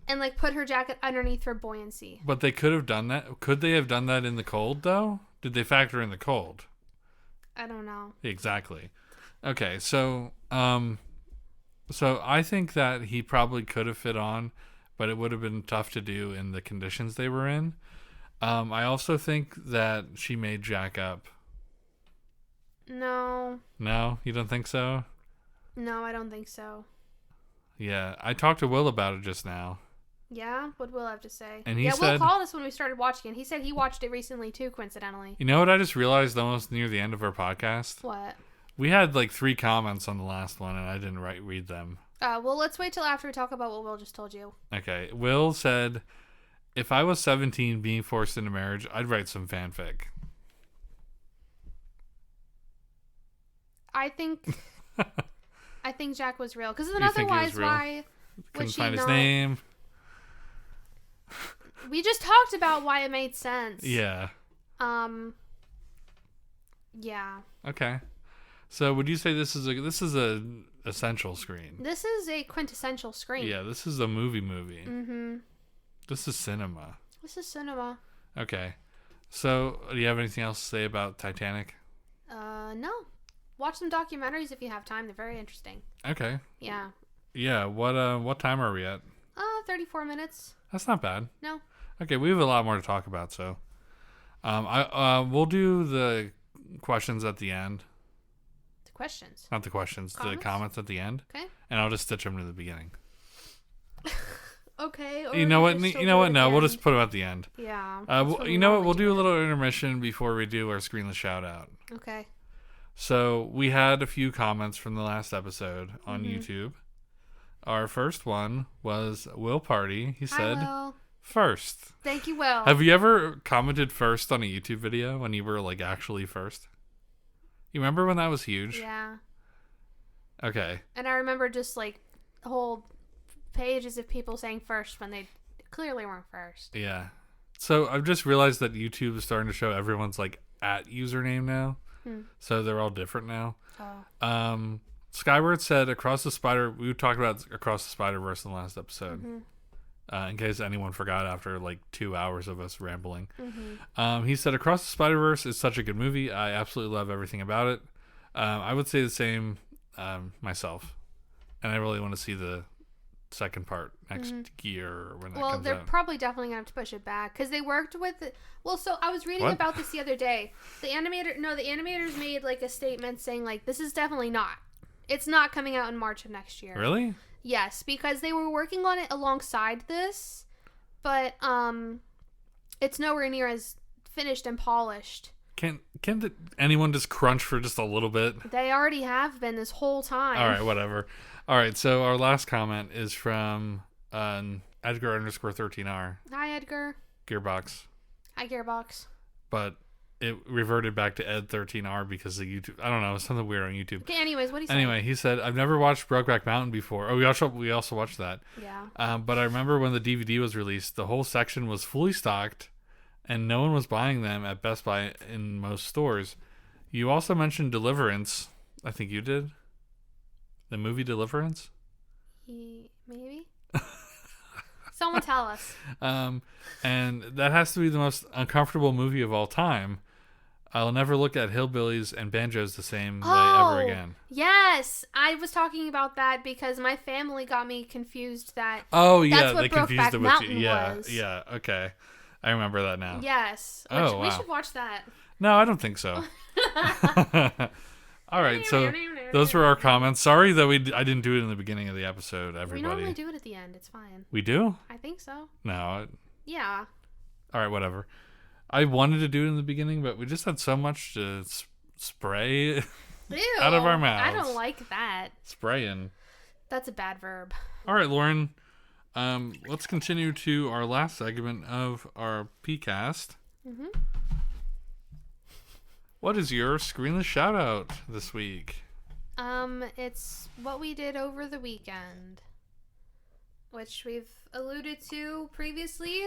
and like put her jacket underneath for buoyancy. But they could have done that. Could they have done that in the cold though? Did they factor in the cold? I don't know. Exactly. Okay, so I think that he probably could have fit on, but it would have been tough to do in the conditions they were in. I also think that she made Jack up. No. No, you don't think so? No, I don't think so. Yeah, I talked to Will about it just now. Yeah? What Will have to say? And he said, Will called us when we started watching it. He said he watched it recently too, coincidentally. You know what I just realized almost near the end of our podcast? What? We had like 3 comments on the last one, and I didn't read them. Well, let's wait till after we talk about what Will just told you. Okay. Will said, if I was 17 being forced into marriage, I'd write some fanfic. I think Jack was real. Because then otherwise, why Couldn't would she find his not... name. We just talked about why it made sense. Yeah. Yeah. Okay. So would you say this is a essential screen? This is a quintessential screen. Yeah, this is a movie. Mm-hmm. This is cinema. This is cinema. Okay. So do you have anything else to say about Titanic? No. Watch some documentaries if you have time. They're very interesting. Okay. Yeah. Yeah. What time are we at? 34 minutes. That's not bad. No. Okay, we have a lot more to talk about, so we'll do the questions at the end. The questions. Not the questions, the comments at the end. Okay. And I'll just stitch them to the beginning. Okay. You know what? No, we'll just put them at the end. Yeah. You know what? We'll do a little intermission before we do our screenless shout out. Okay. So we had a few comments from the last episode on Mm-hmm. YouTube. Our first one was Will Party. He said, Hi, Will. First. Thank you, Will. Have you ever commented first on a YouTube video when you were like actually first? You remember when that was huge? Yeah. Okay. And I remember just like whole pages of people saying first when they clearly weren't first. Yeah. So I've just realized that YouTube is starting to show everyone's like at username now. So they're all different now. Oh. Skyward said we talked about Across the Spider-Verse in the last episode. Mm-hmm. In case anyone forgot after like 2 hours of us rambling. Mm-hmm. He said Across the Spider-Verse is such a good movie. I absolutely love everything about it. I would say the same myself. And I really want to see the second part next year when that comes out. Well, they're probably definitely gonna have to push it back because they worked with it. Well, so I was reading about this the other day. The animators made like a statement saying like this is definitely not. It's not coming out in March of next year. Really? Yes, because they were working on it alongside this, but it's nowhere near as finished and polished. Can anyone just crunch for just a little bit? They already have been this whole time. All right, whatever. All right, so our last comment is from Edgar_13R. Hi, Edgar. Gearbox. Hi, Gearbox. But it reverted back to Ed13R because of YouTube. I don't know, something weird on YouTube. Okay, anyways, what do you say? Anyway, he said, I've never watched Brokeback Mountain before. Oh, we also watched that. Yeah. But I remember when the DVD was released, the whole section was fully stocked, and no one was buying them at Best Buy in most stores. You also mentioned Deliverance. I think you did. The movie Deliverance? Maybe? Someone tell us. And that has to be the most uncomfortable movie of all time. I'll never look at hillbillies and banjos the same way ever again. Yes, I was talking about that because my family got me confused that. Oh yeah, that's what they confused Brokeback it with Mountain yeah, was. yeah. Okay, I remember that now. Yes. Oh, We wow. should watch that. No, I don't think so. All right, so those were our comments. Sorry that I didn't do it in the beginning of the episode, everybody. We normally do it at the end. It's fine. We do? I think so. No. Yeah. All right, whatever. I wanted to do it in the beginning, but we just had so much to spray Ew, out of our mouths. I don't like that. Spraying. That's a bad verb. All right, Lauren. Let's continue to our last segment of our PCast. Mm-hmm. What is your screenless shout out this week? It's what we did over the weekend, which we've alluded to previously.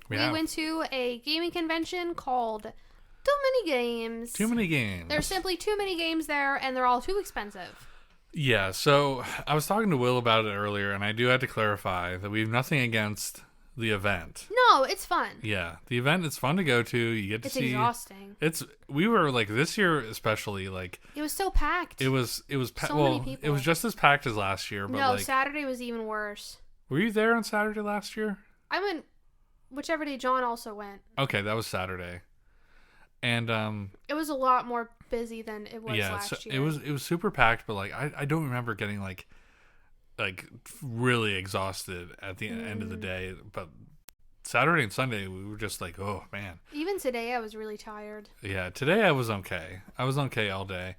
We went to a gaming convention called Too Many Games. Too Many Games. There's simply too many games there, and they're all too expensive. Yeah, so I was talking to Will about it earlier, and I do have to clarify that we have nothing against the event. No, it's fun. Yeah, the event is fun to go to. You get to see. It's exhausting. We were like this year especially like. It was so packed. It was so many people. It was just as packed as last year. But no, like, Saturday was even worse. Were you there on Saturday last year? I went whichever day John also went. Okay, that was Saturday, and it was a lot more busy than it was last year. It was super packed, but like I don't remember getting like really exhausted at the end of the day. But Saturday and Sunday we were just like, oh man. Even today I was really tired. Yeah, today I was okay. I was okay all day,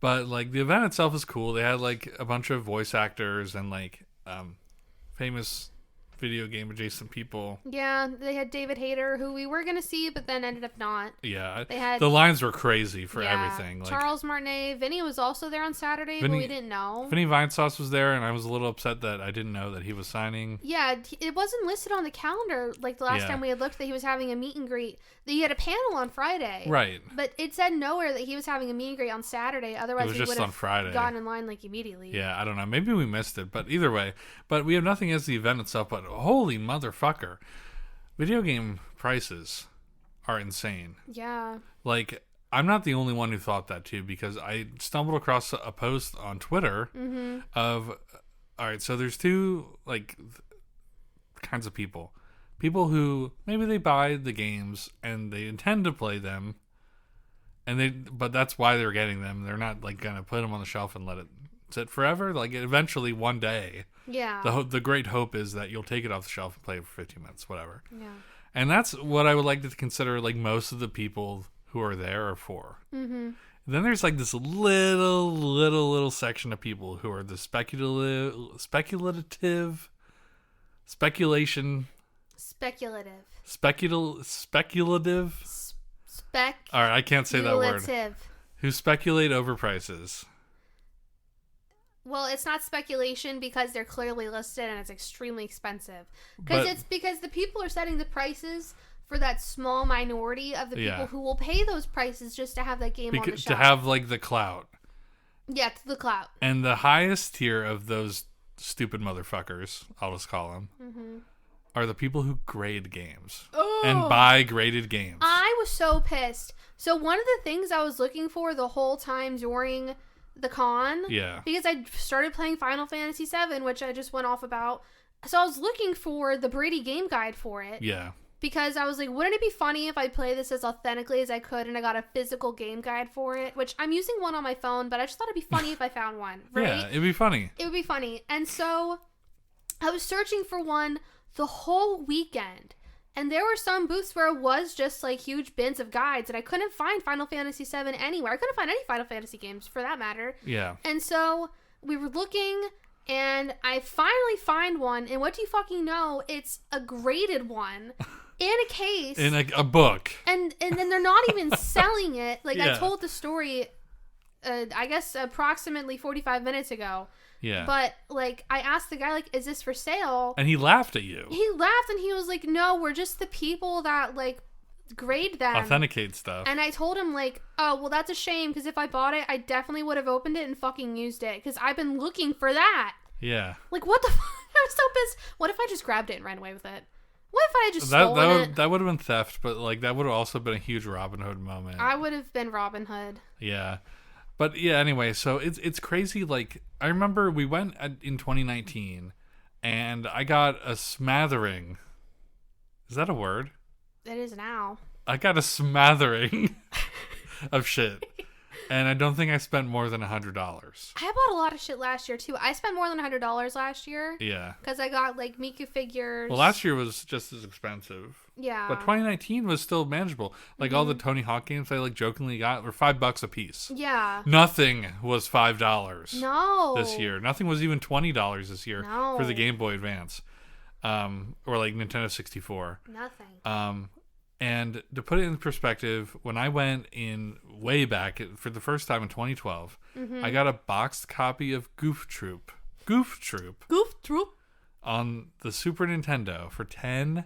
but like the event itself is cool. They had like a bunch of voice actors and like famous video game adjacent people. Yeah, they had David Hayter, who we were gonna see, but then ended up not. Yeah, they had the lines were crazy for everything. Like, Charles Martinet, Vinny was also there on Saturday, but we didn't know. Vinny Vinesauce was there, and I was a little upset that I didn't know that he was signing. Yeah, it wasn't listed on the calendar like the last time we had looked that he was having a meet and greet. That he had a panel on Friday, right? But it said nowhere that he was having a meet and greet on Saturday. Otherwise, he would have gotten in line like immediately. Yeah, I don't know. Maybe we missed it, but either way. But we have nothing against the event itself. But holy motherfucker, video game prices are insane. Yeah. Like, I'm not the only one who thought that too, because I stumbled across a post on Twitter of, all right, so there's two like kinds of people. People who maybe they buy the games and they intend to play them, but that's why they're getting them. They're not like gonna put them on the shelf and let it sit forever. Like eventually one day, the great hope is that you'll take it off the shelf and play it for 15 minutes, whatever. Yeah. And that's what I would like to consider like most of the people who are there are for. Mm-hmm. Then there's like this little section of people who are the speculative. All right, I can't say that word. Who speculate over prices. Well, it's not speculation because they're clearly listed and it's extremely expensive. Because the people are setting the prices for that small minority of the people who will pay those prices just to have that game on the shelf. To have like the clout. Yeah, the clout. And the highest tier of those stupid motherfuckers, I'll just call them, are the people who grade games and buy graded games. I was so pissed. So one of the things I was looking for the whole time during the con, because I started playing Final Fantasy VII, which I just went off about. So I was looking for the Brady game guide for it. Yeah. Because I was like, wouldn't it be funny if I play this as authentically as I could and I got a physical game guide for it? Which I'm using one on my phone, but I just thought it'd be funny if I found one. Right? Yeah, it'd be funny. It would be funny. And so I was searching for one the whole weekend. And there were some booths where it was just like huge bins of guides, and I couldn't find Final Fantasy VII anywhere. I couldn't find any Final Fantasy games for that matter. Yeah. And so we were looking, and I finally find one, and what do you fucking know? It's a graded one in a case. In a book. And then they're not even selling it. Like, I told the story, I guess, approximately 45 minutes ago. Yeah. But, like, I asked the guy, like, is this for sale? And he laughed at you. He laughed, and he was like, no, we're just the people that, like, grade them. Authenticate stuff. And I told him, like, oh, well, that's a shame, because if I bought it, I definitely would have opened it and fucking used it, because I've been looking for that. Yeah. Like, what the fuck? I was so pissed. What if I just grabbed it and ran away with it? What if I had just stolen it? That would have been theft, but like that would have also been a huge Robin Hood moment. I would have been Robin Hood. Yeah. But yeah, anyway, so it's crazy. Like, I remember we went in 2019 and I got a smattering. Is that a word? It is now. I got a smattering of shit. And I don't think I spent more than $100. I bought a lot of shit last year, too. I spent more than $100 last year. Yeah. Because I got, like, Miku figures. Well, last year was just as expensive. Yeah. But 2019 was still manageable. Like, all the Tony Hawk games I, like, jokingly got were $5 a piece. Yeah. Nothing was $5 No. this year. Nothing was even $20 this year for the Game Boy Advance. Or, like, Nintendo 64. Nothing. And to put it in perspective, when I went in way back for the first time in 2012, I got a boxed copy of Goof Troop on the Super Nintendo for $10.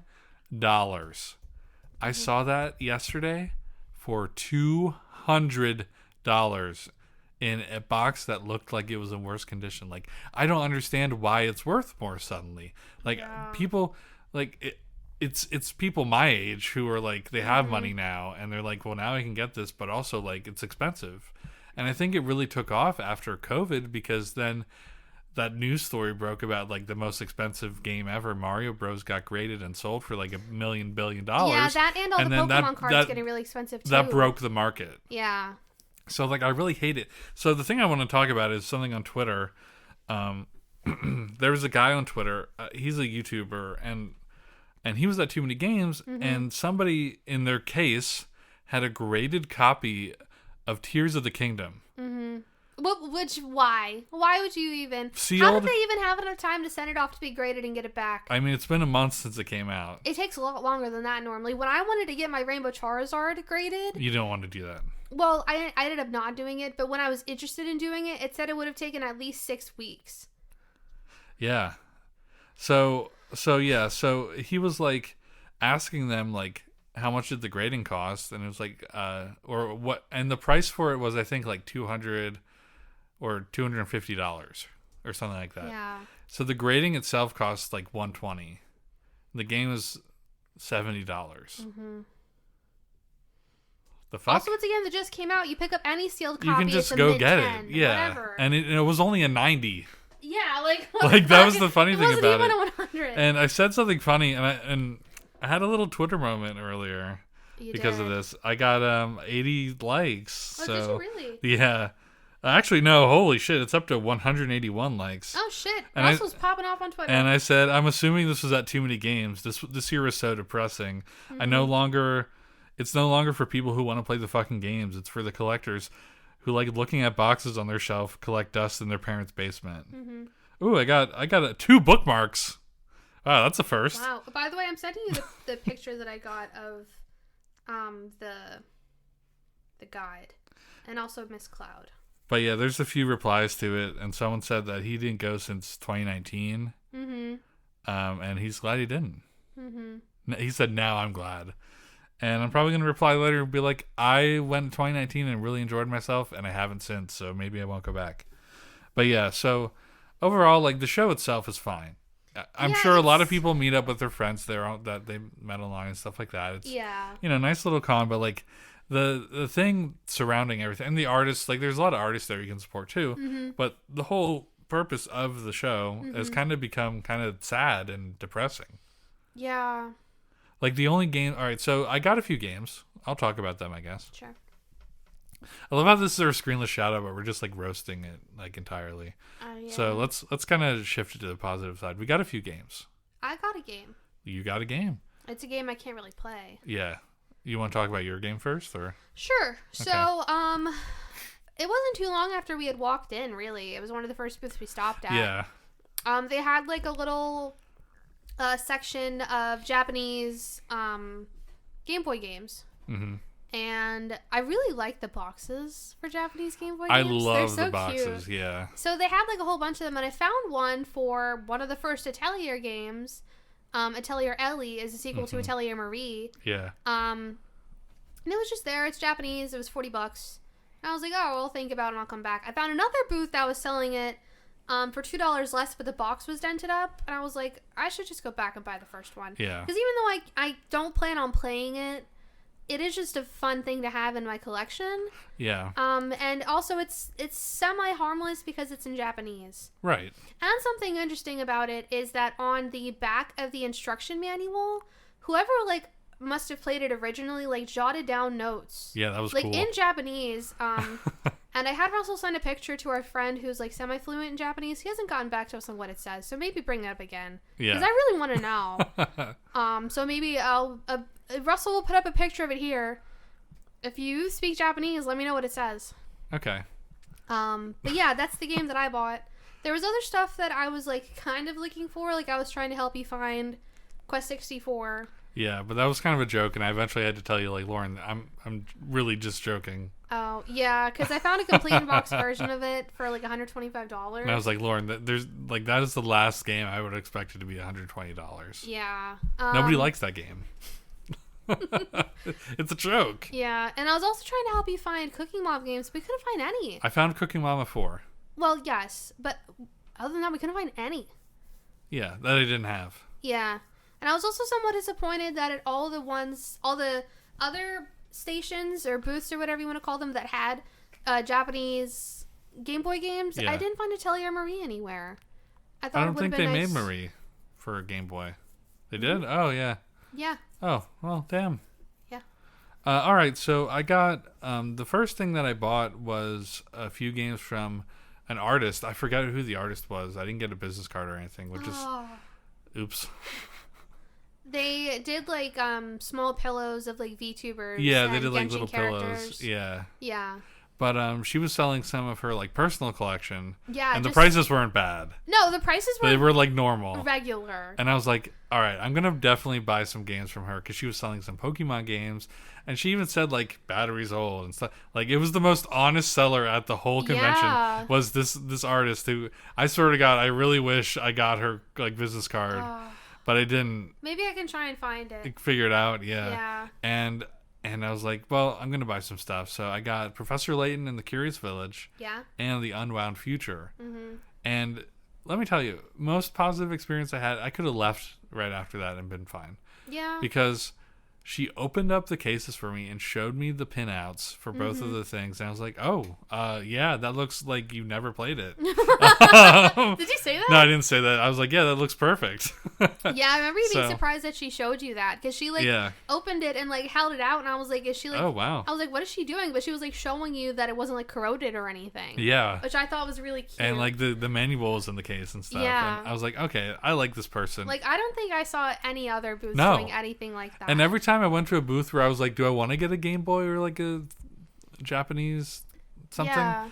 I saw that yesterday for $200 in a box that looked like it was in worse condition. Like, I don't understand why it's worth more suddenly. Like, people, like, it's people my age who are like, they have money now and they're like, well, now I can get this, but also like it's expensive. And I think it really took off after COVID, because then that news story broke about like the most expensive game ever, Mario Bros, got graded and sold for like $1 billion. Yeah, that and all the Pokemon cards getting really expensive too. That broke the market. Yeah. So like I really hate it. So the thing I want to talk about is something on Twitter. There was a guy on Twitter. He's a YouTuber, and he was at Too Many Games, and somebody in their case had a graded copy of Tears of the Kingdom. Why? Why would you even? How did they even have enough time to send it off to be graded and get it back? I mean, it's been a month since it came out. It takes a lot longer than that normally. When I wanted to get my Rainbow Charizard graded... You don't want to do that. Well, I ended up not doing it, but when I was interested in doing it, it said it would have taken at least 6 weeks. Yeah. So he was like asking them like, how much did the grading cost? And it was like, or what? And the price for it was, I think, like $200 or $250 or something like that. Yeah. So the grading itself costs like $120. The game is $70. The fuck? Also, it's a game that just came out. You pick up any sealed copy. You can just go get it. Yeah. Whatever. And it was only a 90. Yeah, like that was the funny thing about it. It wasn't even a 100. And I said something funny, and I had a little Twitter moment earlier because of this. I got 80 likes. Oh, so, did you really? Yeah. Actually, no. Holy shit! It's up to 181 likes. Oh shit! And Russell's was popping off on Twitter. And I said, I'm assuming this was at Too Many Games. This year was so depressing. It's no longer for people who want to play the fucking games. It's for the collectors who like looking at boxes on their shelf, collect dust in their parents' basement. Ooh, I got 2 bookmarks. Wow, that's a first. Wow. By the way, I'm sending you the picture that I got of the guide, and also Miss Cloud. But yeah, there's a few replies to it, and someone said that he didn't go since 2019. And he's glad he didn't. He said, now I'm glad. And I'm probably going to reply later and be like, I went in 2019 and really enjoyed myself, and I haven't since, so maybe I won't go back. But yeah, so overall, like, the show itself is fine. I'm sure a lot of people meet up with their friends there that they met online and stuff like that. It's, nice little con, but like the thing surrounding everything, and the artists, like there's a lot of artists there you can support too, but the whole purpose of the show has kind of become kind of sad and depressing. Yeah. Like the only game, all right, so I got a few games. I'll talk about them, I guess. Sure. I love how this is our screenless shout out, but we're just like roasting it like entirely. Yeah. So let's kind of shift it to the positive side. We got a few games. I got a game. You got a game. It's a game I can't really play. Yeah. You want to talk about your game first, or? Sure. Okay. So, it wasn't too long after we had walked in, really. It was one of the first booths we stopped at. Yeah. They had like a little section of Japanese Game Boy games. And I really like the boxes for Japanese Game Boy games. I love They're so the boxes, cute. yeah. So they had like a whole bunch of them, and I found one for one of the first Atelier games. Atelier Ellie is a sequel to Atelier Marie. Yeah. And it was just there. It's Japanese. It was $40. And I was like, oh, I'll think about it and I'll come back. I found another booth that was selling it for $2 less, but the box was dented up, and I was like, I should just go back and buy the first one. Yeah. Because even though I don't plan on playing it, it is just a fun thing to have in my collection. Yeah. And also it's semi-harmless because it's in Japanese. Right. And something interesting about it is that on the back of the instruction manual, whoever, like, must have played it originally, like, jotted down notes. Yeah, that was like, cool. in Japanese. And I had Russell send a picture to our friend who's, like, semi-fluent in Japanese. He hasn't gotten back to us on what it says, so maybe bring that up again. Yeah. Because I really want to know. So maybe Russell will put up a picture of it here. If you speak Japanese, let me know what it says. Okay. But yeah, that's the game that I bought. There was other stuff that I was, like, kind of looking for. Like, I was trying to help you find Quest 64. Yeah, but that was kind of a joke, and I eventually had to tell you, like, Lauren, I'm really just joking. Oh, yeah, because I found a complete in-box version of it for, like, $125. And I was like, Lauren, that is the last game I would expect it to be $120. Yeah. Nobody likes that game. It's a joke. Yeah, and I was also trying to help you find Cooking Mom games, but we couldn't find any. I found Cooking Mama 4. Well, yes, but other than that, we couldn't find any. Yeah, that I didn't have. Yeah. And I was also somewhat disappointed that at all the other stations or booths or whatever you want to call them that had Japanese Game Boy games, Yeah. I didn't find Atelier Marie anywhere. I don't think they made Marie for a Game Boy. They did? Oh, yeah. Yeah. Oh, well, damn. Yeah. All right, so I got the first thing that I bought was a few games from an artist. I forgot who the artist was. I didn't get a business card or anything, which is oops. They did like small pillows of like VTubers. Yeah, they and did like Genshin little characters. pillows. Yeah. Yeah. But she was selling some of her like personal collection. Yeah. And the prices weren't bad. No, the prices were They were like normal. regular. And I was like, all right, I'm going to definitely buy some games from her because she was selling some Pokemon games. And she even said like batteries old and stuff. Like it was the most honest seller at the whole convention. Yeah. Was this artist who I swear to God, I really wish I got her like business card. But I didn't. Maybe I can try and find it. Figure it out, yeah. Yeah. And I was like, well, I'm gonna buy some stuff. So I got Professor Layton and the Curious Village. Yeah. And the Unwound Future. Mm-hmm. And let me tell you, most positive experience I had, I could have left right after that and been fine. Yeah. Because she opened up the cases for me and showed me the pinouts for both of the things. And I was like, oh, yeah, that looks like you never played it. Did you say that? No, I didn't say that. I was like, yeah, that looks perfect. Yeah, I remember you being surprised that she showed you that. Because she, like, opened it and, like, held it out. And I was like, is she, like... Oh, wow. I was like, what is she doing? But she was, like, showing you that it wasn't, like, corroded or anything. Yeah. Which I thought was really cute. And, like, the manual was in the case and stuff. Yeah. And I was like, okay, I like this person. Like, I don't think I saw any other booths doing anything like that. And every time I went to a booth where I was like, do I want to get a Game Boy or, like, a Japanese something? Yeah.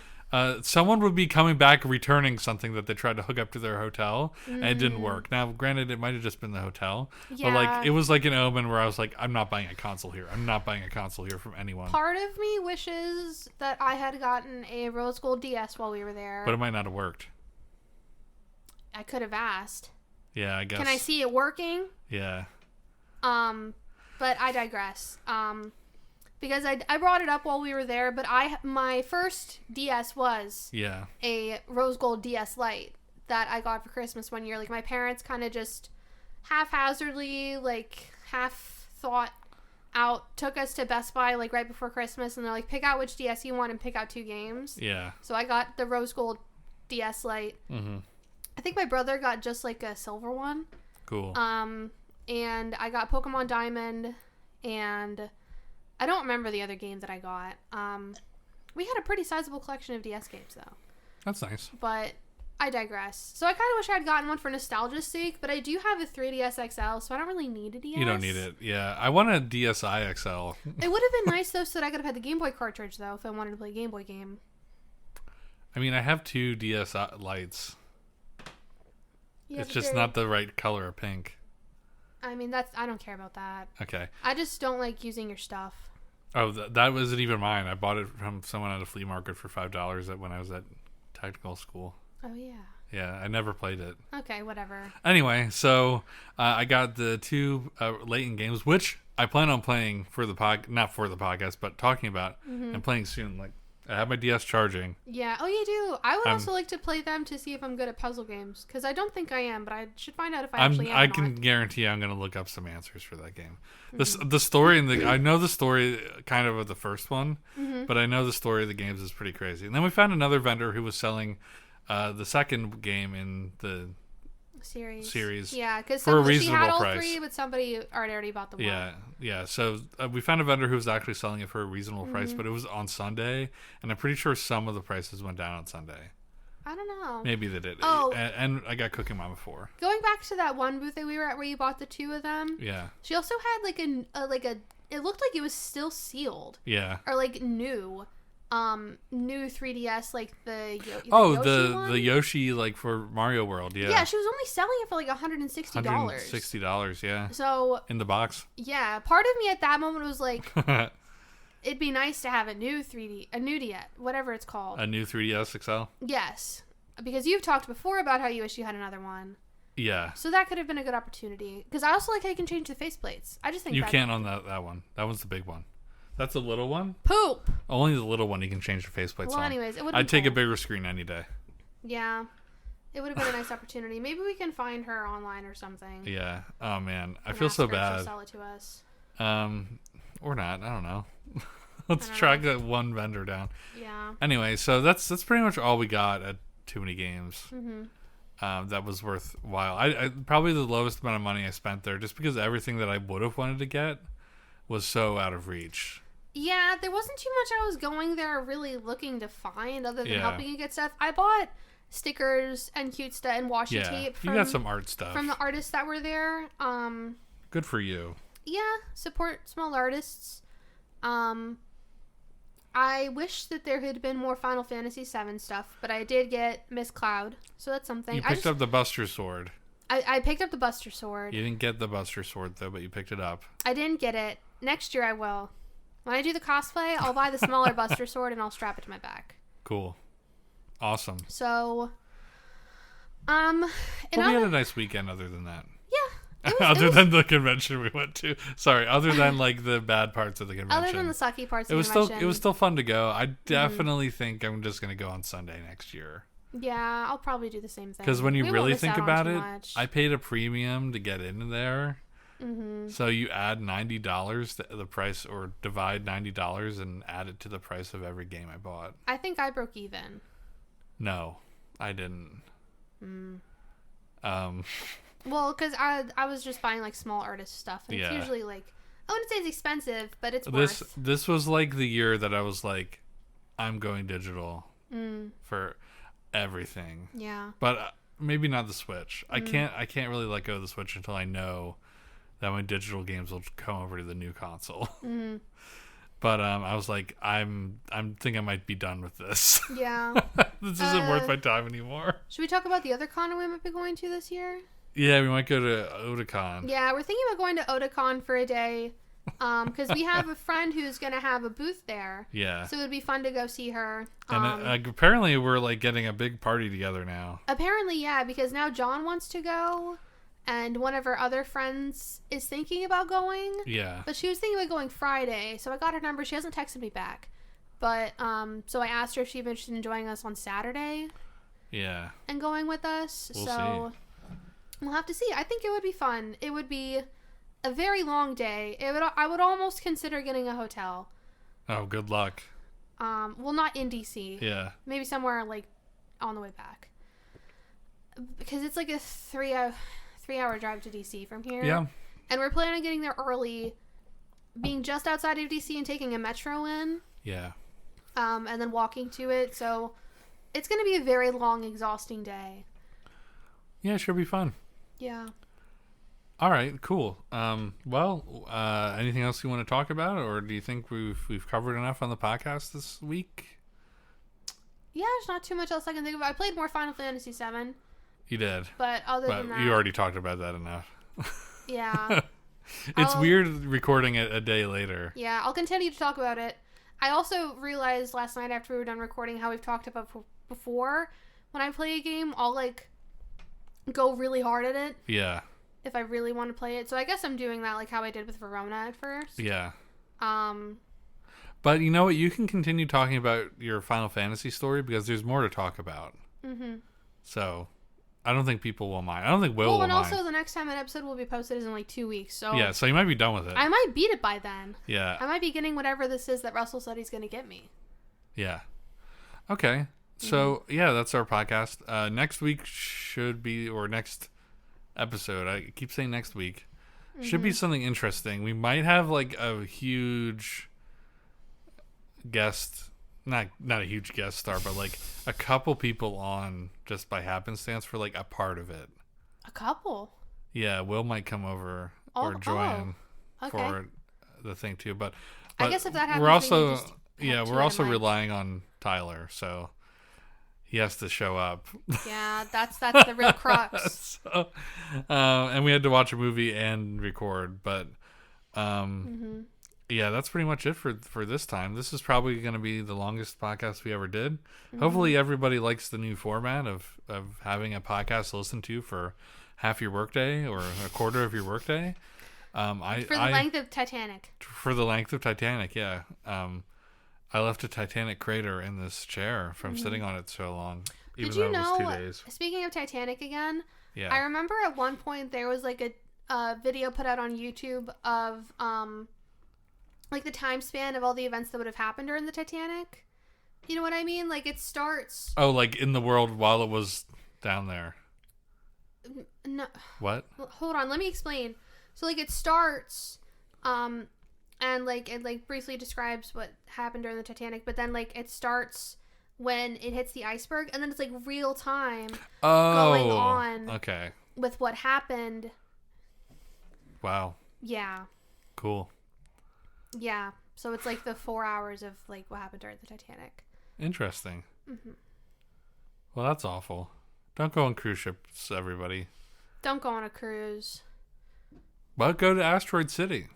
Someone would be coming back returning something that they tried to hook up to their hotel and it didn't work. Now, granted, it might have just been the hotel, but like it was like an omen where I was like, I'm not buying a console here. I'm not buying a console here from anyone. Part of me wishes that I had gotten a rose gold DS while we were there. But it might not have worked. I could have asked. Yeah, I guess. Can I see it working? Yeah. But I digress. Because I brought it up while we were there, but my first DS was a rose gold DS Lite that I got for Christmas one year. Like, my parents kind of just haphazardly, like, half thought out, took us to Best Buy, like, right before Christmas, and they're like, pick out which DS you want and pick out 2 games. Yeah. So I got the rose gold DS Lite. Mm-hmm. I think my brother got just, like, a silver one. Cool. And I got Pokemon Diamond, and... I don't remember the other game that I got. We had a pretty sizable collection of DS games, though. That's nice. But I digress. So I kind of wish I had gotten one for nostalgia's sake, but I do have a 3DS XL, so I don't really need a DS. You don't need it. Yeah. I want a DSi XL. It would have been nice, though, so that I could have had the Game Boy cartridge, though, if I wanted to play a Game Boy game. I mean, I have 2 DS lights. It's just not the right color of pink. I mean, I don't care about that. Okay. I just don't like using your stuff. Oh, that wasn't even mine. I bought it from someone at a flea market for $5 when I was at technical school. Oh, yeah. Yeah, I never played it. Okay, whatever. Anyway, so I got the 2 Layton games, which I plan on playing for the not for the podcast, but talking about and playing soon. Like, I have my DS charging. Yeah. Oh, you do. I would also like to play them to see if I'm good at puzzle games, because I don't think I am, but I should find out if I actually am. I or can not. guarantee I'm going to look up some answers for that game. The story I know the story kind of the first one, but I know the story of the games is pretty crazy. And then we found another vendor who was selling the second game in the series. Yeah, because for a she had reasonable all price. 3, but somebody already bought the one. Yeah. So we found a vendor who was actually selling it for a reasonable price, but it was on Sunday, and I'm pretty sure some of the prices went down on Sunday. I don't know. Maybe they did. Oh. And I got Cooking Mama 4. Going back to that one booth that we were at where you bought the 2 of them. Yeah. She also had like a it looked like it was still sealed. Yeah. Or like new 3DS, like the Yoshi one? the Yoshi, like for Mario World. Yeah, she was only selling it for like $160. $160, yeah. So in the box. Yeah, part of me at that moment was like, it'd be nice to have a new whatever it's called. A new 3DS XL? Yes, because you've talked before about how you wish you had another one. Yeah. So that could have been a good opportunity. Because I also like how you can change the faceplates. I just think you can't on that one. That one's the big one. That's the little one? Poop! Only the little one you can change the faceplates on. Well, anyways, it would I'd take a bigger screen any day. Yeah. It would have been a nice opportunity. Maybe we can find her online or something. Yeah. Oh, man. I feel so bad. She'll sell it to us. Or not. I don't know. Let's track that one vendor down. Yeah. Anyway, so that's pretty much all we got at Too Many Games. Mm-hmm. That was worthwhile. I probably the lowest amount of money I spent there, just because everything that I would have wanted to get was so out of reach. Yeah, there wasn't too much I was going there really looking to find other than helping you get stuff. I bought stickers and cute stuff and washi tape. You got some art stuff from the artists that were there. Good for you. Yeah, support small artists. I wish that there had been more Final Fantasy VII stuff, but I did get Miss Cloud, so that's something. You picked up the Buster Sword. I picked up the Buster Sword. You didn't get the Buster Sword, though, but you picked it up. I didn't get it. Next year I will. When I do the cosplay, I'll buy the smaller Buster Sword and I'll strap it to my back. Cool. Awesome. So, we had a nice weekend other than that. Yeah. Other than the convention we went to. Sorry, other than like the bad parts of the convention. Other than the sucky parts of the convention. It was still fun to go. I definitely think I'm just going to go on Sunday next year. Yeah, I'll probably do the same thing. Because when you really think about it, much. I paid a premium to get in there. Mm-hmm. So you add $90 to the price, or divide $90 and add it to the price of every game I bought. I think I broke even. No, I didn't. Well, because I was just buying like small artist stuff, and it's usually like, I wouldn't say it's expensive, but it's worth. This was like the year that I was like, I'm going digital for everything. Yeah. But maybe not the Switch. I can't really let go of the Switch until I know that my digital games will come over to the new console. Mm-hmm. But I was like, I think I might be done with this. Yeah. This isn't worth my time anymore. Should we talk about the other con we might be going to this year? Yeah, we might go to Otakon. Yeah, we're thinking about going to Otakon for a day. Because we have a friend who's going to have a booth there. Yeah. So it would be fun to go see her. And apparently we're like getting a big party together now. Apparently, yeah, because now John wants to go. And one of her other friends is thinking about going. Yeah. But she was thinking about going Friday. So I got her number. She hasn't texted me back. But, so I asked her if she'd be interested in joining us on Saturday. Yeah. And going with us. We'll see. We'll have to see. I think it would be fun. It would be a very long day. I would almost consider getting a hotel. Oh, good luck. Well, not in DC. Yeah. Maybe somewhere like on the way back. Because it's like a 3-hour drive to DC from here. Yeah. And we're planning on getting there early, being just outside of DC and taking a metro in. Yeah. And then walking to it. So it's going to be a very long, exhausting day. Yeah, it should be fun. Yeah. All right, cool. Anything else you want to talk about, or do you think we've covered enough on the podcast this week? Yeah, there's not too much else I can think of. I played more Final Fantasy VII. You did. But other than that, you already talked about that enough. Yeah. It's weird recording it a day later. Yeah, I'll continue to talk about it. I also realized last night after we were done recording how we've talked about before. When I play a game, I'll like go really hard at it. Yeah. If I really want to play it. So I guess I'm doing that like how I did with Verona at first. Yeah. But you know what? You can continue talking about your Final Fantasy story because there's more to talk about. Mm-hmm. So, I don't think people will mind. I don't think Will Well, will and mind. also the next time an episode will be posted is in like 2 weeks. So Yeah, so you might be done with it. I might beat it by then. Yeah. I might be getting whatever this is that Russell said he's going to get me. Yeah. Okay. So, yeah, that's our podcast. Next week should be, or next episode, I keep saying next week, should be something interesting. We might have like a huge guest, not a huge guest star, but like a couple people on just by happenstance for like a part of it. A couple? Yeah, Will might come over Oh, or join okay. for the thing too. But I guess if that happens, we're also, we can just have two we're also mics. relying on Tyler, so he has to show up. Yeah, that's the real crux. So, and we had to watch a movie and record, but yeah, that's pretty much it for this time. This is probably going to be the longest podcast we ever did. Hopefully everybody likes the new format of having a podcast to listen to for half your workday or a quarter of your workday. For the length of Titanic. For the length of Titanic, yeah. I left a Titanic crater in this chair from sitting on it so long. Did you know, it was 2 days. Speaking of Titanic again, Yeah. I remember at one point there was like a video put out on YouTube of like the time span of all the events that would have happened during the Titanic. You know what I mean? Like it starts... Oh, like in the world while it was down there. No. What? Hold on, let me explain. So like it starts and like it like briefly describes what happened during the Titanic, but then like it starts when it hits the iceberg, and then it's like real time going on okay. with what happened. Wow. Yeah. Cool. Yeah. So it's like the 4 hours of like what happened during the Titanic. Interesting. Well, that's awful. Don't go on cruise ships, everybody. Don't go on a cruise. But go to Asteroid City.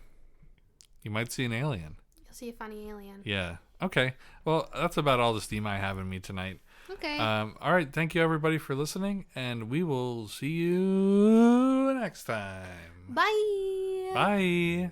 You might see an alien. You'll see a funny alien. Yeah. Okay. Well, that's about all the steam I have in me tonight. Okay. All right. Thank you, everybody, for listening, and we will see you next time. Bye. Bye.